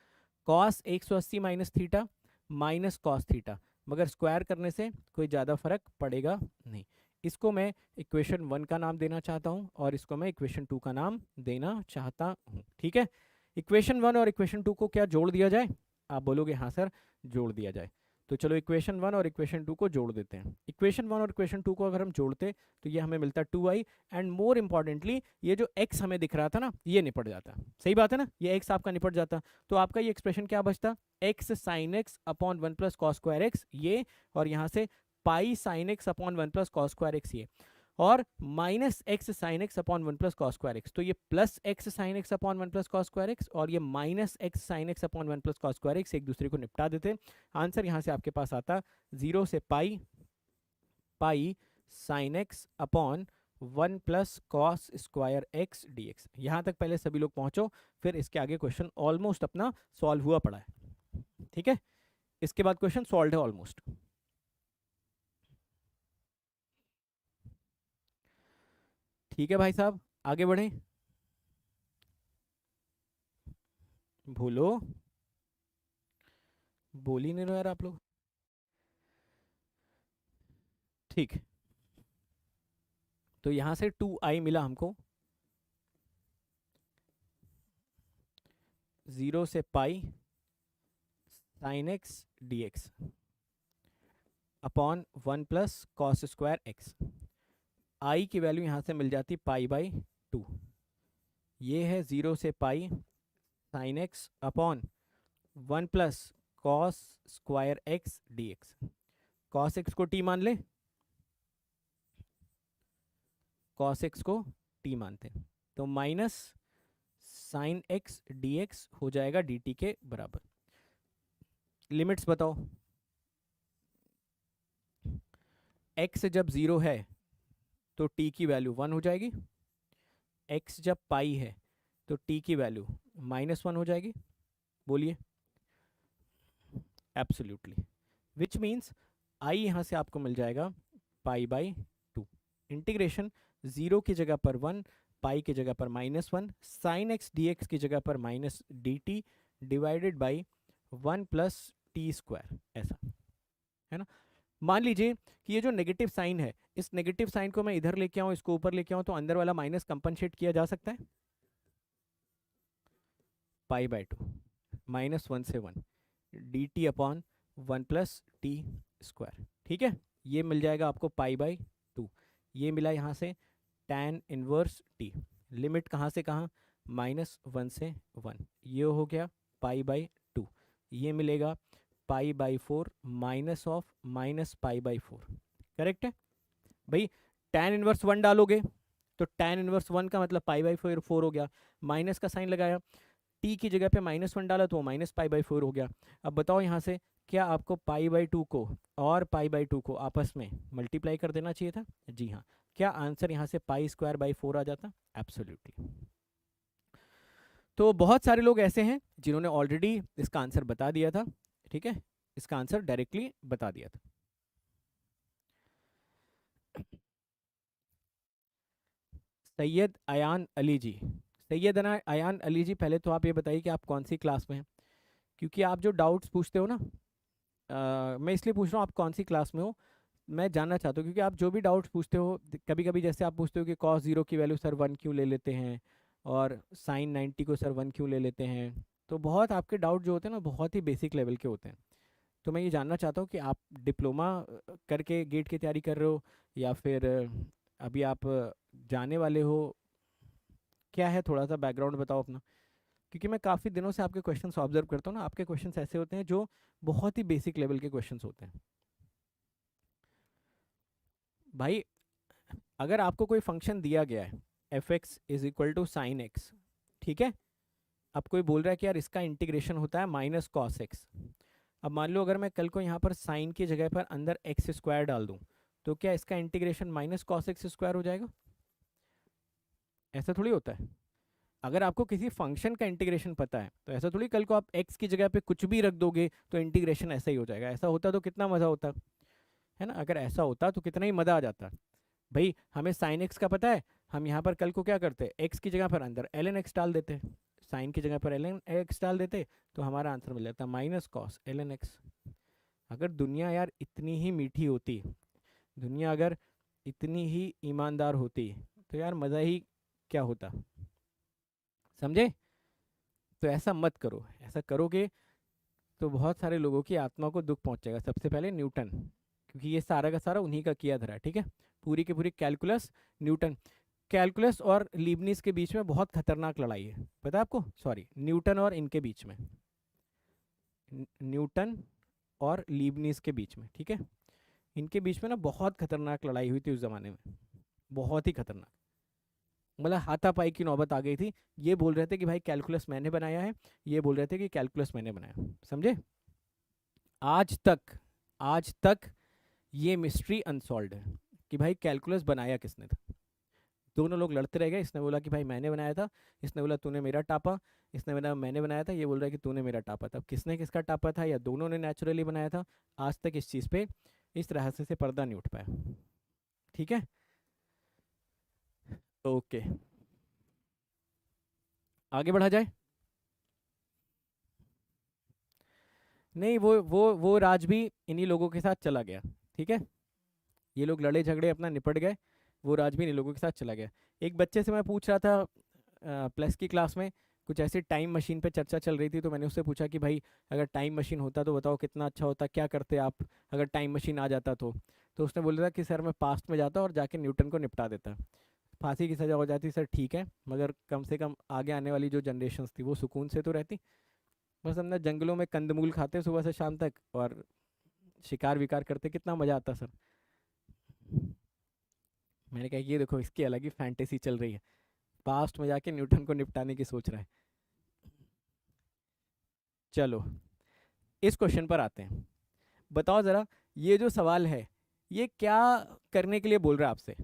cos 180 minus theta minus cos theta, मगर स्क्वायर करने से कोई ज़्यादा फर्क पड़ेगा नहीं। इसको मैं इक्वेशन 1 का नाम देना चाहता हूँ और इसको मैं इक्वेशन 2 का नाम देना चाहता हूँ। ठीक है, इक्वेशन 1 और इक्वेशन 2 को क्या जोड़ दिया जाए? आप बोलोगे हाँ सर जोड़ दिया जाए, तो चलो इक्वेशन 1 और इक्वेशन 2 को जोड़ देते हैं। इक्वेशन 1 और इक्वेशन 2 को अगर हम जोड़ते तो ये हमें मिलता 2i, एंड मोर इंपॉर्टेंटली ये जो x हमें दिख रहा था ना, ये निपट जाता। सही बात है ना, ये x आपका निपट जाता, तो आपका ये एक्सप्रेशन क्या बचता? x sign x upon 1 plus cos square x ये, और यहाँ से pi sine x upon 1 plus cos square x ये, और minus x sign x upon 1 plus cos square x, तो ये plus x sign x upon 1 plus cos square x और ये minus x sign x upon 1 plus cos square x एक दूसरे को निपटा देते। आंसर यहाँ से आपके पास आता 0 से pi, pi sine x upon 1 plus cos square x D x. यहाँ तक पहले सभी लोग पहुँचो, फिर इसके आगे क्वेश्चन ऑलमोस्ट अपना सॉल्व हुआ पड़ा है। ठीक है, इसके बाद क्वेश्चन सॉल्व है ऑलमोस्ट। ठीक है भाई साहब, आगे बढ़ें। भूलो, बोल ही नहीं रहे यार आप लोग। ठीक, तो यहां से 2i मिला हमको, 0 से pi sine x D x upon 1 plus cos square x. I की वैल्यू यहाँ से मिल जाती पाई बाई 2, ये है 0 से pi sine x upon 1 plus cos square x D x. Cos x को टी मान ले, कॉस एक्स को टी मानते हैं, तो minus sign x D x हो जाएगा डी टी के बराबर। लिमिट्स बताओ, x जब 0 है तो t की वैल्यू 1 हो जाएगी, x जब पाई है तो t की वैल्यू -1 हो जाएगी। बोलिए, एब्सोल्युटली, विच मीन्स i यहाँ से आपको मिल जाएगा पाई बाई 2, इंटीग्रेशन 0 की जगह पर 1, पाई की जगह पर -1, साइन एक्स डी एक्स की जगह पर minus D T divided by 1 plus T square, ऐसा है ना। मान लीजिए कि ये जो नेगेटिव साइन है, इस नेगेटिव साइन को मैं इधर लेके आऊँ, इसको ऊपर लेके आऊँ, तो अंदर वाला माइनस कंपनसेट किया जा सकता है। पाई बाई 2 -1 से 1 D T upon 1 plus T square. ठीक है, ये मिल जाएगा आपको पाई बाई 2, ये मिला यहाँ से tan इनवर्स टी, लिमिट कहाँ से कहाँ, -1 से 1, ये हो गया पाई बाई 2, ये मिलेगा pi by 4 minus of minus pi by 4। Correct है भाई, tan इनवर्स 1 डालोगे तो tan इनवर्स 1 का मतलब पाई बाई 4 हो गया, माइनस का साइन लगाया, t की जगह पे -1 डाला तो माइनस पाई बाई 4 हो गया। अब बताओ यहाँ से क्या आपको पाई बाई 2 को और पाई बाई 2 को आपस में मल्टीप्लाई कर देना चाहिए था? जी हाँ, क्या आंसर यहाँ से पाई स्क्वायर बाई 4 आ जाता? एब्सोल्युटली। तो बहुत सारे लोग ऐसे हैं जिन्होंने ऑलरेडी इसका आंसर बता दिया था। ठीक है, इसका आंसर डायरेक्टली बता दिया था। सैयद अयान अली जी, सैयद अयान अली जी, पहले तो आप ये बताइए कि आप कौन सी क्लास में हैं, क्योंकि आप जो डाउट्स पूछते हो ना, मैं इसलिए पूछ रहा हूँ आप कौन सी क्लास में हो, मैं जानना चाहता हूँ, क्योंकि आप जो भी डाउट्स पूछते हो, कभी कभी जैसे आप पूछते हो कि cos 0 की वैल्यू सर 1 क्यों ले लेते हैं, और sin 90 को सर 1 क्यों ले लेते हैं, तो बहुत आपके डाउट जो होते हैं ना बहुत ही बेसिक लेवल के होते हैं। तो मैं ये जानना चाहता हूँ कि आप डिप्लोमा करके गेट की तैयारी कर रहे हो, या फिर अभी आप जाने वाले हो, क्या है, थोड़ा सा बैकग्राउंड बताओ अपना, क्योंकि मैं काफ़ी दिनों से आपके क्वेश्चंस ऑब्जर्व करता हूँ ना, आपके क्वेश्चंस ऐसे होते हैं जो बहुत ही बेसिक लेवल के क्वेश्चंस होते हैं। भाई अगर आपको कोई फंक्शन दिया गया है f x is equal to sine x, ठीक है, अब कोई बोल रहा है कि यार इसका इंटीग्रेशन होता है माइनस कॉस एक्स। अब मान लो अगर मैं कल को यहाँ पर साइन की जगह पर अंदर एक्स स्क्वायर डाल दूँ, तो क्या इसका integration minus cos x square हो जाएगा? ऐसा थोड़ी होता है। अगर आपको किसी फंक्शन का इंटीग्रेशन पता है तो ऐसा थोड़ी कल को आप एक्स की जगह पे कुछ भी रख दोगे तो इंटीग्रेशन ऐसा ही हो जाएगा। ऐसा होता तो कितना मज़ा होता है ना, अगर ऐसा होता तो कितना ही मज़ा आ जाता। भाई हमें साइन एक्स का पता है, हम यहाँ पर कल को क्या करते, एक्स की जगह पर अंदर एल एन एक्स डाल देते, साइन की जगह पर एल एन एक्स डाल देते, तो हमारा आंसर मिल जाता minus cos l n x. अगर दुनिया यार इतनी ही मीठी होती, दुनिया अगर इतनी ही ईमानदार होती, तो यार मज़ा ही क्या होता, समझे। तो ऐसा मत करो, ऐसा करोगे तो बहुत सारे लोगों की आत्मा को दुख पहुंचेगा। सबसे पहले न्यूटन, क्योंकि ये सारा का सारा उन्हीं का किया धरा है, ठीक है। पूरी की पूरी कैलकुलस न्यूटन, कैलकुलस और लीबनिज के बीच में बहुत खतरनाक लड़ाई है, पता है आपको, सॉरी न्यूटन और इनके बीच में, न्यूटन और लीबनिज के बीच में, ठीक है। इनके बीच में ना बहुत खतरनाक लड़ाई हुई थी उस जमाने में, बहुत ही खतरनाक, मतलब हाथापाई की नौबत आ गई थी। ये बोल रहे थे कि भाई कैलकुलस मैंने बनाया है, ये बोल रहे थे कि कैलकुलस मैंने बनाया, समझे। आज तक ये मिस्ट्री अनसॉल्व्ड है कि भाई कैलकुलस बनाया किसने था। दोनों लोग लड़ते रह गए, इसने बोला कि भाई मैंने बनाया था, इसने बोला तूने मेरा टापा, इसने बोला मैंने बनाया था, ये बोल रहा है कि तूने मेरा टापा था। किसने किसका टापा था, या दोनों ने नेचुरली बनाया था, आज तक इस चीज़ पे इस तरह से पर्दा नहीं उठ पाया, ठीक है। ओके, आगे बढ़ा जाए। नहीं, वो राज भी इन्हीं लोगों के साथ चला गया, ठीक है। ये लोग लड़े झगड़े अपना निपट गए, वो राज भी इन्हीं लोगों के साथ चला गया। एक बच्चे से मैं पूछ रहा था प्लस की क्लास में, कुछ ऐसी टाइम मशीन पे चर्चा चल रही थी, तो मैंने उससे पूछा कि भाई अगर टाइम मशीन होता तो बताओ कितना अच्छा होता, क्या करते आप अगर टाइम मशीन आ जाता तो उसने बोला था कि सर मैं पास्ट में जाता और जाके न्यूटन को निपटा देता, फांसी की सज़ा हो जाती सर, ठीक है, मगर कम से कम आगे आने वाली जो जनरेशन थी वो सुकून से तो रहती। बस हम ना जंगलों में कंदमूल खाते सुबह से शाम तक और शिकार विकार करते, कितना मज़ा आता सर। मैंने कहा ये देखो इसकी अलग ही फैंटेसी चल रही है, पास्ट में जाके न्यूटन को निपटाने की सोच रहा है। चलो इस क्वेश्चन पर आते हैं, बताओ ज़रा ये जो सवाल है ये क्या करने के लिए बोल रहा है आपसे,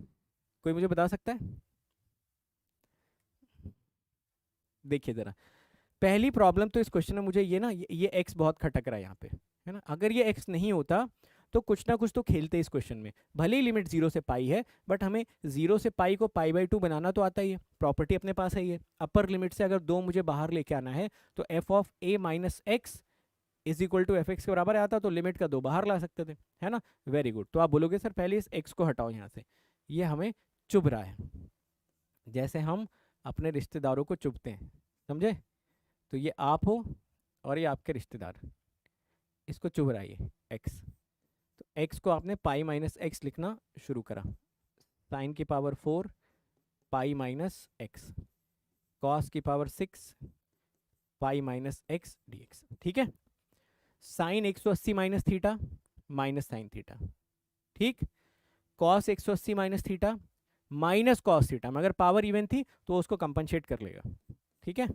कोई मुझे बता सकता है। देखिए ज़रा, पहली प्रॉब्लम तो इस क्वेश्चन में मुझे ये ना ये एक्स बहुत खटक रहा है यहाँ पे, है ना। अगर ये एक्स नहीं होता तो कुछ ना कुछ तो खेलते इस क्वेश्चन में। भले ही लिमिट 0 से पाई है, बट हमें 0 से पाई को पाई बाई 2 बनाना तो आता ही है, प्रॉपर्टी अपने पास है। ये अपर लिमिट से अगर 2 मुझे बाहर लेके आना है तो f of a minus x is equal to f x के बराबर आता, तो लिमिट का 2 बाहर ला सकते थे, है ना। Very good. तो आप बोलोगे सर पहले इस एक्स को हटाओ यहाँ से, ये हमें चुभ रहा है, जैसे हम अपने रिश्तेदारों को चुभते हैं, समझे। तो ये आप हो और ये आपके रिश्तेदार, इसको चुभ रहा है ये एक्स। तो एक्स को आपने पाई माइनस एक्स लिखना शुरू करा, साइन की power 4 pi minus x, cos की power 6 pi minus x D x, ठीक है। Sine 180 minus theta minus sine theta, ठीक। Cos 180 minus theta minus cos theta, मगर पावर इवन थी तो उसको कंपनसेट कर लेगा, ठीक है।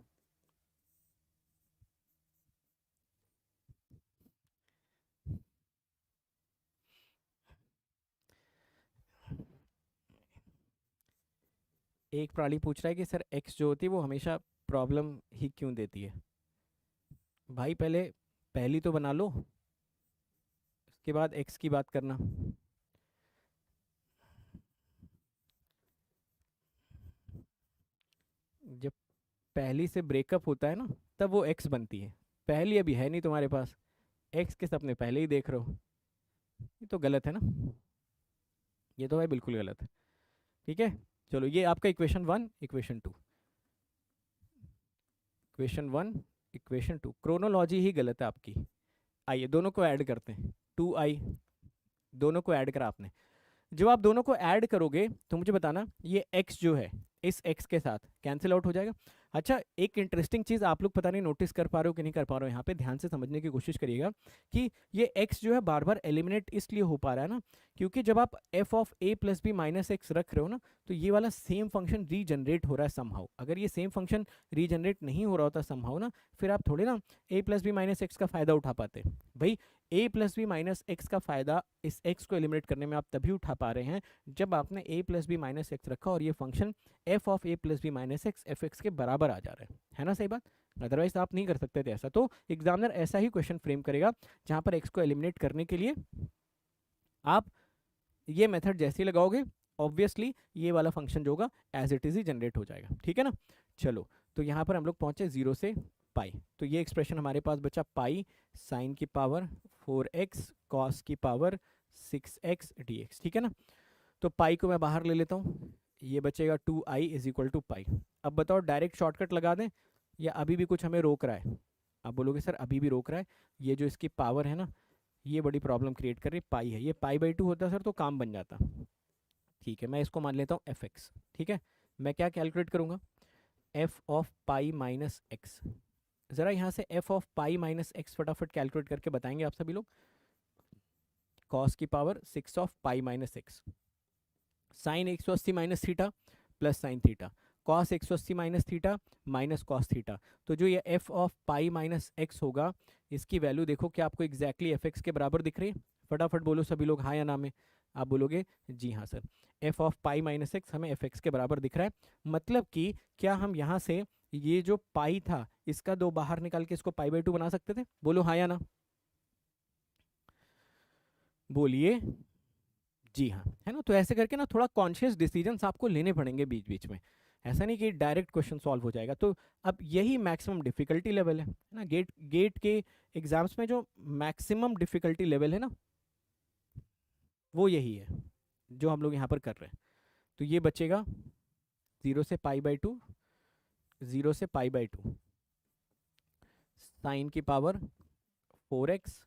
एक प्राणी पूछ रहा है कि सर एक्स जो होती है वो हमेशा प्रॉब्लम ही क्यों देती है। भाई पहले पहली तो बना लो, उसके बाद एक्स की बात करना। जब पहली से ब्रेकअप होता है ना तब वो एक्स बनती है, पहली अभी है नहीं तुम्हारे पास, एक्स के सपने पहले ही देख रहे हो, ये तो गलत है ना, ये तो भाई बिल्कुल गलत है, ठीक है। चलो ये आपका equation 1 equation 2, equation 1 equation 2, chronology ही गलत है आपकी। आइए दोनों को ऐड करते हैं, 2i, दोनों को ऐड करा आपने। जब आप दोनों को ऐड करोगे तो मुझे बताना ये x जो है इस x के साथ कैंसिल आउट हो जाएगा। अच्छा एक इंटरेस्टिंग चीज़ आप लोग पता नहीं नोटिस कर पा रहे हो कि नहीं कर पा रहे हो, यहाँ पे ध्यान से समझने की कोशिश करिएगा कि ये x जो है बार बार एलिमिनेट इसलिए हो पा रहा है ना, क्योंकि जब आप f of a plus B minus x रख रहे हो ना तो ये वाला सेम फंक्शन रीजनरेट हो रहा है समहाउ। अगर ये सेम फंक्शन रीजनरेट नहीं हो रहा होता समहाउ ना, फिर आप थोड़े ना a plus B minus x का फ़ायदा उठा पाते। भाई a plus B minus x का फ़ायदा इस x को एलिमिनेट करने में आप तभी उठा पा रहे हैं जब आपने a plus B minus x रखा और ये function f of a plus B minus x f x के बराबर आ जा रहा है ना, सही बात। अदरवाइज आप नहीं कर सकते थे ऐसा। तो एग्जामिनर ऐसा ही क्वेश्चन फ्रेम करेगा जहाँ पर x को एलिमिनेट करने के लिए आप ये मेथड जैसे ही लगाओगे ऑब्वियसली ये वाला फंक्शन जो होगा एज इट इज ही जनरेट हो जाएगा, ठीक है ना। चलो, तो यहाँ पर हम लोग पहुंचे 0 से पाई, तो ये एक्सप्रेशन हमारे पास बचा पाई साइन की पावर 4x कॉस की पावर 6x dx, ठीक है ना। तो पाई को मैं बाहर ले लेता हूँ, ये बचेगा 2i इज इक्वल टू पाई। अब बताओ डायरेक्ट शॉर्टकट लगा दें या अभी भी कुछ हमें रोक रहा है? आप बोलोगे सर अभी भी रोक रहा है, ये जो इसकी पावर है ना ये बड़ी प्रॉब्लम क्रिएट कर रही, पाई है, ये पाई/2 होता सर तो काम बन जाता। ठीक है, मैं इसको मान लेता हूँ fx, ठीक है। मैं क्या कैलकुलेट करूँगा, f of pi minus x. ज़रा यहाँ से f of pi minus x फटाफट कैलकुलेट करके बताएंगे आप सभी लोग। कॉस की power 6 of pi minus x, sine 180 minus theta plus sine theta, cos 180 minus theta minus cos theta. तो जो ये f of pi minus x होगा, इसकी वैल्यू देखो क्या आपको एग्जैक्टली fx के बराबर दिख रही है? फटाफट बोलो सभी लोग हाँ या ना में। आप बोलोगे जी हाँ sir, f of pi minus x हमें fx के बराबर दिख रहा है। मतलब कि क्या हम यहाँ से ये जो पाई था इसका 2 बाहर निकाल के इसको पाई/2 बना सकते थे? बोलो हाँ या ना, बोलिए जी हाँ, है ना। तो ऐसे करके ना थोड़ा कॉन्शियस डिसीजंस आपको लेने पड़ेंगे बीच बीच में, ऐसा नहीं कि डायरेक्ट क्वेश्चन सॉल्व हो जाएगा। तो अब यही मैक्सिमम डिफिकल्टी लेवल है ना, गेट के एग्जाम्स में जो मैक्सिमम डिफिकल्टी लेवल है ना वो यही है जो हम लोग यहाँ पर कर रहे हैं। तो ये बचेगा 0 से पाई/2, 0 से पाई/2, साइन की पावर 4x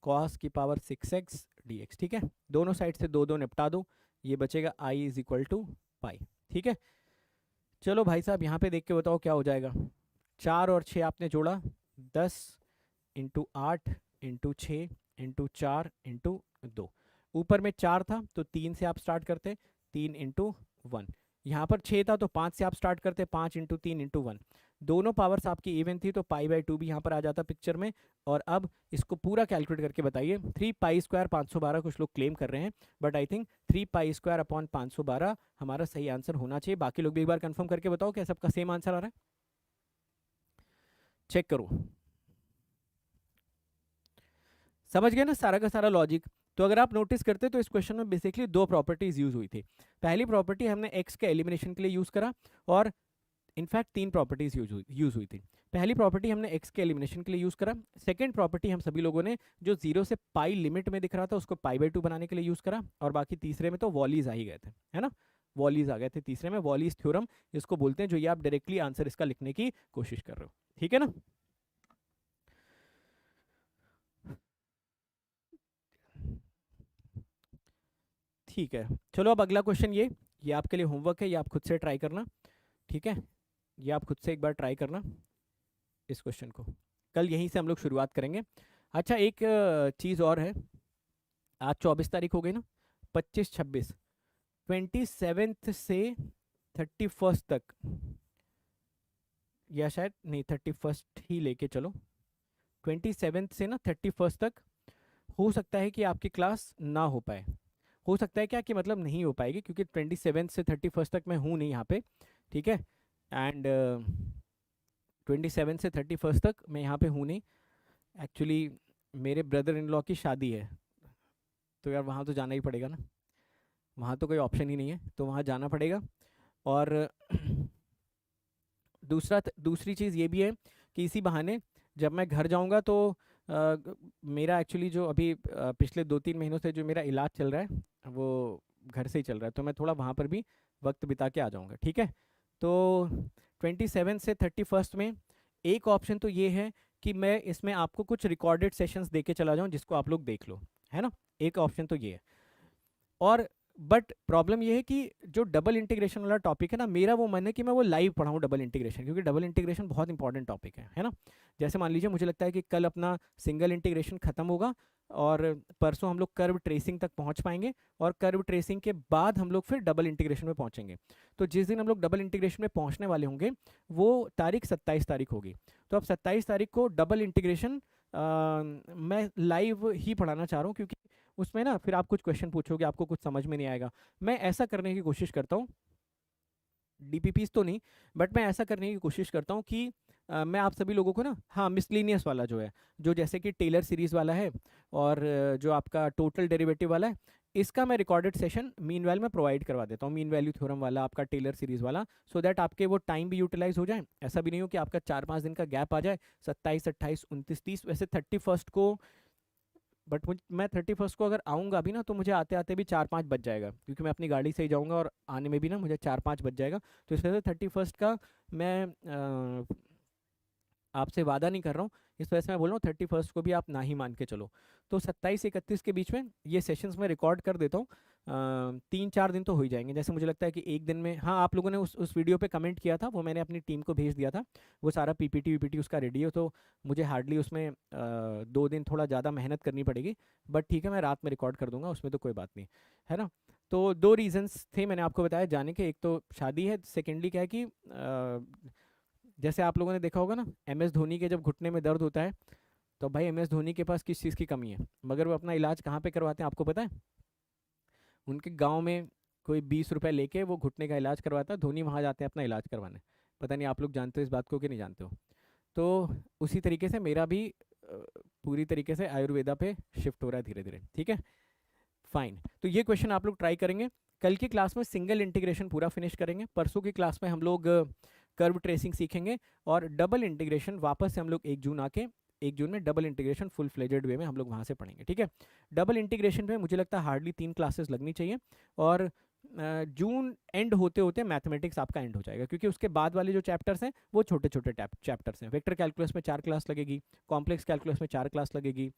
कॉस की पावर 6x dx, ठीक है। दोनों साइड से 2 निपटा दो, ये बचेगा i इज इक्वल टू पाई, ठीक है। चलो भाई साहब यहाँ पे देख के बताओ क्या हो जाएगा। 4 और 6 आपने जोड़ा, 10 इंटू 8 इंटू 6 इंटू 4 इंटू 2। ऊपर में 4 था तो 3 से आप स्टार्ट करते, 3 इंटू 1। यहाँ पर 6 था तो 5 से आप स्टार्ट करते, 5 इंटू 3 इंटू 1। दोनों पावर्स आपकी इवन थी तो पाई/2 भी यहाँ पर आ जाता पिक्चर में। और अब इसको पूरा कैलकुलेट करके बताइए। 3 पाई स्क्वायर 512 कुछ लोग क्लेम कर रहे हैं, but I think 3 pi square upon 512 हमारा सही आंसर होना चाहिए। बाकी लोग भी एक बार कंफर्म करके बताओ क्या सबका सेम आंसर आ रहा है? चेक करो, समझ गए ना सारा का सारा लॉजिक। तो अगर आप नोटिस करते तो इस क्वेश्चन में बेसिकली 2 प्रॉपर्टीज यूज हुई थी। पहली प्रॉपर्टी हमने x के एलिमिनेशन के लिए यूज करा, और इनफैक्ट 3 प्रॉपर्टीज यूज हुई थी। पहली प्रॉपर्टी हमने x के एलिमिनेशन के लिए यूज करा। सेकंड प्रॉपर्टी हम सभी लोगों ने जो 0 से पाई लिमिट में दिख रहा था उसको पाई/2 बनाने के लिए यूज करा। और बाकी तीसरे में तो वॉलीज आ ही गए थे, है ना, वॉलीज आ गए थे तीसरे में, वॉलीज थ्योरम इसको बोलते हैं, जो ये आप डायरेक्टली आंसर इसका लिखने की कोशिश कर रहे हो, ठीक है ना। ठीक है, चलो अब अगला क्वेश्चन ये आपके लिए होमवर्क है, ये आप खुद से ट्राई करना, ठीक है। ये आप खुद से एक बार ट्राई करना इस क्वेश्चन को, कल यहीं से हम लोग शुरुआत करेंगे। अच्छा, एक चीज़ और है, आज 24 तारीख हो गई ना, 25 26 27 से 31 तक, या शायद नहीं 31 ही लेके चलो, 27 से ना 31 तक हो सकता है कि आपकी क्लास ना हो पाए। हो सकता है क्या कि मतलब नहीं हो पाएगी, क्योंकि 27 से 31 तक मैं हूँ नहीं यहाँ पे, ठीक है। एंड 27 से 31 तक मैं यहाँ पे हूँ नहीं, एक्चुअली मेरे ब्रदर इन लॉ की शादी है, तो यार वहाँ तो जाना ही पड़ेगा ना, वहाँ तो कोई ऑप्शन ही नहीं है, तो वहाँ जाना पड़ेगा। और दूसरी चीज़ ये भी है कि इसी बहाने जब मैं घर जाऊँगा तो मेरा एक्चुअली जो अभी पिछले 2-3 महीनों से जो मेरा इलाज चल रहा है वो घर से ही चल रहा है, तो मैं थोड़ा वहाँ पर भी वक्त बिता के आ जाऊँगा, ठीक है। तो 27 से 31 में एक ऑप्शन तो ये है कि मैं इसमें आपको कुछ रिकॉर्डेड सेशंस दे के चला जाऊँ जिसको आप लोग देख लो, है ना, एक ऑप्शन तो ये है। और बट प्रॉब्लम ये है कि जो डबल इंटीग्रेशन वाला टॉपिक है ना, मेरा वो मन है कि मैं वो लाइव पढ़ाऊँ डबल इंटीग्रेशन, क्योंकि डबल इंटीग्रेशन बहुत इंपॉर्टेंट टॉपिक है ना। जैसे मान लीजिए मुझे लगता है कि कल अपना सिंगल इंटीग्रेशन खत्म होगा और परसों हम लोग कर्व ट्रेसिंग तक पहुंच पाएंगे, और कर्व ट्रेसिंग के बाद हम लोग फिर डबल इंटीग्रेशन में पहुंचेंगे। तो जिस दिन हम लोग डबल इंटीग्रेशन में पहुंचने वाले होंगे वो तारीख 27 तारीख होगी। तो अब 27 तारीख को डबल इंटीग्रेशन मैं लाइव ही पढ़ाना चाह रहा हूँ, क्योंकि उसमें ना फिर आप कुछ क्वेश्चन पूछोगे, आपको कुछ समझ में नहीं आएगा। मैं ऐसा करने की कोशिश करता हूँ, डीपीपीस तो नहीं, बट मैं ऐसा करने की कोशिश करता हूँ कि मैं आप सभी लोगों को ना, हाँ, मिसलिनियस वाला जो है, जो जैसे कि टेलर सीरीज़ वाला है और जो आपका टोटल डेरिवेटिव वाला है, इसका मैं रिकॉर्डेड सेशन मीनवाइल में प्रोवाइड करवा देता हूँ, मीन वैल्यू थ्योरम वाला, आपका टेलर सीरीज वाला, सो दैट आपके वो टाइम भी यूटिलाइज हो जाए। ऐसा भी नहीं हो कि आपका 4-5 दिन का गैप आ जाए, 27, 28, 29, 30। वैसे 31 को, बट मैं 31 को अगर आऊँगा भी ना तो मुझे आते आते भी 4-5 बज जाएगा, क्योंकि मैं अपनी गाड़ी से ही जाऊँगा और आने में भी ना मुझे 4-5 बज जाएगा। तो इस वजह से 31 का मैं आपसे वादा नहीं कर रहा हूँ, इस वजह से मैं बोल रहा हूँ 31 को भी आप ना ही मान के चलो। तो 27-31 के बीच में ये सेशंस में रिकॉर्ड कर देता हूँ। 3-4 दिन तो हो ही जाएंगे, जैसे मुझे लगता है कि एक दिन में। हाँ, आप लोगों ने उस वीडियो पे कमेंट किया था, वो मैंने अपनी टीम को भेज दिया था, वो सारा पीपीटी वीपीटी उसका रेडी हो, तो मुझे हार्डली उसमें 2 दिन थोड़ा ज़्यादा मेहनत करनी पड़ेगी, बट ठीक है, मैं रात में रिकॉर्ड कर दूंगा, उसमें तो कोई बात नहीं है ना। तो 2 रीजंस थे मैंने आपको बताया जाने के, एक तो शादी है, सेकेंडली क्या है कि जैसे आप लोगों ने देखा होगा ना, MS धोनी के जब घुटने में दर्द होता है, तो भाई MS धोनी के पास किस चीज़ की कमी है, मगर वो अपना इलाज कहाँ पे करवाते हैं आपको पता है? उनके गांव में कोई 20 रुपए लेके वो घुटने का इलाज करवाता है, धोनी वहाँ जाते हैं अपना इलाज करवाने। पता नहीं आप लोग जानते हो इस बात को कि नहीं जानते हो। तो उसी तरीके से मेरा भी पूरी तरीके से आयुर्वेदा पे शिफ्ट हो रहा है धीरे धीरे, ठीक है, फाइन। तो ये क्वेश्चन आप लोग ट्राई करेंगे। कल की क्लास में सिंगल इंटीग्रेशन पूरा फिनिश करेंगे, परसों की क्लास में हम लोग कर्व ट्रेसिंग सीखेंगे, और डबल इंटीग्रेशन वापस से हम लोग 1 जून आके 1 जून में डबल इंटीग्रेशन फुल फ्लेजेड वे में हम लोग वहाँ से पढ़ेंगे, ठीक है। डबल इंटीग्रेशन में मुझे लगता है हार्डली 3 क्लासेस लगनी चाहिए, और जून एंड होते होते मैथमेटिक्स आपका एंड हो जाएगा, क्योंकि उसके बाद वाले जो चैप्टर्स हैं वो छोटे छोटे चैप्टर्स हैं। वेक्टर कैलकुलस में 4 क्लास लगेगी, कॉम्प्लेक्स कैलकुलस में 4 क्लास लगेगी,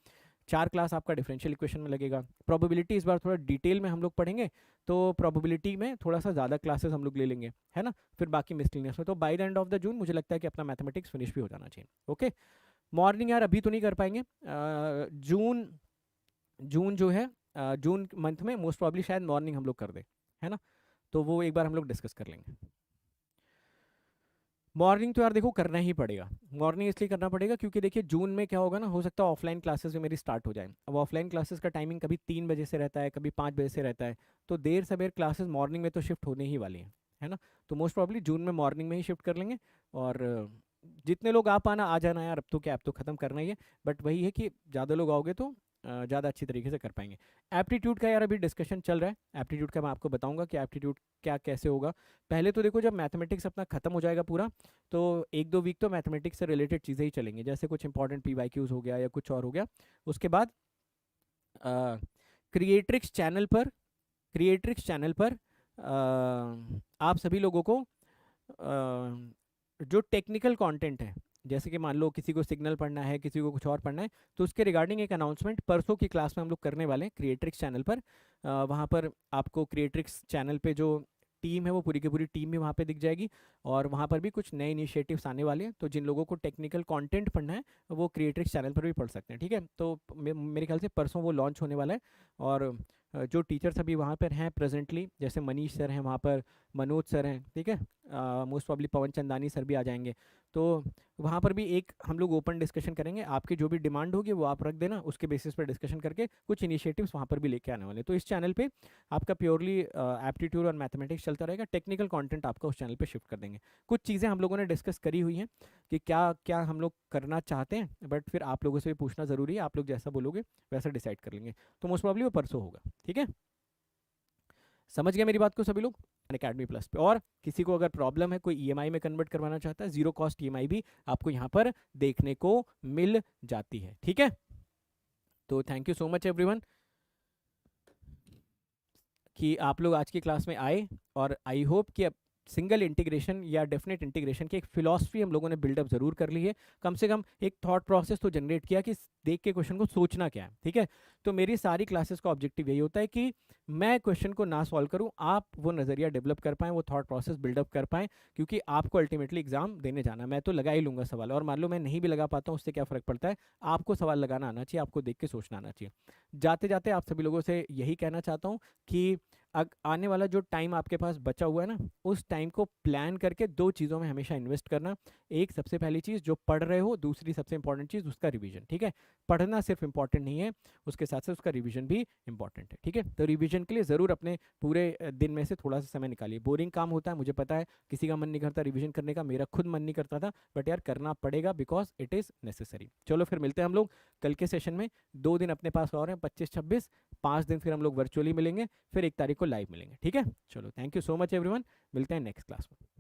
4 क्लास आपका डिफरेंशियल इक्वेशन में लगेगा। प्रोबेबिलिटी इस बार थोड़ा डिटेल में हम लोग पढ़ेंगे, तो प्रोबेबिलिटी में थोड़ा सा ज़्यादा क्लासेस हम लोग ले लेंगे, है ना। फिर बाकी मिसलिनियस में, तो by the end of the June मुझे लगता है कि अपना मैथमेटिक्स फिनिश भी हो जाना चाहिए। ओके, मॉर्निंग यार अभी तो नहीं कर पाएंगे, जून जून जो है, जून मंथ में मोस्ट प्रॉब्ली शायद मॉर्निंग हम लोग कर दें, है ना, तो वो एक बार हम लोग डिस्कस कर लेंगे। मॉर्निंग तो यार देखो करना ही पड़ेगा, मॉर्निंग इसलिए करना पड़ेगा क्योंकि देखिए जून में क्या होगा ना, हो सकता है ऑफलाइन क्लासेस भी मेरी स्टार्ट हो जाए। अब ऑफलाइन क्लासेस का टाइमिंग कभी 3 बजे से रहता है, कभी 5 बजे से रहता है, तो देर सवेर क्लासेस मॉर्निंग में तो शिफ्ट होने ही वाली हैं, है ना। तो मोस्ट प्रॉब्ली जून में मॉर्निंग में ही शिफ्ट कर लेंगे, और जितने लोग आ पाना आ जाना यार, अब तो क्या, अब तो ख़त्म करना ही है, बट वही है कि ज़्यादा लोग आओगे तो ज़्यादा अच्छी तरीके से कर पाएंगे। एप्टीट्यूड का यार अभी डिस्कशन चल रहा है, एप्टीट्यूड का मैं आपको बताऊंगा कि एप्टीट्यूड क्या कैसे होगा। पहले तो देखो जब मैथमेटिक्स अपना खत्म हो जाएगा पूरा, तो 1-2 वीक तो मैथमेटिक्स से रिलेटेड चीज़ें ही चलेंगी, जैसे कुछ इंपॉर्टेंट PYQs हो गया या कुछ और हो गया। उसके बाद क्रिएट्रिक्स चैनल पर, क्रिएट्रिक्स चैनल पर आप सभी लोगों को जो टेक्निकल कंटेंट है, जैसे कि मान लो किसी को सिग्नल पढ़ना है, किसी को कुछ और पढ़ना है, तो उसके रिगार्डिंग एक अनाउंसमेंट परसों की क्लास में हम लोग करने वाले हैं क्रिएट्रिक्स चैनल पर। वहाँ पर आपको क्रिएट्रिक्स चैनल पे जो टीम है वो पूरी की पूरी टीम भी वहाँ पे दिख जाएगी, और वहाँ पर भी कुछ नए इनिशिएटिव्स आने वाले हैं, तो जिन लोगों को टेक्निकल कंटेंट पढ़ना है वो क्रिएट्रिक्स चैनल पर भी पढ़ सकते हैं, ठीक है। तो मेरे ख्याल से परसों वो लॉन्च होने वाला है, और जो टीचर्स अभी वहाँ पर हैं प्रेजेंटली, जैसे मनीष सर हैं वहाँ पर, मनोज सर हैं, ठीक है, मोस्ट प्रॉब्ली पवन चंदानी सर भी आ जाएंगे, तो वहाँ पर भी एक हम लोग ओपन डिस्कशन करेंगे। आपकी जो भी डिमांड होगी वो आप रख देना, उसके बेसिस पर डिस्कशन करके कुछ इनिशिएटिव्स वहाँ पर भी लेके आने वाले। तो इस चैनल पे आपका प्योरली एप्टीट्यूड और मैथमेटिक्स चलता रहेगा, टेक्निकल कंटेंट आपका उस चैनल पे शिफ्ट कर देंगे। कुछ चीज़ें हम लोगों ने डिस्कस करी हुई हैं कि क्या क्या हम लोग करना चाहते हैं, बट फिर आप लोगों से भी पूछना ज़रूरी है, आप लोग जैसा बोलोगे वैसा डिसाइड कर लेंगे। तो मोस्ट प्रॉब्ली वो परसों होगा, ठीक है। समझ गए मेरी बात को सभी लोग अकेडमी प्लस पे? और किसी को अगर प्रॉब्लम है, कोई EMI में कन्वर्ट करवाना चाहता है, जीरो कॉस्ट EMI भी आपको यहाँ पर देखने को मिल जाती है, ठीक है। तो thank you so much everyone कि आप लोग आज की क्लास में आए, और आई होप कि अब सिंगल इंटीग्रेशन या डेफिनेट इंटीग्रेशन की एक फिलॉसफी हम लोगों ने बिल्डअप ज़रूर कर ली है, कम से कम एक थॉट प्रोसेस तो जनरेट किया कि देख के क्वेश्चन को सोचना क्या है, ठीक है। तो मेरी सारी क्लासेस का ऑब्जेक्टिव यही होता है कि मैं क्वेश्चन को ना सॉल्व करूं, आप वो नज़रिया डेवलप कर पाएँ, वो थॉट प्रोसेस बिल्डअप कर पाएँ, क्योंकि आपको अल्टीमेटली एग्जाम देने जाना। मैं तो लगा ही लूँगा सवाल, और मान लो मैं नहीं भी लगा पाता हूँ, उससे क्या फ़र्क पड़ता है, आपको सवाल लगाना आना चाहिए, आपको देख के सोचना आना चाहिए। जाते जाते आप सभी लोगों से यही कहना चाहता हूँ कि आने वाला जो टाइम आपके पास बचा हुआ है ना, उस टाइम को प्लान करके दो चीज़ों में हमेशा इन्वेस्ट करना। एक, सबसे पहली चीज़ जो पढ़ रहे हो, दूसरी सबसे इंपॉर्टेंट चीज़ उसका रिवीजन। ठीक है, पढ़ना सिर्फ इंपॉर्टेंट नहीं है, उसके साथ साथ उसका रिवीजन भी इंपॉर्टेंट है। ठीक है, तो रिवीजन के लिए ज़रूर अपने पूरे दिन में से थोड़ा सा समय निकालिए। बोरिंग काम होता है, मुझे पता है, किसी का मन नहीं करता रिवीजन करने का, मेरा खुद मन नहीं करता था, बट यार करना पड़ेगा बिकॉज इट इज़ नेसेसरी। चलो फिर मिलते हैं हम लोग कल के सेशन में। 2 दिन अपने पास और हैं, 25-26, 5 दिन फिर हम लोग वर्चुअली मिलेंगे, फिर 1 तारीख को लाइव मिलेंगे। ठीक है, चलो thank you so much everyone, मिलते हैं नेक्स्ट क्लास में।